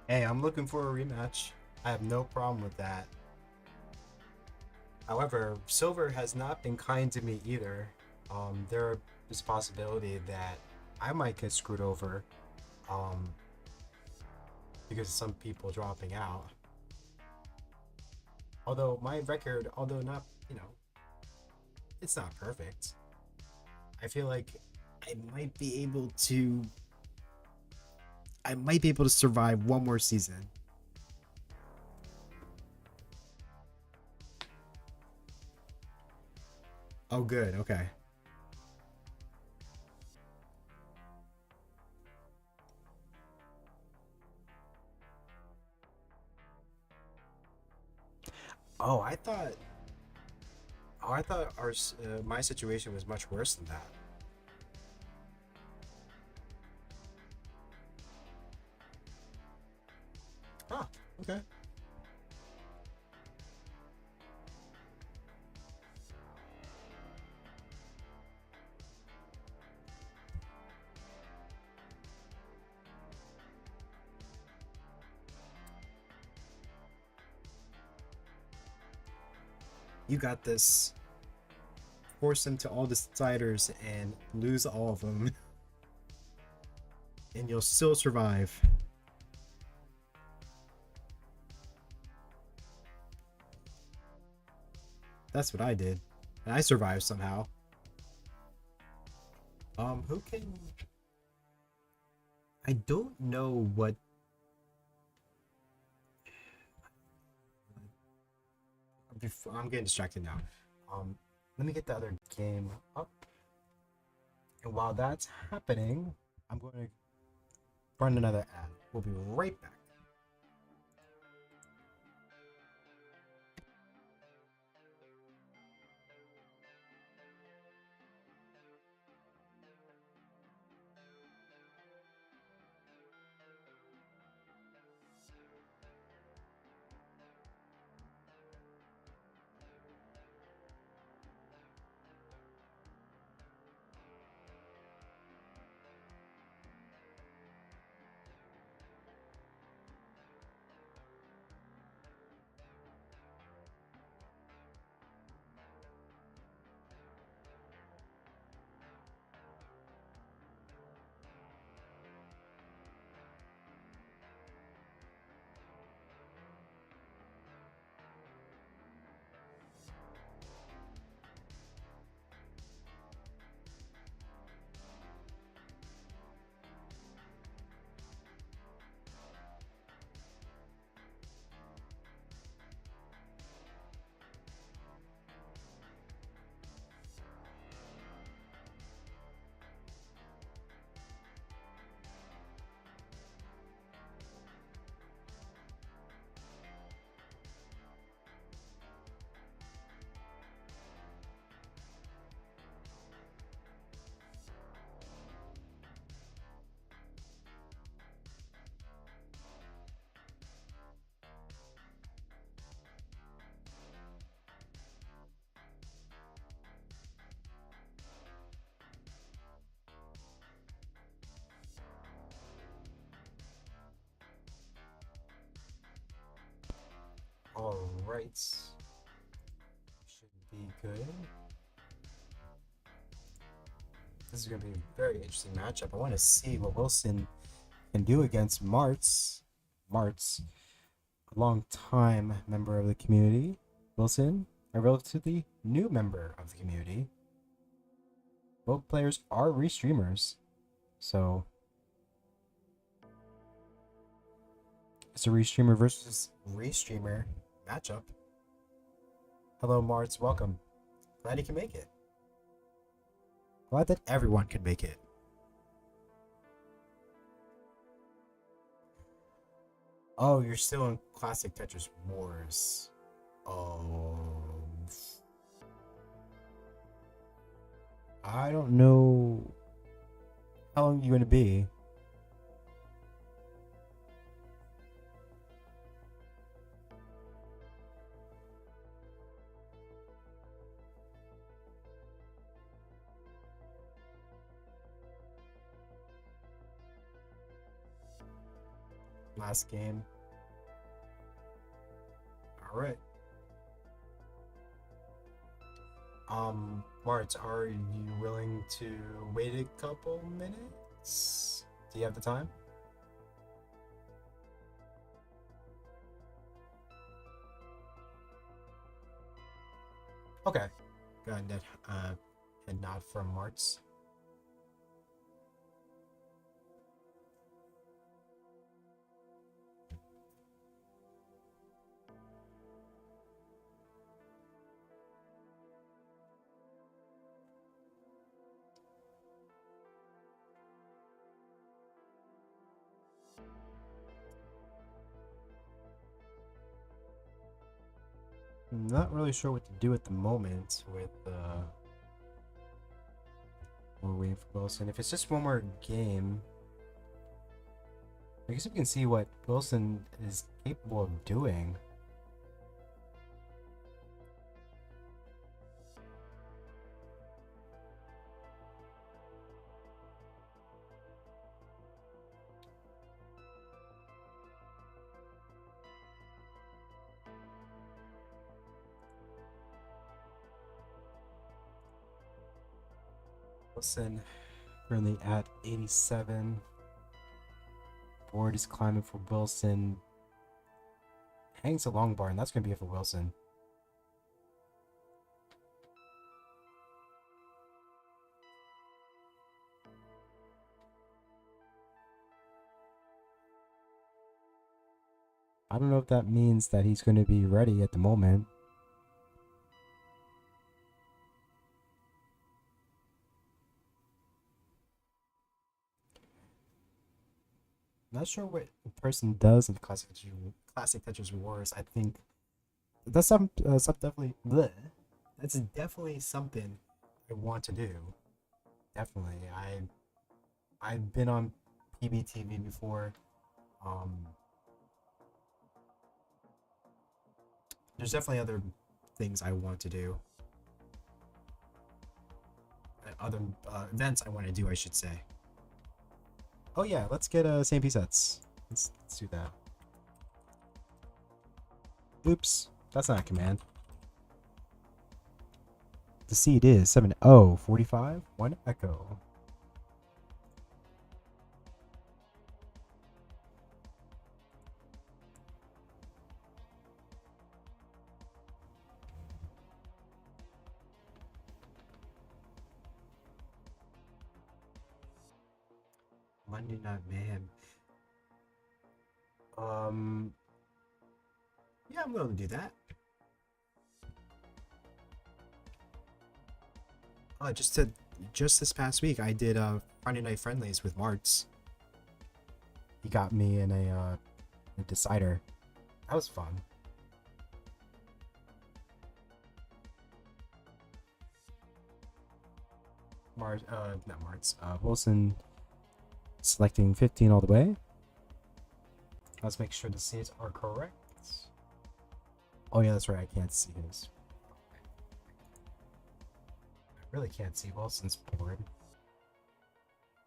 Speaker 1: Hey, I'm looking for a rematch. I have no problem with that. However, Silver has not been kind to me either. There is a possibility that I might get screwed over because of some people dropping out. Although my record, although not, it's not perfect. I feel like I might be able to survive one more season. Oh, good. Okay. Oh, I thought. Oh, I thought my situation was much worse than that. Huh. Okay. You got this. Force them to all the deciders and lose all of them. And you'll still survive. That's what I did. And I survived somehow. Who can... I don't know what... I'm getting distracted now. Let me get the other game up. And while that's happening, I'm going to run another ad. We'll be right back. Alright. Should be good. This is going to be a very interesting matchup. I want to see what Wilson can do against Martz. Martz, a long time member of the community. Wilson, a relatively new member of the community. Both players are restreamers, so it's a restreamer versus restreamer matchup. Hello, Martz. Welcome. Glad you can make it. Glad that everyone could make it. Oh, you're still in Classic Tetris Wars. I don't know how long you're going to be. Last game. All right. Martz, are you willing to wait a couple minutes? Do you have the time? Okay. Go ahead and nod from Martz. I'm not really sure what to do at the moment with we're waiting for Wilson. If it's just one more game, I guess we can see what Wilson is capable of doing. Wilson currently at 87. Board is climbing for Wilson. Hangs a LongBar, and that's going to be it for Wilson. I don't know if that means that he's going to be ready at the moment. Not sure what a person does in Classic Tetris Wars. I think that's some definitely. Bleh. That's definitely something I want to do. Definitely, I've been on PBTV before. There's definitely other things I want to do. Other events I want to do, I should say. Oh yeah, let's get TNP sets. Let's do that. Oops, that's not a command. The seed is 7045 1 echo. Monday Night Mayhem. Yeah, I'm willing to do that. Just this past week, I did Friday Night Friendlies with Martz. He got me in a decider. That was fun. Wilson selecting 15 all the way. Let's make sure the seeds are correct. Oh yeah, that's right, I can't see his. I really can't see Wilson's board.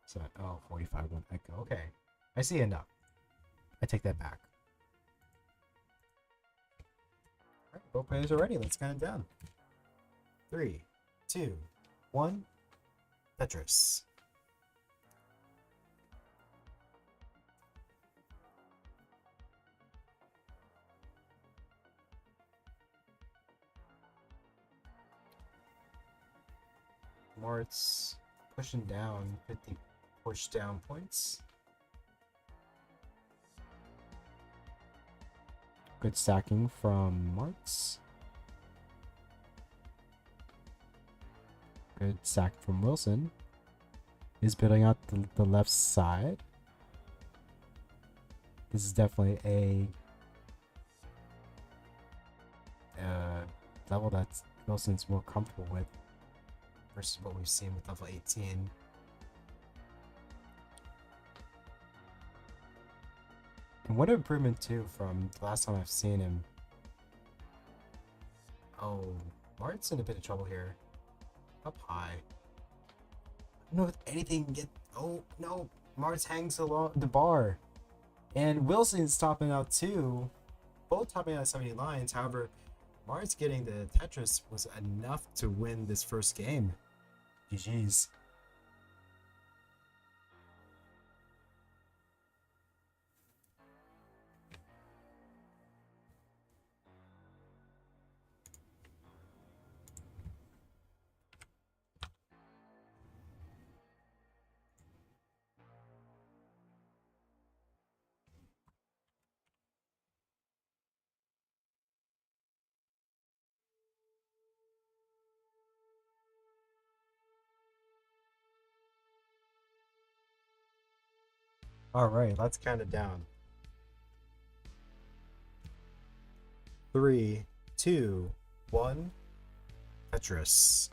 Speaker 1: So, 45 1 echo. Okay, I see enough. I take that back. Alright, both players are ready. Let's count it down. 3, 2, 1. Tetris. Mart's pushing down 50 push down points. Good stacking from Mart's. Good stack from Wilson. He's building out the left side. This is definitely a level that Wilson's more comfortable with versus what we've seen with level 18. And what an improvement too from the last time I've seen him. Oh, Mart's in a bit of trouble here. Up high. I don't know if anything can get. Oh no, Mart's hangs along the bar, and Wilson's topping out too. Both topping out 70 lines. However, Mart's getting the Tetris was enough to win this first game. GG's. All right, let's count it down. 3, 2, 1. Tetris.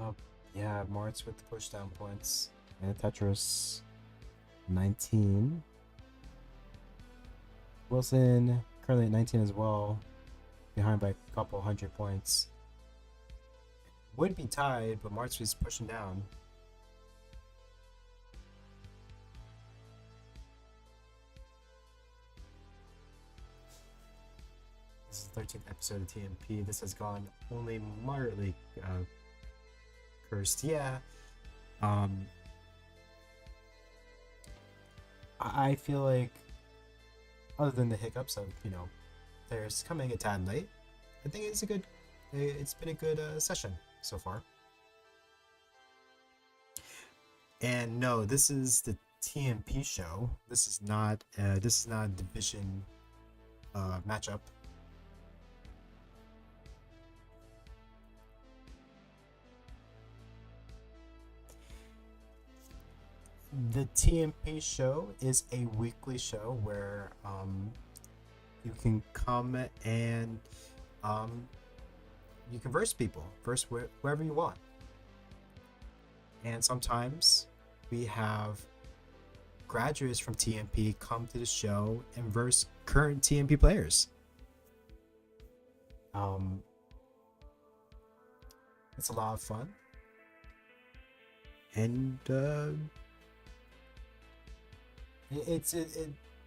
Speaker 1: Oh, yeah, Mart's with the pushdown points. And Tetris 19. Wilson currently at 19 as well, behind by a couple hundred points. Would be tied, but Mart's is pushing down. This is the 13th episode of TNP. This has gone only moderately cursed. Yeah. I feel like, other than the hiccups of, players coming a tad late, I think it's been a good session so far. And no, this is the TNP show. This is not a division matchup. The TNP show is a weekly show where you can come and you can verse people, wherever you want. And sometimes we have graduates from TNP come to the show and verse current TNP players. It's a lot of fun. And the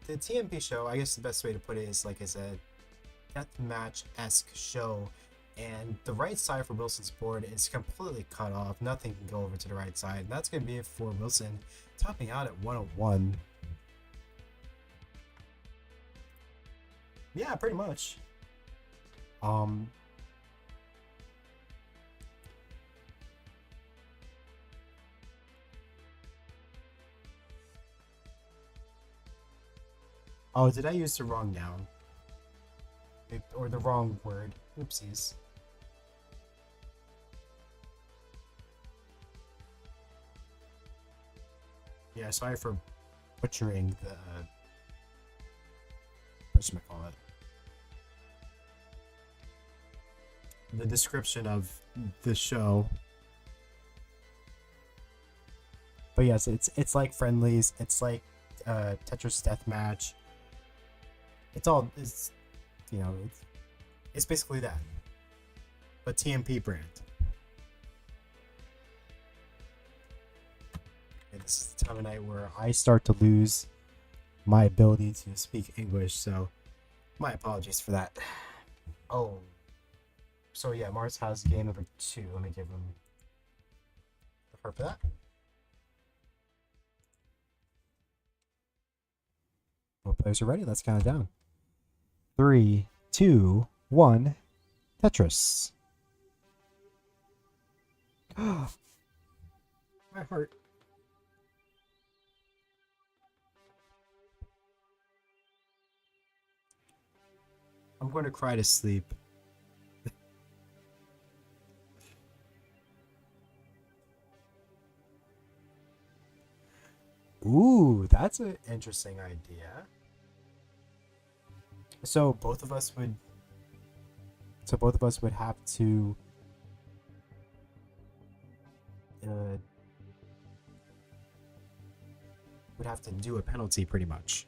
Speaker 1: TNP show, I guess the best way to put it is, like I said, deathmatch-esque show, and the right side for Wilson's board is completely cut off. Nothing can go over to the right side. And that's going to be it for Wilson, topping out at 101. Yeah, pretty much. Oh, did I use the wrong noun? Or the wrong word? Oopsies. Yeah, sorry for butchering the whatchamacallit. the description of the show. But yes, it's like friendlies. It's like Tetris Deathmatch. It's all it's basically that, but TNP brand. And this is the time of night where I start to lose my ability to speak English, so my apologies for that. Oh, so yeah, Mars has game number 2. Let me give him the heart for that. Both players are ready. Let's count it down. 3, 2, 1. Tetris. My heart. I'm going to cry to sleep. Ooh, that's an interesting idea. So both of us would have to do a penalty pretty much.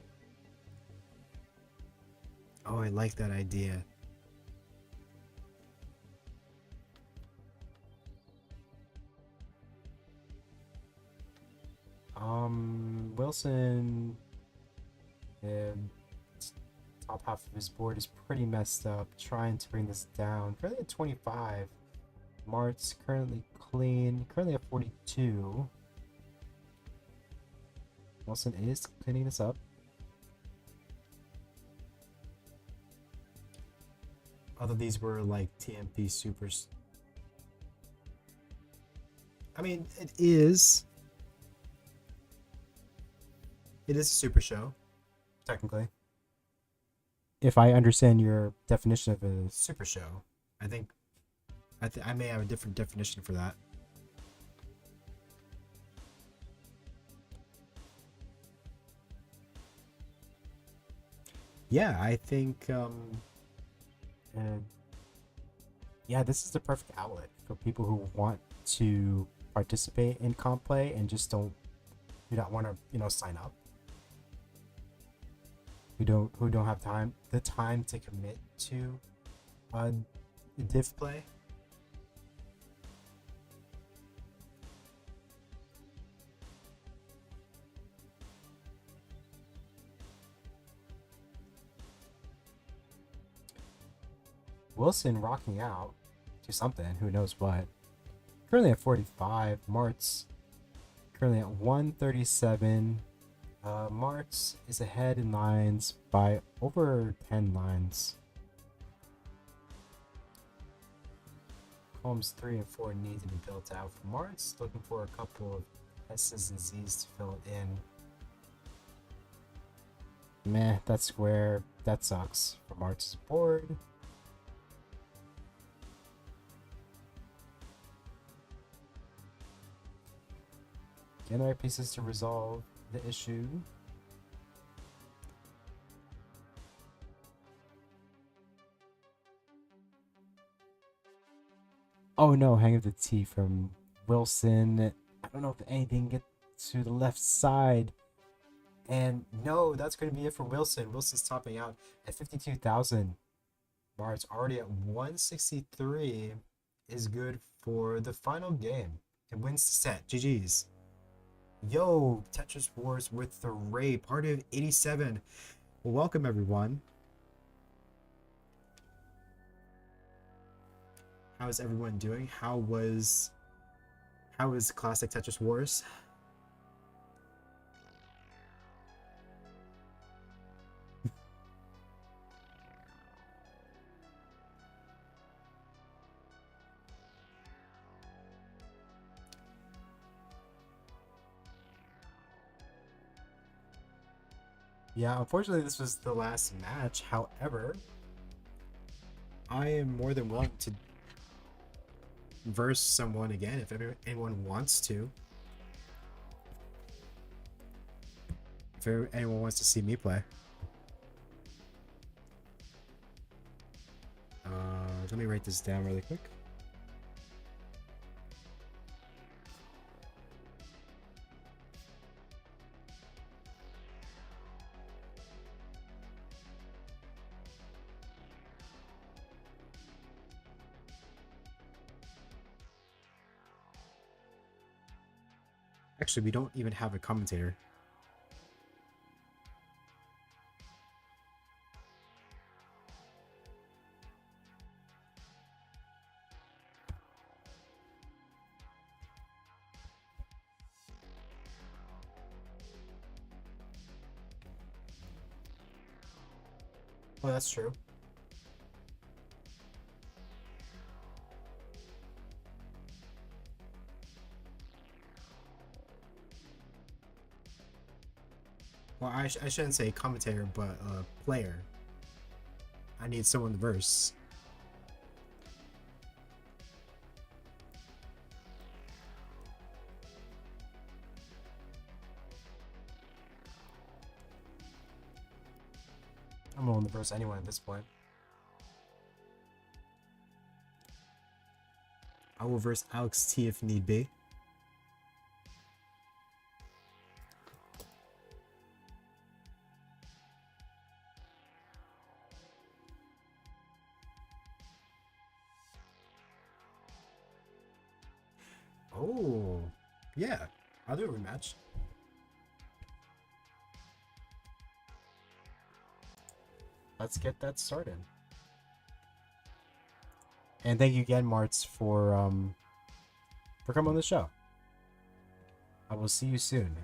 Speaker 1: Oh, I like that idea. Wilson, top half of his board is pretty messed up. Trying to bring this down. Currently at 25. Mart's currently clean. Currently at 42. Wilson is cleaning this up. Other these were like TNP Supers. I mean, it is a super show, technically. If I understand your definition of a super show, I think I may have a different definition for that. Yeah, I think yeah, this is the perfect outlet for people who want to participate in comp play and just do not want to sign up. Who don't have the time to commit to div play. Wilson rocking out to something, who knows what. Currently at 45. Mart's currently at 137. Mart's is ahead in lines by over 10 lines. Columns 3 and 4 need to be built out for Mart's. Looking for a couple of S's and Z's to fill it in. Meh, that square, that sucks for Mart's board. Getting the right pieces to resolve the issue. Oh no, hang up the T from Wilson. I don't know if anything gets to the left side. And no, that's going to be it for Wilson. Wilson's topping out at 52,000. Mart's already at 163 is good for the final game. It wins the set. GG's. Yo, Tetris Wars with the Ray, part of 87. Well, welcome everyone. How is everyone doing? How was classic Tetris Wars? Yeah, unfortunately this was the last match. However, I am more than willing to verse someone again if anyone wants to. If anyone wants to see me play. Let me write this down really quick. Actually, we don't even have a commentator. Oh, that's true. Well, I shouldn't say commentator, but player. I need someone to verse. I'm willing to verse anyone at this point. I will verse Alex T if need be. Oh, yeah. I'll do a rematch. Let's get that started. And thank you again, Martz, for coming on the show. I will see you soon.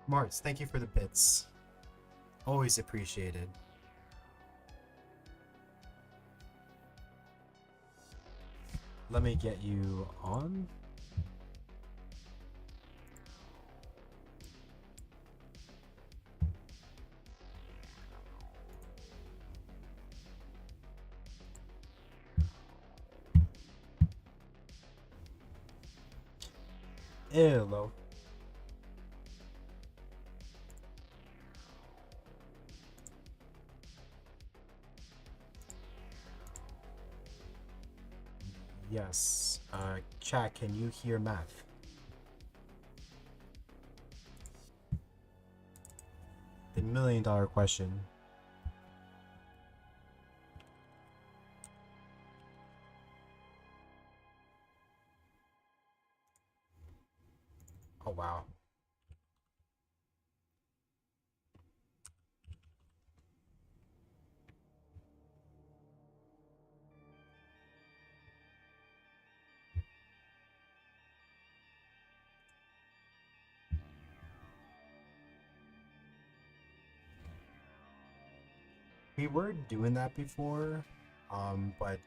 Speaker 1: Martz, thank you for the bits. Always appreciated. Let me get you on. Hello. Yes. Chat, can you hear math? The $1,000,000 question. Oh, wow. We were doing that before, but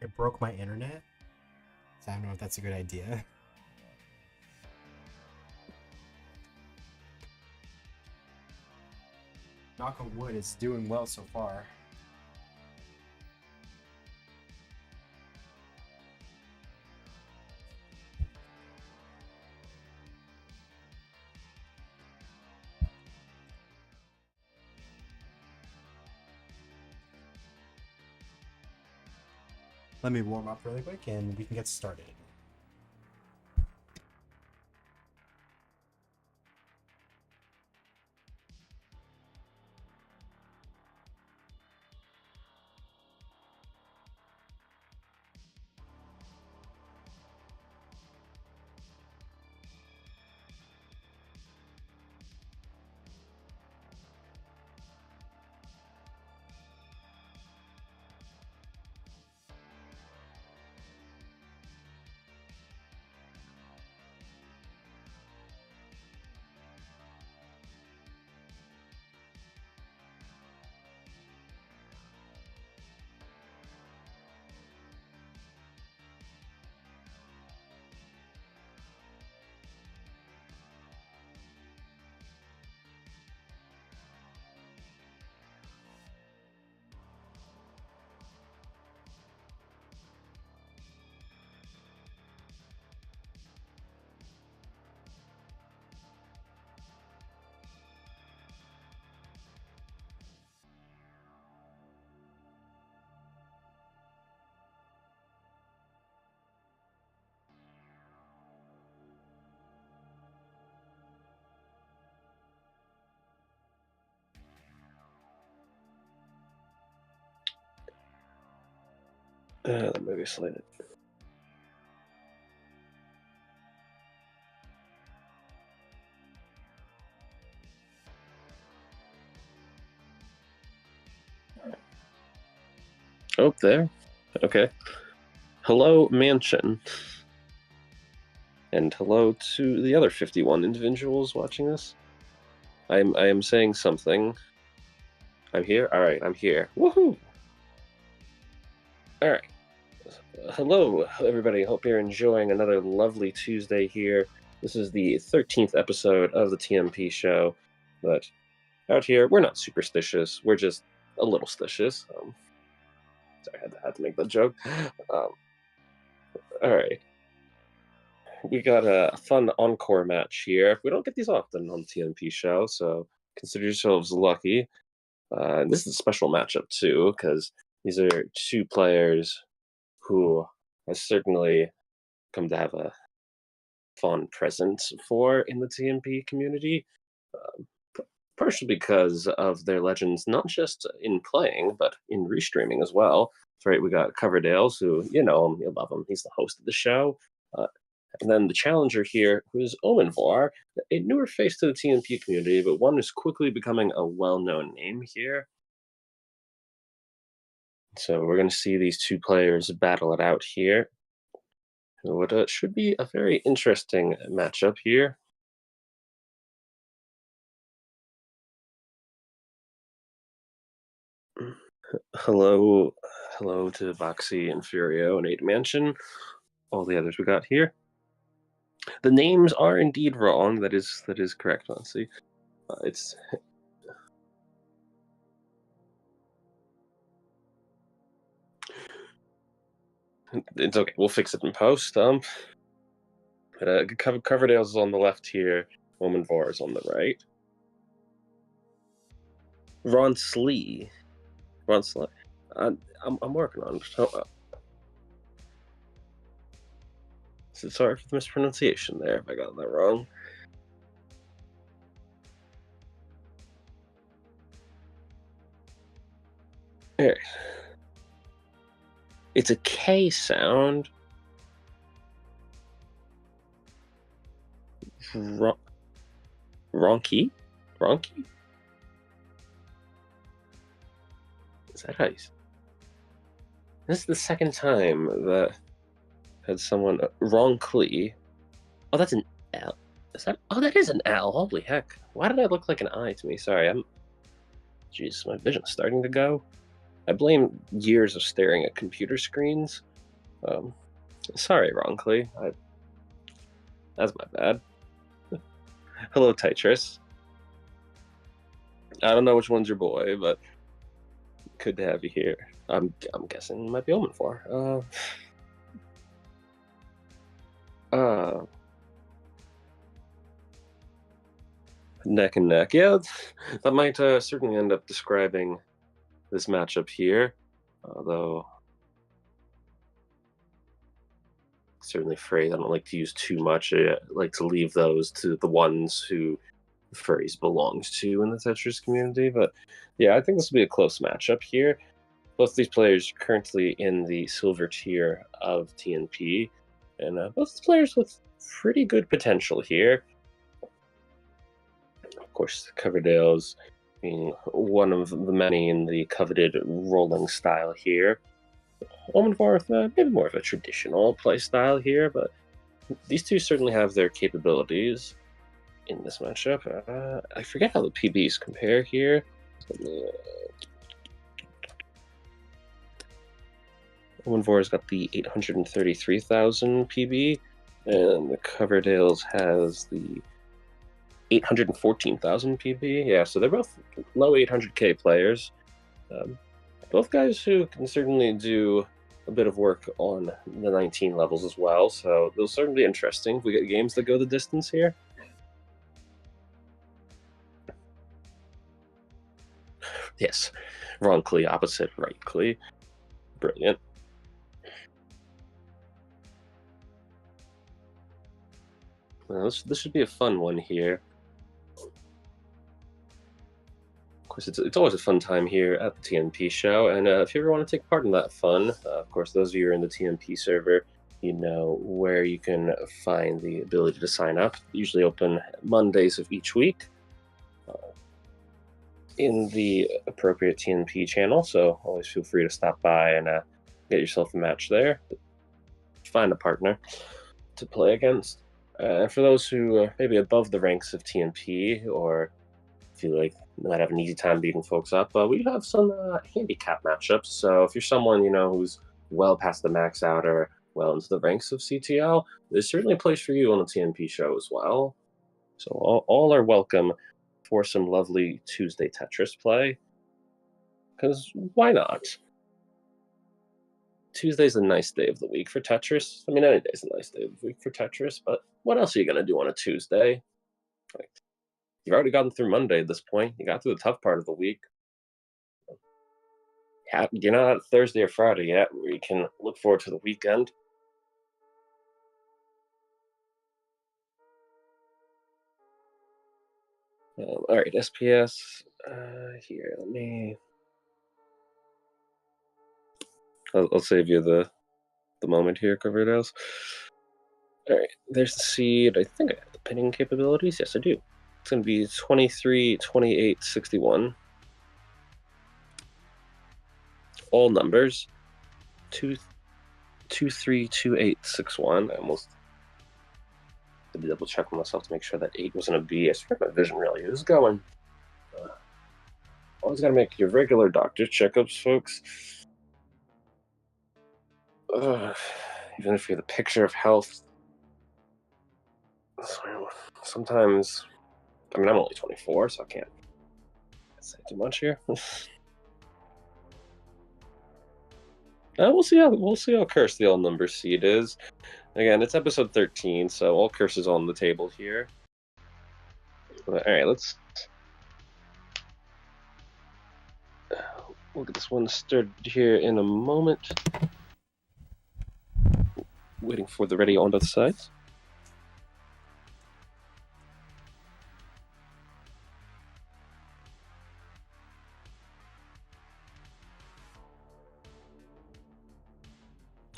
Speaker 1: it broke my internet. So I don't know if that's a good idea. Knock on wood, it's doing well so far. Let me warm up really quick and we can get started.
Speaker 5: That might be slated. Oh, there. Okay. Hello, Mansion. And hello to the other 51 individuals watching this. I am saying something. I'm here? Alright, I'm here. Woohoo! Alright. Hello, everybody. Hope you're enjoying another lovely Tuesday here. This is the 13th episode of the TNP show. But out here, we're not superstitious. We're just a little stitious. Sorry, I had to make that joke. Alright. We got a fun encore match here. We don't get these often on the TNP show, so consider yourselves lucky. This is a special matchup, too, because these are two players who I certainly come to have a fond presence for in the TNP community, partially because of their legends, not just in playing, but in restreaming as well. That's right, we got Coverdales, who, you know him, you love him, he's the host of the show. And then the challenger here, who is LongBar, a newer face to the TNP community, but one who's quickly becoming a well-known name here. So we're going to see these two players battle it out here. What should be a very interesting matchup here. Hello to Boxy and Furio and 8 Mansion. All the others we got here. The names are indeed wrong. That is correct, honestly. It's okay. We'll fix it in post. Coverdale's is on the left here. LongBar is on the right. Ron Slee. I'm working on it. So sorry for the mispronunciation there if I got that wrong. Here. It's a K sound. Ronky? Ronky? Is that how you... This is the second time that had someone... Ronkly. Oh, that's an L. Is that... Oh, that is an L. Holy heck. Why did I look like an I to me? Sorry, Jeez, my vision's starting to go. I blame years of staring at computer screens. Sorry, Ronkly. That's my bad. Hello, Tetris. I don't know which one's your boy, but good to have you here. I'm guessing it might be LongBar. Neck and neck. Yeah, that might certainly end up describing this matchup here. Although, certainly phrase I don't like to use too much. I like to leave those to the ones who the phrase belongs to in the Tetris community. But yeah, I think this will be a close matchup here. Both these players are currently in the silver tier of TNP, and both players with pretty good potential here. Of course, Coverdale's being one of the many in the coveted rolling style here. LongBar with maybe more of a traditional play style here, but these two certainly have their capabilities in this matchup. I forget how the PBs compare here. LongBar's got the 833,000 PB, and the Coverdale's has the 814,000 PB. Yeah, so they're both low 800k players. Both guys who can certainly do a bit of work on the 19 levels as well, so they'll certainly be interesting. We get games that go the distance here. Yes, wrongly opposite rightly. Brilliant. Well, this should be a fun one here. Of course, it's always a fun time here at the TNP show, and if you ever want to take part in that fun, of course, those of you who are in the TNP server, you know where you can find the ability to sign up. Usually open Mondays of each week in the appropriate TNP channel, so always feel free to stop by and get yourself a match there. Find a partner to play against. For those who are maybe above the ranks of TNP or feel like you might have an easy time beating folks up, we have some handicap matchups. So if you're someone who's well past the max out or well into the ranks of CTL, there's certainly a place for you on the TNP show as well. So all are welcome for some lovely Tuesday Tetris play. Because why not? Tuesday's a nice day of the week for Tetris. I mean, any day's a nice day of the week for Tetris, but what else are you going to do on a Tuesday? Like, you've already gotten through Monday at this point. You got through the tough part of the week. You're not at Thursday or Friday yet, where you can look forward to the weekend. All right, SPS. Here, let me. I'll save you the moment here, Coverdales. All right, there's the seed. I think I have the pinning capabilities. Yes, I do. It's going to be 23, 28, 61. All numbers. 2, 2, 3, 2, 8, 6, 1. I almost had to double check myself to make sure that 8 wasn't a B. I swear my vision really is going. Always got to make your regular doctor checkups, folks. Even if you're the picture of health, sometimes, I mean, I'm only 24, so I can't say too much here. We'll see how cursed the all number seed is. Again, it's episode 13, so all curses on the table here. All right, we'll get this one started here in a moment. Waiting for the ready on both sides.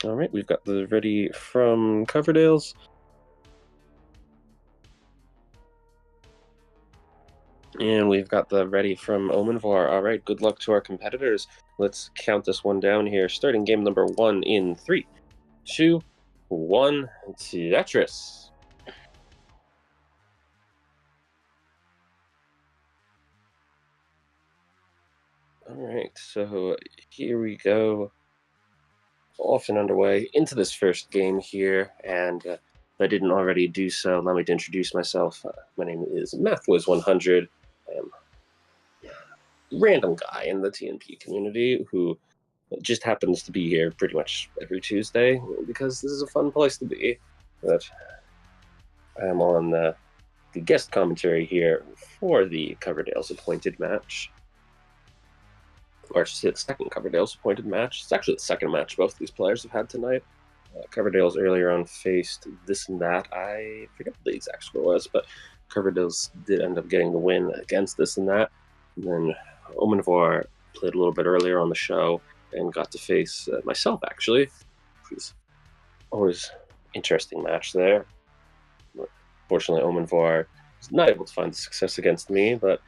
Speaker 5: All right, we've got the ready from Coverdale's. And we've got the ready from Omenvar. All right, good luck to our competitors. Let's count this one down here. Starting game number 1 in 3, 2, 1, Tetris. All right, so here we go. Off and underway into this first game here, and if I didn't already do so, allow me to introduce myself. My name is MathWiz100. I am a random guy in the TNP community who just happens to be here pretty much every Tuesday because this is a fun place to be. But I'm on the guest commentary here for the Coverdale's appointed match. Or I should say the second Coverdale's appointed match. It's actually the second match both of these players have had tonight. Coverdale's earlier on faced this and that. I forget what the exact score was, but Coverdale's did end up getting the win against this and that. And then Omenvar played a little bit earlier on the show and got to face myself, actually. It was always interesting match there. Fortunately, Omenvar was not able to find the success against me, but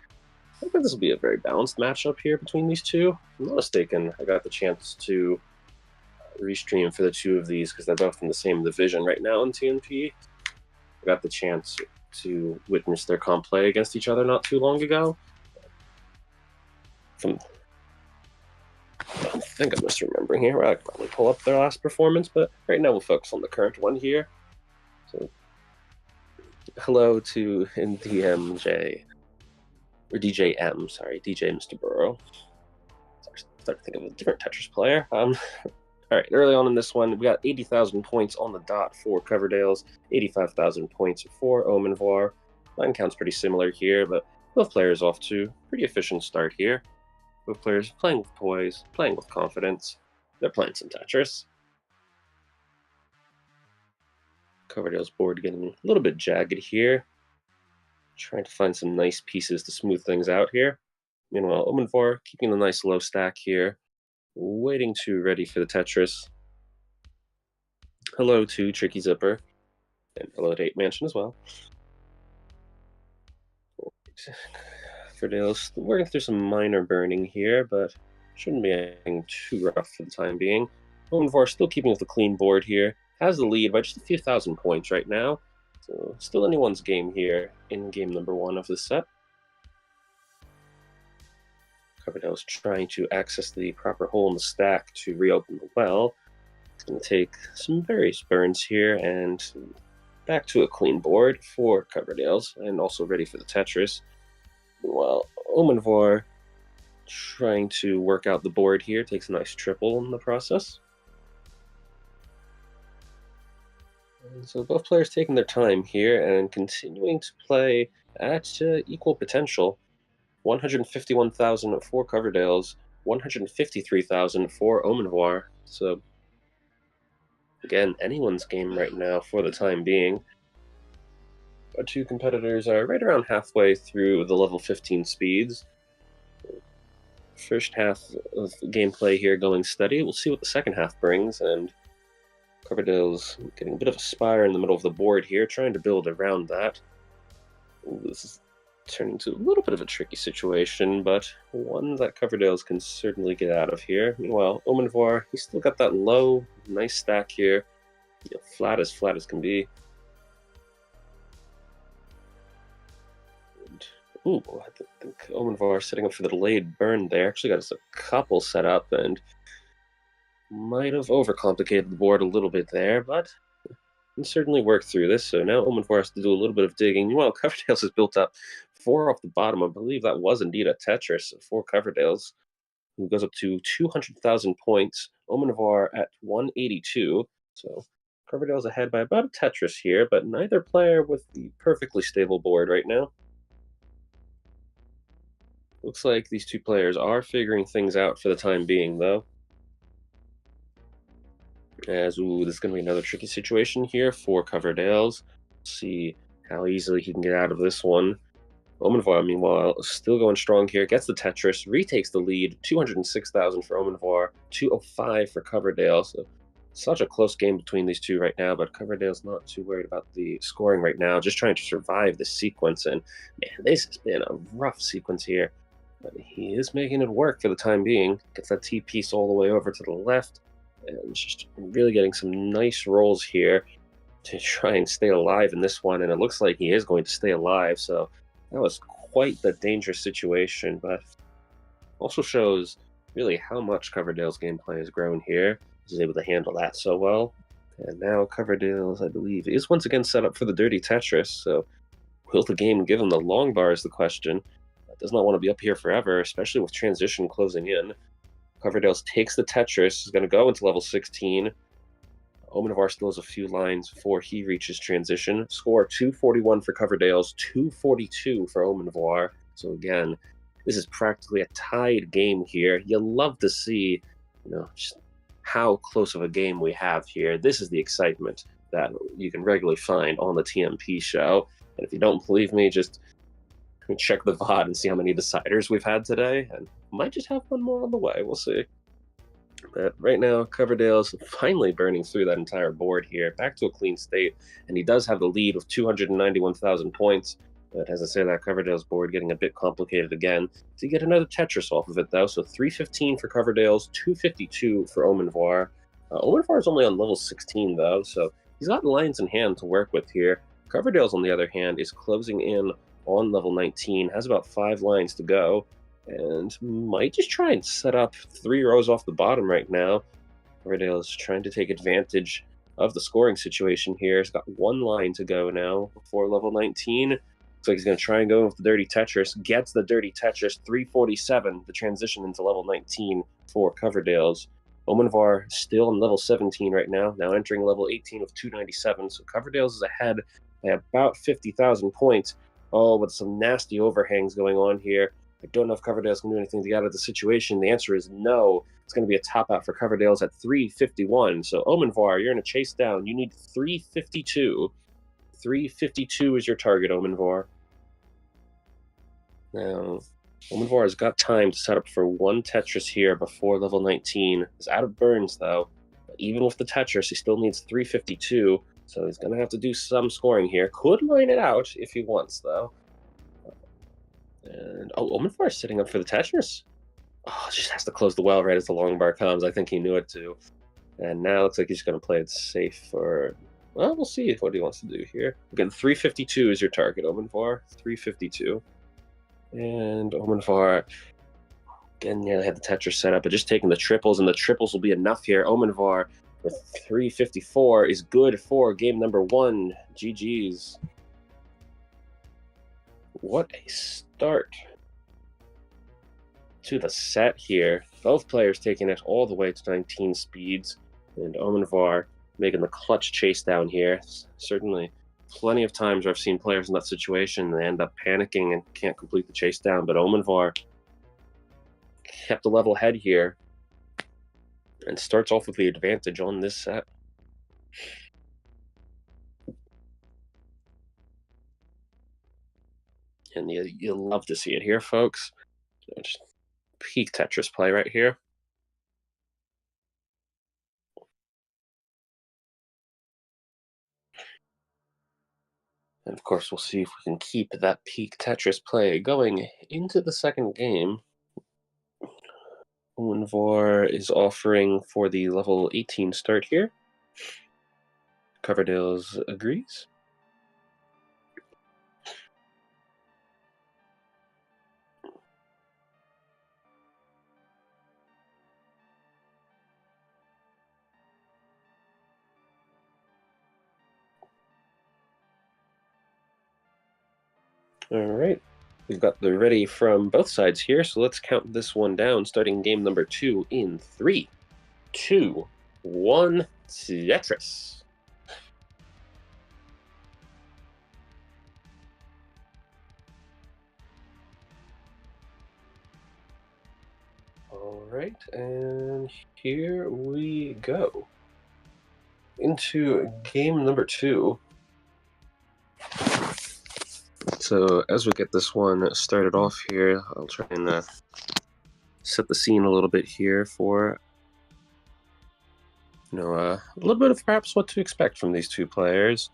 Speaker 5: I think this will be a very balanced matchup here between these two. If I'm not mistaken, I got the chance to restream for the two of these because they're both in the same division right now in TNP. I got the chance to witness their comp play against each other not too long ago. I think I'm misremembering here. I could probably pull up their last performance, but right now we'll focus on the current one here. So, hello to DMJ. Or DJ M, sorry, DJ Mr. Burrow. Sorry, started to think of a different Tetris player. All right, early on in this one, we got 80,000 points on the dot for Coverdale's, 85,000 points for Omenvar. Line count's pretty similar here, but both players off to a pretty efficient start here. Both players playing with poise, playing with confidence. They're playing some Tetris. Coverdale's board getting a little bit jagged here. Trying to find some nice pieces to smooth things out here. Meanwhile, Omenvar keeping the nice low stack here, waiting to ready for the Tetris. Hello to Tricky Zipper, and hello to 8 Mansion as well. Ferdale's working through some minor burning here, but shouldn't be anything too rough for the time being. Omenvar still keeping with the clean board here, has the lead by just a few thousand points right now. So still anyone's game here in game number 1 of this set. Coverdale's trying to access the proper hole in the stack to reopen the well. It's going to take some various burns here and back to a clean board for Coverdale's, and also ready for the Tetris. Meanwhile, Omenvar trying to work out the board here, takes a nice triple in the process. And so both players taking their time here and continuing to play at equal potential. 151,000 for Coverdale's, 153,000 for Omenvar. So again, anyone's game right now for the time being. Our two competitors are right around halfway through the level 15 speeds. First half of gameplay here going steady. We'll see what the second half brings, and Coverdale's getting a bit of a spire in the middle of the board here, trying to build around that. This is turning into a little bit of a tricky situation, but one that Coverdale's can certainly get out of here. Meanwhile, Omenvar, he's still got that low, nice stack here, flat as can be. Ooh, I think Omenvar setting up for the delayed burn there. Actually got us a couple set up and might have overcomplicated the board a little bit there, but can certainly work through this. So now Omenvar has to do a little bit of digging. Meanwhile, Coverdale's has built up 4 off the bottom. I believe that was indeed a Tetris for Coverdale's, who goes up to 200,000 points. Omenvar at 182. So Coverdale's ahead by about a Tetris here, but neither player with the perfectly stable board right now. Looks like these two players are figuring things out for the time being, though. As, ooh, this is going to be another tricky situation here for Coverdale's. See how easily he can get out of this one. Omenvar, meanwhile, still going strong here. Gets the Tetris, retakes the lead. 206,000 for Omenvar, 205 for Coverdale. So such a close game between these two right now, but Coverdale's not too worried about the scoring right now, just trying to survive this sequence. And man, this has been a rough sequence here. But he is making it work for the time being. Gets that T-piece all the way over to the left. And just really getting some nice rolls here to try and stay alive in this one. And it looks like he is going to stay alive. So that was quite the dangerous situation. But also shows really how much Coverdale's gameplay has grown here. He's able to handle that so well. And now Coverdale's, I believe, is once again set up for the dirty Tetris. So will the game give him the LongBar is the question. Does not want to be up here forever, especially with transition closing in. Coverdale's takes the Tetris, is going to go into level 16. Omenvar still has a few lines before he reaches transition. Score 241 for Coverdale's, 242 for Omenvar. So again, this is practically a tied game here. You love to see, just how close of a game we have here. This is the excitement that you can regularly find on the TNP show. And if you don't believe me, just check the VOD and see how many deciders we've had today, and might just have one more on the way. We'll see. But right now, Coverdale's finally burning through that entire board here, back to a clean state, and he does have the lead with 291,000 points. But as I say, that Coverdale's board getting a bit complicated again. To get another Tetris off of it, though, so 315 for Coverdale's, 252 for Omenvar. Omenvar is only on level 16, though, so he's got lines in hand to work with here. Coverdale's, on the other hand, is closing in on level 19, has about 5 lines to go, and might just try and set up 3 rows off the bottom right now. Coverdale is trying to take advantage of the scoring situation here. He's got 1 line to go now before level 19. Looks like he's going to try and go with the dirty Tetris. Gets the dirty Tetris, 347, the transition into level 19 for Coverdale's. Omenvar still on level 17 right now entering level 18 with 297, so Coverdale's is ahead by about 50,000 points. Oh, with some nasty overhangs going on here. I don't know if Coverdale's can do anything to get out of the situation. The answer is no. It's going to be a top out for Coverdale's at 351. So Omenvar, you're in a chase down. You need 352. 352 is your target, Omenvar. Now, Omenvar has got time to set up for one Tetris here before level 19. He's out of burns, though. But even with the Tetris, he still needs 352, so he's going to have to do some scoring here. Could line it out if he wants, though. And, Omenvar is setting up for the Tetris. Oh, just has to close the well right as the LongBar comes. I think he knew it, too. And now it looks like he's going to play it safe for... Well, we'll see what he wants to do here. Again, 352 is your target, Omenvar. 352. And Omenvar, again, nearly had the Tetris set up, but just taking the triples, and the triples will be enough here. Omenvar with 354 is good for game number 1. GG's. What a start to the set here. Both players taking it all the way to 19 speeds, and Omenvar making the clutch chase down here. Certainly plenty of times where I've seen players in that situation, they end up panicking and can't complete the chase down, but Omenvar kept a level head here and starts off with the advantage on this set. And you'll love to see it here, folks. Just peak Tetris play right here. And of course, we'll see if we can keep that peak Tetris play going into the second game. Omenvar is offering for the level 18 start here. Coverdale's agrees. All right. We've got the ready from both sides here, so let's count this one down, starting game number 2 in 3, 2, 1, Tetris. All right, and here we go. Into game number 2. So as we get this one started off here, I'll try and set the scene a little bit here for, a little bit of perhaps what to expect from these two players.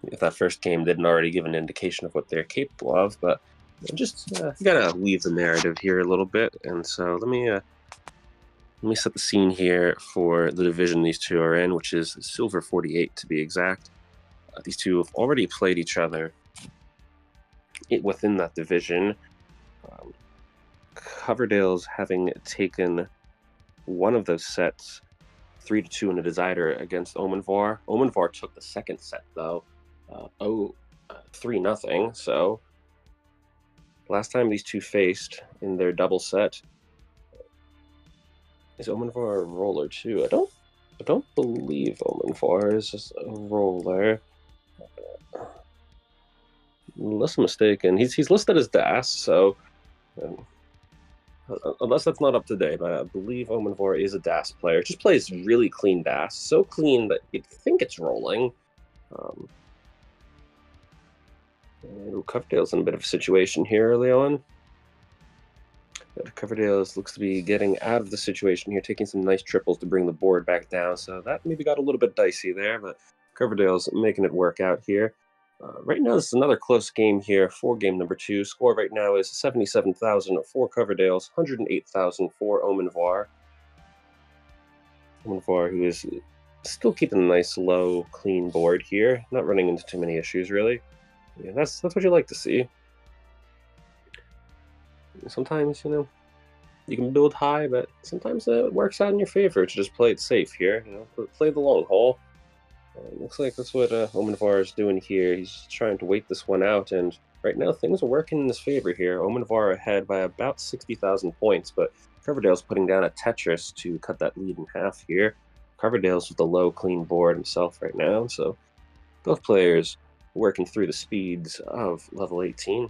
Speaker 5: If that first game didn't already give an indication of what they're capable of, but just gotta weave the narrative here a little bit. And so let me set the scene here for the division these two are in, which is Silver 48 to be exact. These two have already played each other within that division. Coverdale's having taken one of those sets 3-2 in a decider against Omenvar. Omenvar took the second set though, 3-0. So last time these two faced in their double set, is Omenvar a roller too? I don't believe Omenvar is just a roller. Unless I'm mistaken, he's listed as DAS, so unless that's not up to date, but I believe Omenvar is a DAS player. Just plays really clean DAS, so clean that you'd think it's rolling. Coverdale's in a bit of a situation here early on. Coverdale's looks to be getting out of the situation here, taking some nice triples to bring the board back down, so that maybe got a little bit dicey there, but Coverdale's making it work out here. Right now, this is another close game here for game number 2. Score right now is 77,000 for Coverdale's, 108,000 for Omenvar. Omenvar, who is still keeping a nice, low, clean board here, not running into too many issues, really. Yeah, that's what you like to see. Sometimes, you can build high, but sometimes it works out in your favor to just play it safe here. Play the long haul. Looks like that's what Omenvar is doing here. He's trying to wait this one out, and right now things are working in his favor here. Omenvar ahead by about 60,000 points, but Coverdale's putting down a Tetris to cut that lead in half here. Coverdale's with a low, clean board himself right now, so both players working through the speeds of level 18.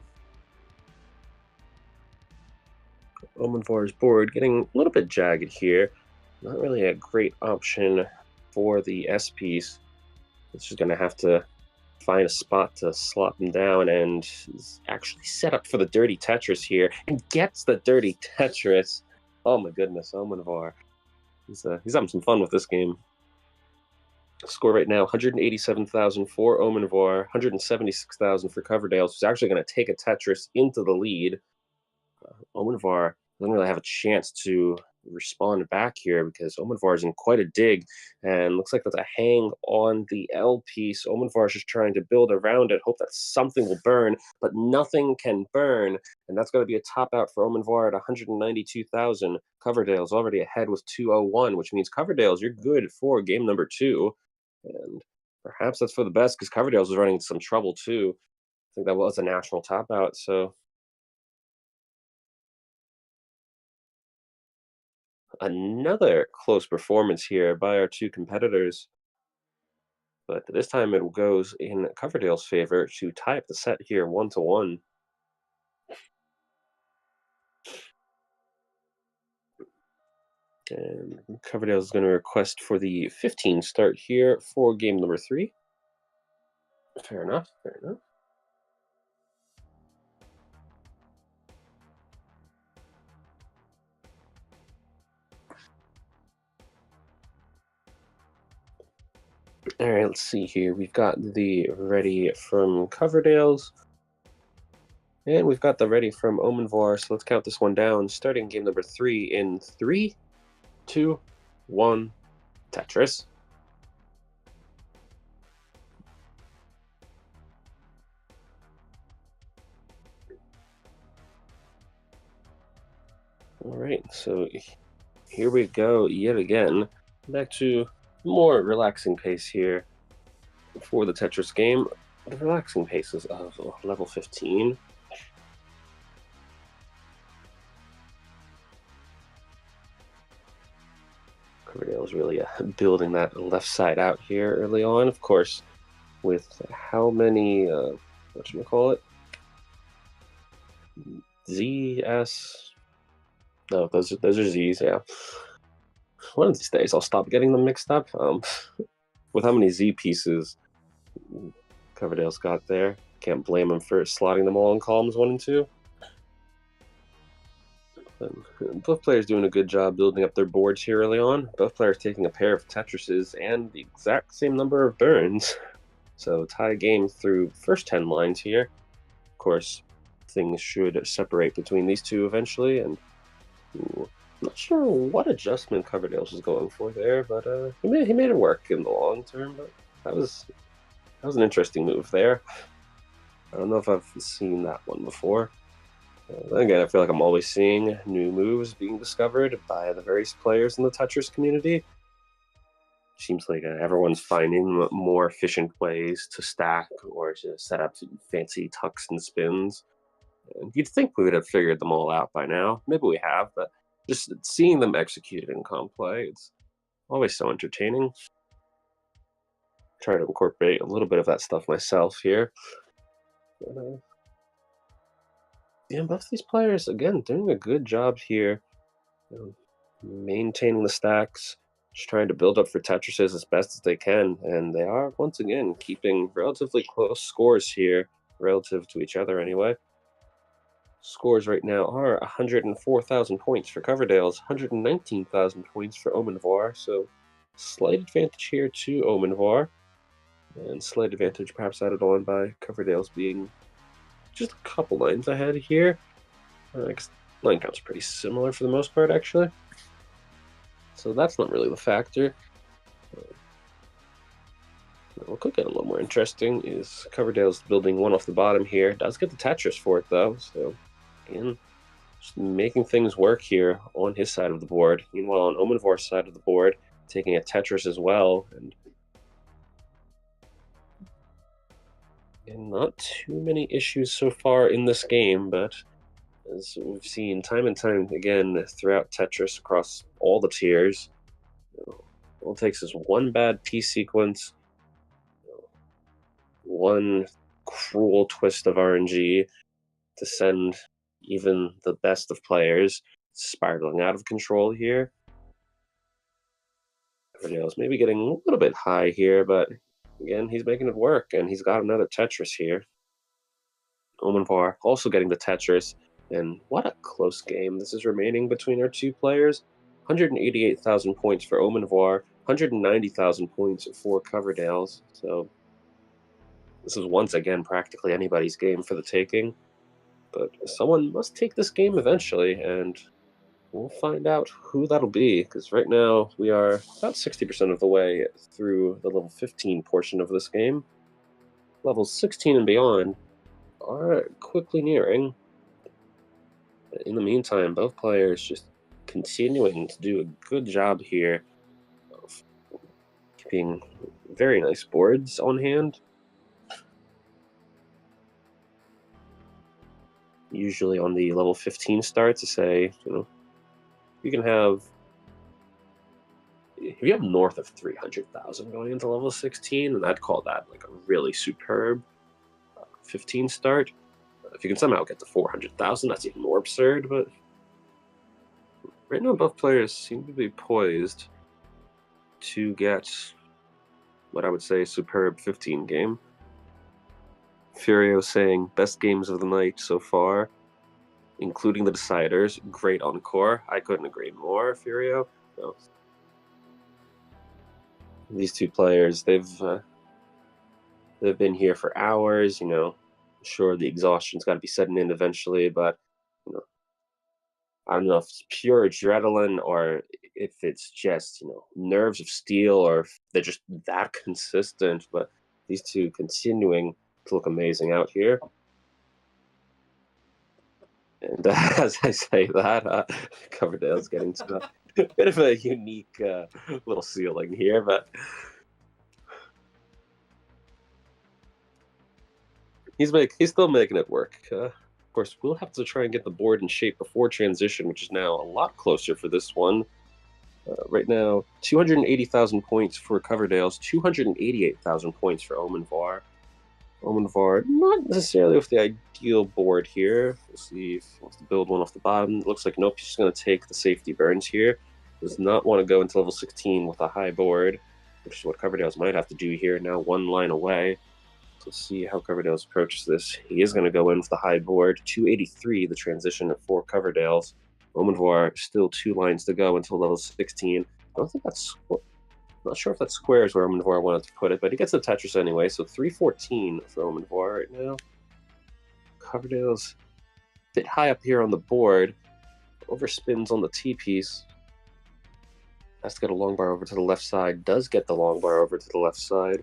Speaker 5: Omenvar's board getting a little bit jagged here. Not really a great option for the S piece. It's just going to have to find a spot to slot them down, and is actually set up for the dirty Tetris here, and gets the dirty Tetris. Oh my goodness, Omanvar. He's having some fun with this game. Score right now, 187,000 for Omanvar, 176,000 for Coverdale, who's actually going to take a Tetris into the lead. Omanvar doesn't really have a chance to respond back here because Omanvar is in quite a dig, and looks like that's a hang on the L piece. Omanvar is just trying to build around it, hope that something will burn, but nothing can burn, and that's going to be a top out for Omanvar at 192,000. Coverdale's already ahead with 201, which means Coverdale's, you're good for game number 2, and perhaps that's for the best because Coverdale's was running into some trouble too. I think that was a national top out, so another close performance here by our two competitors. But this time it goes in Coverdale's favor to tie up the set here 1-1. And Coverdale is going to request for the 15 start here for game number 3. Fair enough, fair enough. All right, let's see here. We've got the ready from Coverdale's, and we've got the ready from Omanvar. So let's count this one down. Starting game number 3 in 3, 2, 1, Tetris. All right, so here we go yet again. Back to more relaxing pace here for the Tetris game. The relaxing paces of level 15. Coverdale is really building that left side out here early on. Of course, with how many, whatchamacallit? ZS. No, those are Z's, yeah. One of these days I'll stop getting them mixed up. With how many Z pieces Coverdale's got there. Can't blame him for slotting them all in columns 1 and 2. Both players doing a good job building up their boards here early on. Both players taking a pair of Tetrises and the exact same number of burns. So tie game through first 10 lines here. Of course, things should separate between these two eventually, and I'm not sure what adjustment Coverdale was going for there, but he made it work in the long term. But that was an interesting move there. I don't know if I've seen that one before. Again, I feel like I'm always seeing new moves being discovered by the various players in the Tetris community. Seems like everyone's finding more efficient ways to stack or to set up fancy tucks and spins. And you'd think we would have figured them all out by now. Maybe we have, but just seeing them executed in comp play, it's always so entertaining. Try to incorporate a little bit of that stuff myself here. But, yeah, both these players, again, doing a good job here. Maintaining the stacks, just trying to build up for Tetrises as best as they can. And they are, once again, keeping relatively close scores here, relative to each other anyway. Scores right now are 104,000 points for Coverdale's, 119,000 points for Omanvar. So slight advantage here to Omanvar. And slight advantage perhaps added on by Coverdale's being just a couple lines ahead here. Line counts are pretty similar for the most part, actually. So that's not really the factor. What could get a little more interesting is Coverdale's building one off the bottom here. Does get the Tetris for it, though. So, again, just making things work here on his side of the board. Meanwhile, on Omanvar's side of the board, taking a Tetris as well. And not too many issues so far in this game, but as we've seen time and time again throughout Tetris across all the tiers, all it takes is one bad piece sequence, one cruel twist of RNG to send even the best of players spiraling out of control here. Coverdale's maybe getting a little bit high here, but again, he's making it work, and he's got another Tetris here. Omenvar also getting the Tetris, and what a close game this is remaining between our two players. 188,000 points for Omenvar, 190,000 points for Coverdale's. So this is once again practically anybody's game for the taking. But someone must take this game eventually, and we'll find out who that'll be, because right now we are about 60% of the way through the level 15 portion of this game. Levels 16 and beyond are quickly nearing. In the meantime, both players just continuing to do a good job here of keeping very nice boards on hand. Usually on the level 15 start to say, you can have, if you have north of 300,000 going into level 16, and I'd call that like a really superb 15 start. If you can somehow get to 400,000, that's even more absurd, but right now both players seem to be poised to get what I would say a superb 15 game. Furio saying best games of the night so far, including the deciders. Great encore. I couldn't agree more, Furio. No. These two players, they've been here for hours, Sure, the exhaustion's got to be setting in eventually, but I don't know if it's pure adrenaline or if it's just nerves of steel, or if they're just that consistent. But these two continuing to look amazing out here. And as I say that, Coverdale's getting to a bit of a unique little ceiling here, but he's still making it work. Of course, we'll have to try and get the board in shape before transition, which is now a lot closer for this one. Right now, 280,000 points for Coverdale's, 288,000 points for Omenvar. Omenvar, not necessarily with the ideal board here. We'll see if he wants to build one off the bottom. It looks like nope, he's just going to take the safety burns here. Does not want to go into level 16 with a high board, which is what Coverdale's might have to do here, now one line away. Let's see how Coverdale's approaches this. He is going to go in with the high board. 283, the transition for Coverdale's. Omenvar, still 2 lines to go until level 16. I don't think that's... Not sure if that squares where Omenvar wanted to put it, but he gets the Tetris anyway, so 314 for Omenvar right now. Coverdale's a bit high up here on the board. Overspins on the T-piece. Has to get a long bar over to the left side. Does get the long bar over to the left side.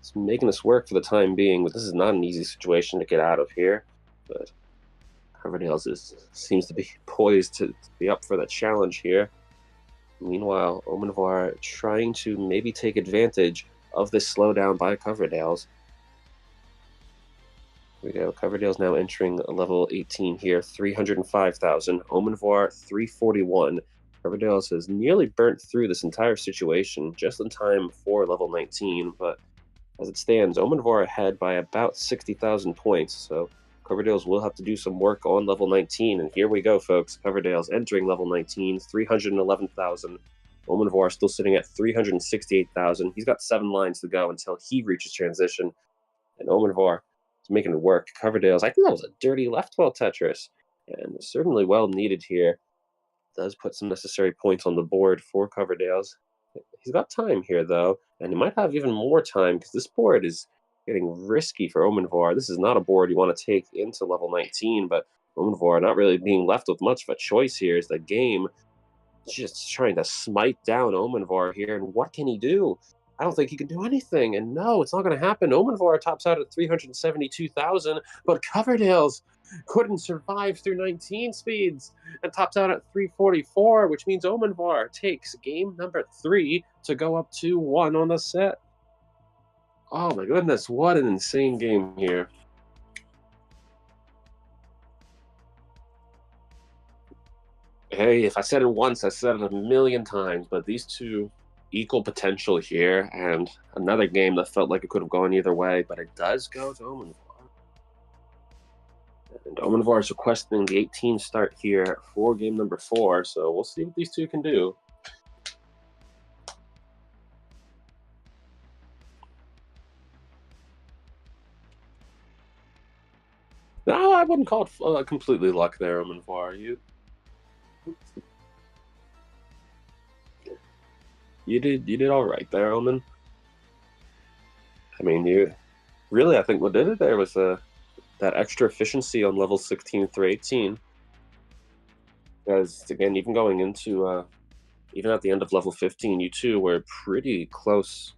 Speaker 5: It's making this work for the time being, but this is not an easy situation to get out of here. But Coverdale's seems to be poised to be up for the challenge here. Meanwhile, Omenvar trying to maybe take advantage of this slowdown by Coverdale's. Here we go. Coverdale's now entering level 18 here, 305,000. Omenvar, 341. Coverdale's has nearly burnt through this entire situation just in time for level 19, but as it stands, Omenvar ahead by about 60,000 points, so Coverdale's will have to do some work on level 19, and here we go, folks. Coverdale's entering level 19, 311,000. Omenvar still sitting at 368,000. He's got 7 lines to go until he reaches transition, and Omenvar is making it work. Coverdale's, I think that was a dirty left wall Tetris, and certainly well needed here. Does put some necessary points on the board for Coverdale's. He's got time here, though, and he might have even more time because this board is getting risky for Omenvar. This is not a board you want to take into level 19, but Omenvar not really being left with much of a choice here as the game just trying to smite down Omenvar here, and what can he do? I don't think he can do anything, and no, it's not going to happen. Omenvar tops out at 372,000, but Coverdale's couldn't survive through 19 speeds and tops out at 344, which means Omenvar takes game number 3 to go up 2-1 on the set. Oh my goodness, what an insane game here. Hey, if I said it once, I said it a million times, but these two equal potential here, and another game that felt like it could have gone either way, but it does go to Omenvar. And Omenvar is requesting the 18 start here for game number 4, so we'll see what these two can do. wouldn't call it completely luck there, Omenvar. You did all right there, Omen. I mean, I think what did it there was that extra efficiency on level 16 through 18. Because again, even going into even at the end of level 15, you two were pretty close.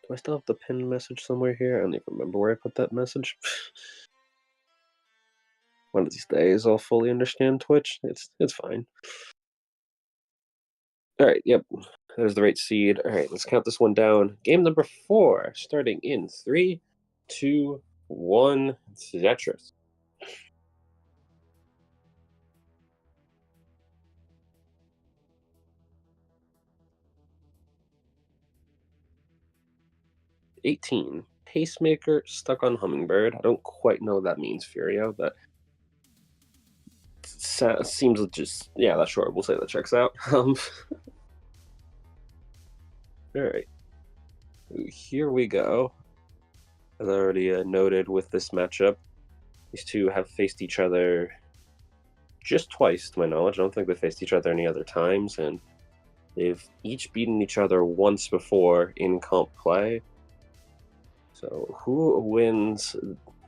Speaker 5: Do I still have the pinned message somewhere here? I don't even remember where I put that message. One of these days I'll fully understand Twitch. It's fine. Alright, yep. There's the right seed. Alright, let's count this one down. Game number 4, starting in 3, 2, 1, Tetris. $18. Pacemaker stuck on Hummingbird. I don't quite know what that means, Furio, but seems just, yeah, that's short. We'll say that checks out. Alright. Here we go. As I already noted with this matchup, these two have faced each other just twice, to my knowledge. I don't think they faced each other any other times, and they've each beaten each other once before in comp play. So who wins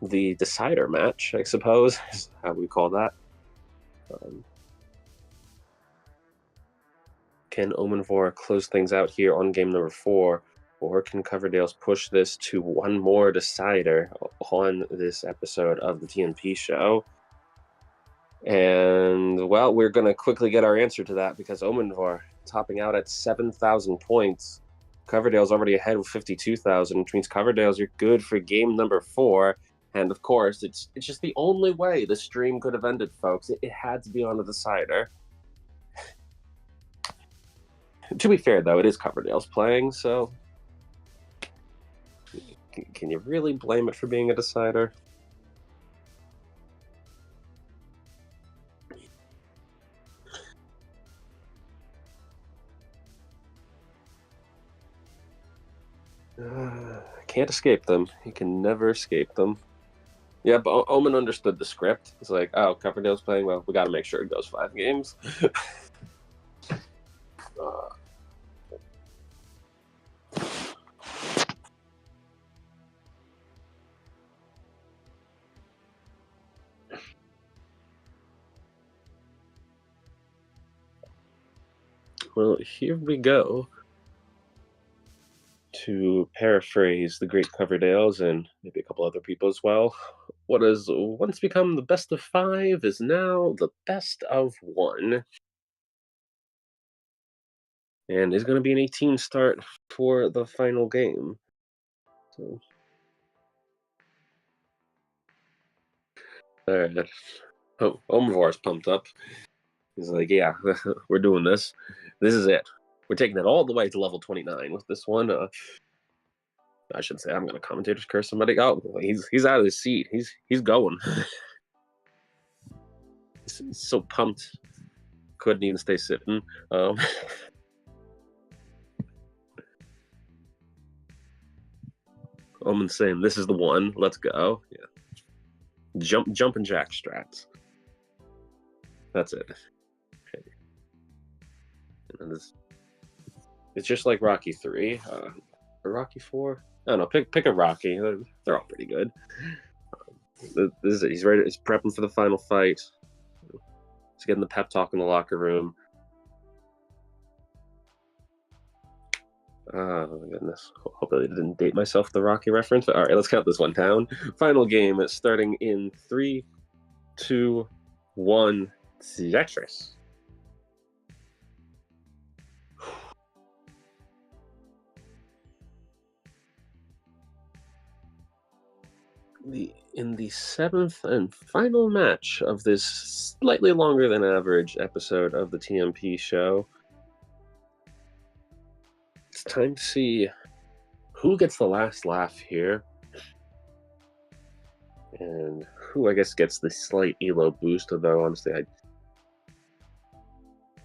Speaker 5: the decider match, I suppose, is how we call that. Can Omenvor close things out here on game number 4, or can Coverdale's push this to one more decider on this episode of the TNP show? And, well, we're going to quickly get our answer to that, because Omenvor topping out at 7,000 points. Coverdale's already ahead with 52,000, which means Coverdale's are good for game number 4. And, of course, it's just the only way the stream could have ended, folks. It had to be on a decider. To be fair, though, it is Coverdale's playing, so can you really blame it for being a decider? Can't escape them. You can never escape them. Yeah, but Omen understood the script. It's like, oh, Coverdale's playing, well, we got to make sure it goes 5 games. Well, here we go. To paraphrase the great Coverdales and maybe a couple other people as well, what has once become the best of 5 is now the best of 1. And is going to be an 18 start for the final game. So, alright. Oh, Omenvar's pumped up. He's like, yeah, we're doing this. This is it. We're taking it all the way to level 29 with this one. I should say I'm going to commentator's curse somebody. Oh, he's out of his seat. He's going. He's so pumped. Couldn't even stay sitting. Omen's saying, this is the one. Let's go. Yeah. Jumping jack strats. That's it. Okay. And then it's just like Rocky 3. Or Rocky 4? I don't know. Pick a Rocky. They're all pretty good. This is it. He's ready. He's prepping for the final fight. He's getting the pep talk in the locker room. Oh my goodness. Hopefully I didn't date myself with the Rocky reference. All right, let's count this one down. Final game is starting in 3, 2, 1. Tetris. In the 7th and final match of this slightly longer than average episode of the TNP show, it's time to see who gets the last laugh here? And who, I guess, gets the slight elo boost, although honestly, I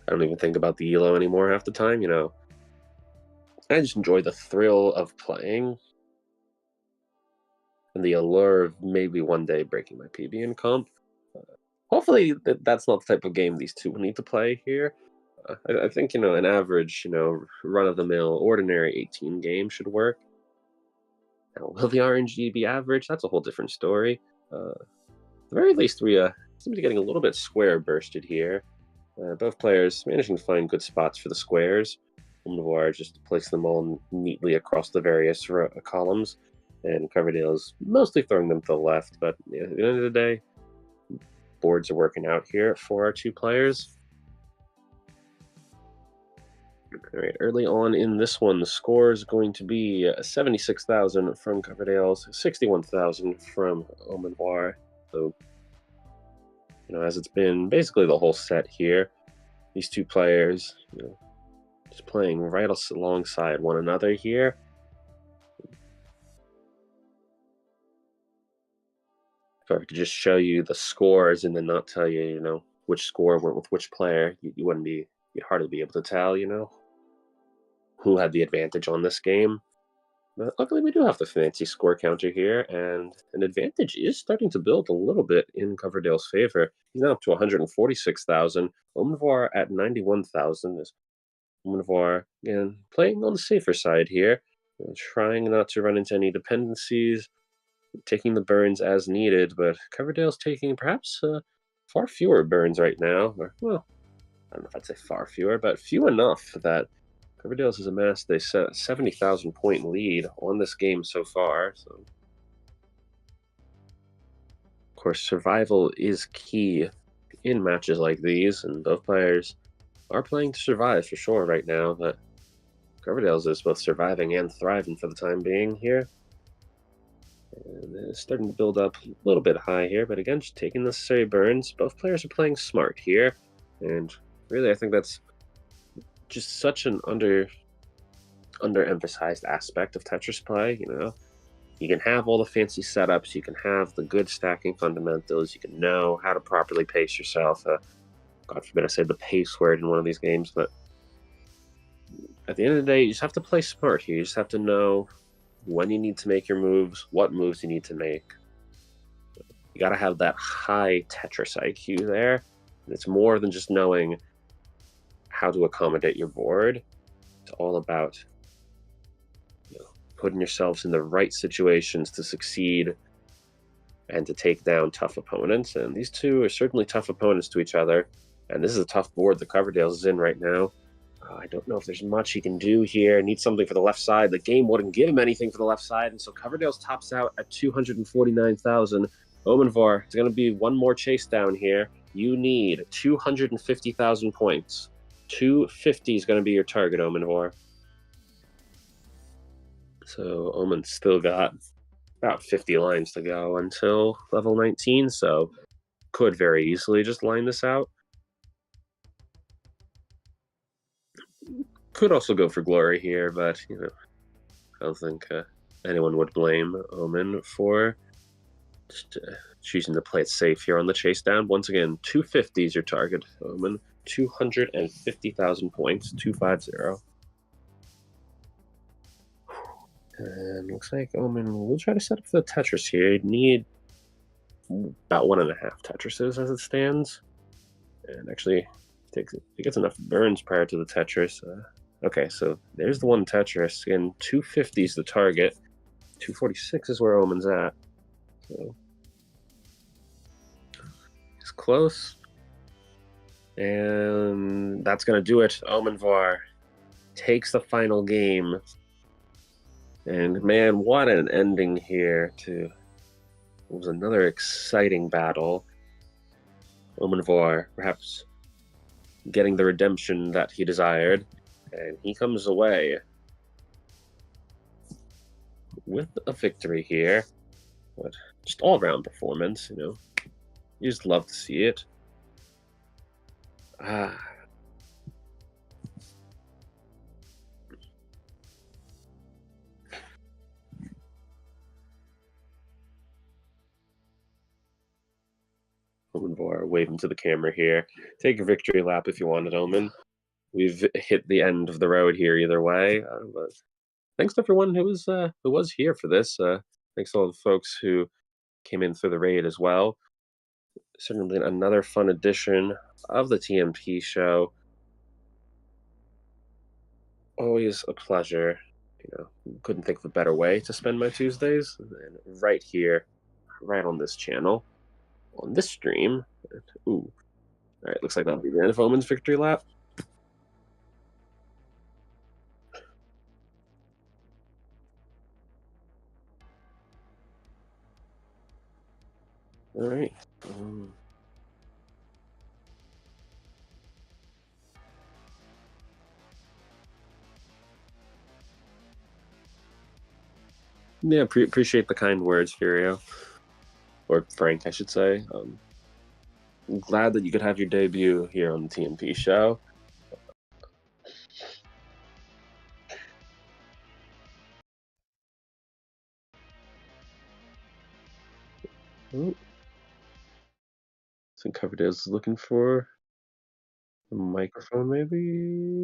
Speaker 5: don't even think about the elo anymore half the time, you know. I just enjoy the thrill of playing and the allure of maybe one day breaking my PB in comp. Hopefully that's not the type of game these two will need to play here. I think, you know, an average, you know, run-of-the-mill, ordinary 18 game should work. Now, will the RNG be average? That's a whole different story. At the very least, we seem to be getting a little bit square bursted here. Both players managing to find good spots for the squares. LongBar just to place them all neatly across the various columns, and Coverdale's mostly throwing them to the left, but at the end of the day, boards are working out here for our two players. All right, early on in this one, the score is going to be 76,000 from Coverdale's, 61,000 from LongBar. So, you know, as it's been basically the whole set here, these two players, you know, just playing right alongside one another here. If I could just show you the scores and then not tell you, you know, which score went with which player, you'd hardly be able to tell, you know, who had the advantage on this game. But luckily, we do have the fancy score counter here, and an advantage is starting to build a little bit in Coverdale's favor. He's now up to 146,000. LongBar at 91,000. LongBar, again, playing on the safer side here, trying not to run into any dependencies, taking the burns as needed, but Coverdale's taking perhaps far fewer burns right now. Or, well, I don't know if I'd say far fewer, but few enough that Coverdale's has amassed a 70,000 point lead on this game so far. So, of course, survival is key in matches like these, and both players are playing to survive for sure right now. But Coverdale's is both surviving and thriving for the time being here. And it's starting to build up a little bit high here, but again, just taking necessary burns. Both players are playing smart here, and really, I think that's just such an underemphasized aspect of Tetris play. You know, you can have all the fancy setups, you can have the good stacking fundamentals, you can know how to properly pace yourself. God forbid I say the pace word in one of these games, but at the end of the day, you just have to play smart here. You just have to know when you need to make your moves, what moves you need to make. You got to have that high Tetris IQ there. And it's more than just knowing how to accommodate your board. It's all about, you know, putting yourselves in the right situations to succeed and to take down tough opponents. And these two are certainly tough opponents to each other. And this is a tough board that Coverdale's is in right now. I don't know if there's much he can do here. Needs something for the left side. The game wouldn't give him anything for the left side, and so Coverdale's tops out at 249,000. LongBar, it's going to be one more chase down here. You need 250,000 points. 250 is going to be your target, LongBar. So Omen's still got about 50 lines to go until level 19, so could very easily just line this out. Could also go for glory here, but, you know, I don't think anyone would blame Omen for just choosing to play it safe here on the chase down. Once again, 250 is your target, Omen. 250,000 points, 250. And looks like Omen will try to set up for the Tetris here. You'd need about 1.5 Tetrises as it stands. And actually, he gets enough burns prior to the Tetris. Okay, so there's the one Tetris, and 250 is the target. 246 is where Omen's at. So it's close. And that's going to do it. LongBar takes the final game. And man, what an ending here to... It was another exciting battle. LongBar perhaps getting the redemption that he desired. And he comes away with a victory here. But just all-round performance, you know. You just love to see it. LongBar waving to the camera here. Take a victory lap if you want it, Omen. We've hit the end of the road here either way. But thanks to everyone who was here for this. Thanks to all the folks who came in through the raid as well. Certainly another fun edition of the TNP show. Always a pleasure. Couldn't think of a better way to spend my Tuesdays than right here, right on this channel, on this stream. Ooh. All right, looks like that'll be the end of Omen's victory lap. All right. Yeah, appreciate the kind words, Furio. Or Frank, I should say. I'm glad that you could have your debut here on the TNP show. Oh. I think Coverdale's looking for a microphone, maybe?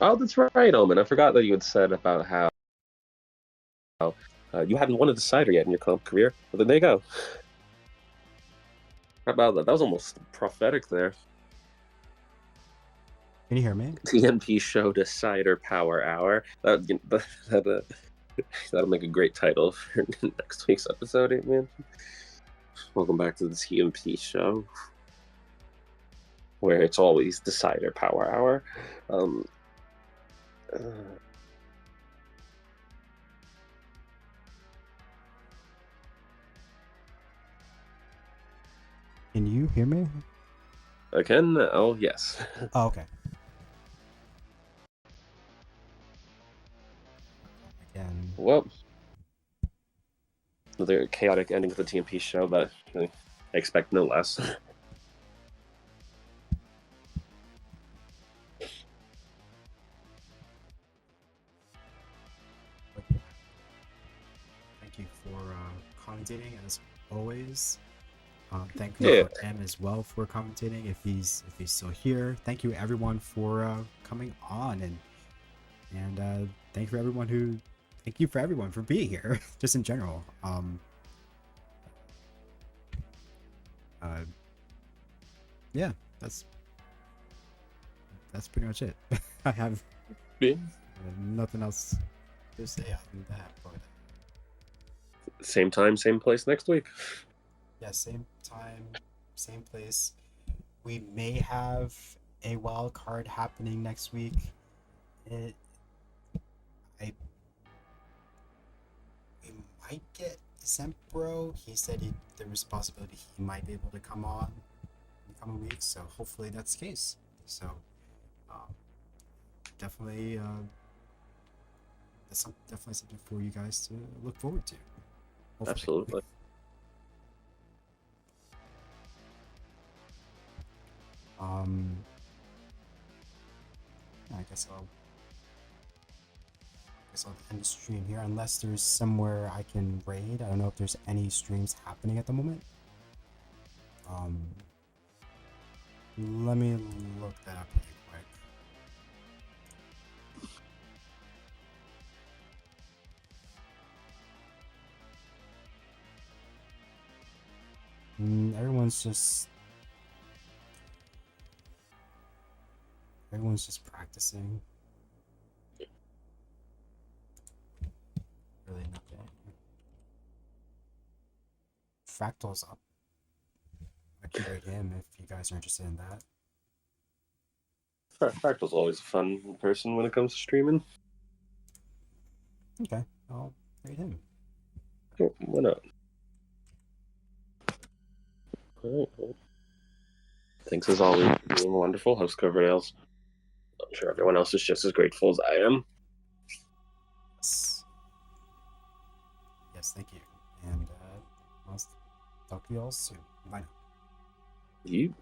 Speaker 5: Oh, that's right, Omen. I forgot that you had said about how you hadn't won a decider yet in your comp career. Well, then there you go. How about that? That was almost prophetic there.
Speaker 1: Can you hear me?
Speaker 5: TNP Show Decider Power Hour. That'll make a great title for next week's episode, man. Welcome back to the TNP Show, where it's always Decider Power Hour.
Speaker 1: Can you hear me?
Speaker 5: Again? Oh, yes.
Speaker 1: Oh, okay. Again.
Speaker 5: Well, another chaotic ending to the TNP show, but I expect no less.
Speaker 1: Thank you for commentating as always. Thank you for M as well for commentating if he's still here. Thank you everyone for coming on and thank you for everyone for being here just in general. Yeah, that's pretty much it. I have nothing else to say other than that. But
Speaker 5: same time, same place next week.
Speaker 1: yeah, same time, same place. We may have a wild card happening next week. We might get Sempro. He said there was a possibility he might be able to come on in the coming weeks, so hopefully that's the case. So definitely that's definitely something for you guys to look forward to. Hopefully.
Speaker 5: Absolutely.
Speaker 1: I guess I'll end the stream here unless there's somewhere I can raid. I don't know if there's any streams happening at the moment. Let me look that up really quick. Everyone's just practicing. Really nothing. Fractal's up. I can rate him if you guys are interested in that.
Speaker 5: Fractal's always a fun person when it comes to streaming.
Speaker 1: Okay, I'll rate him.
Speaker 5: Oh, why not? All right. Thanks as always for being wonderful, host Coverdale's. I'm sure everyone else is just as grateful as I am.
Speaker 1: Yes, thank you. And I'll talk to you all soon. Bye now.
Speaker 5: You.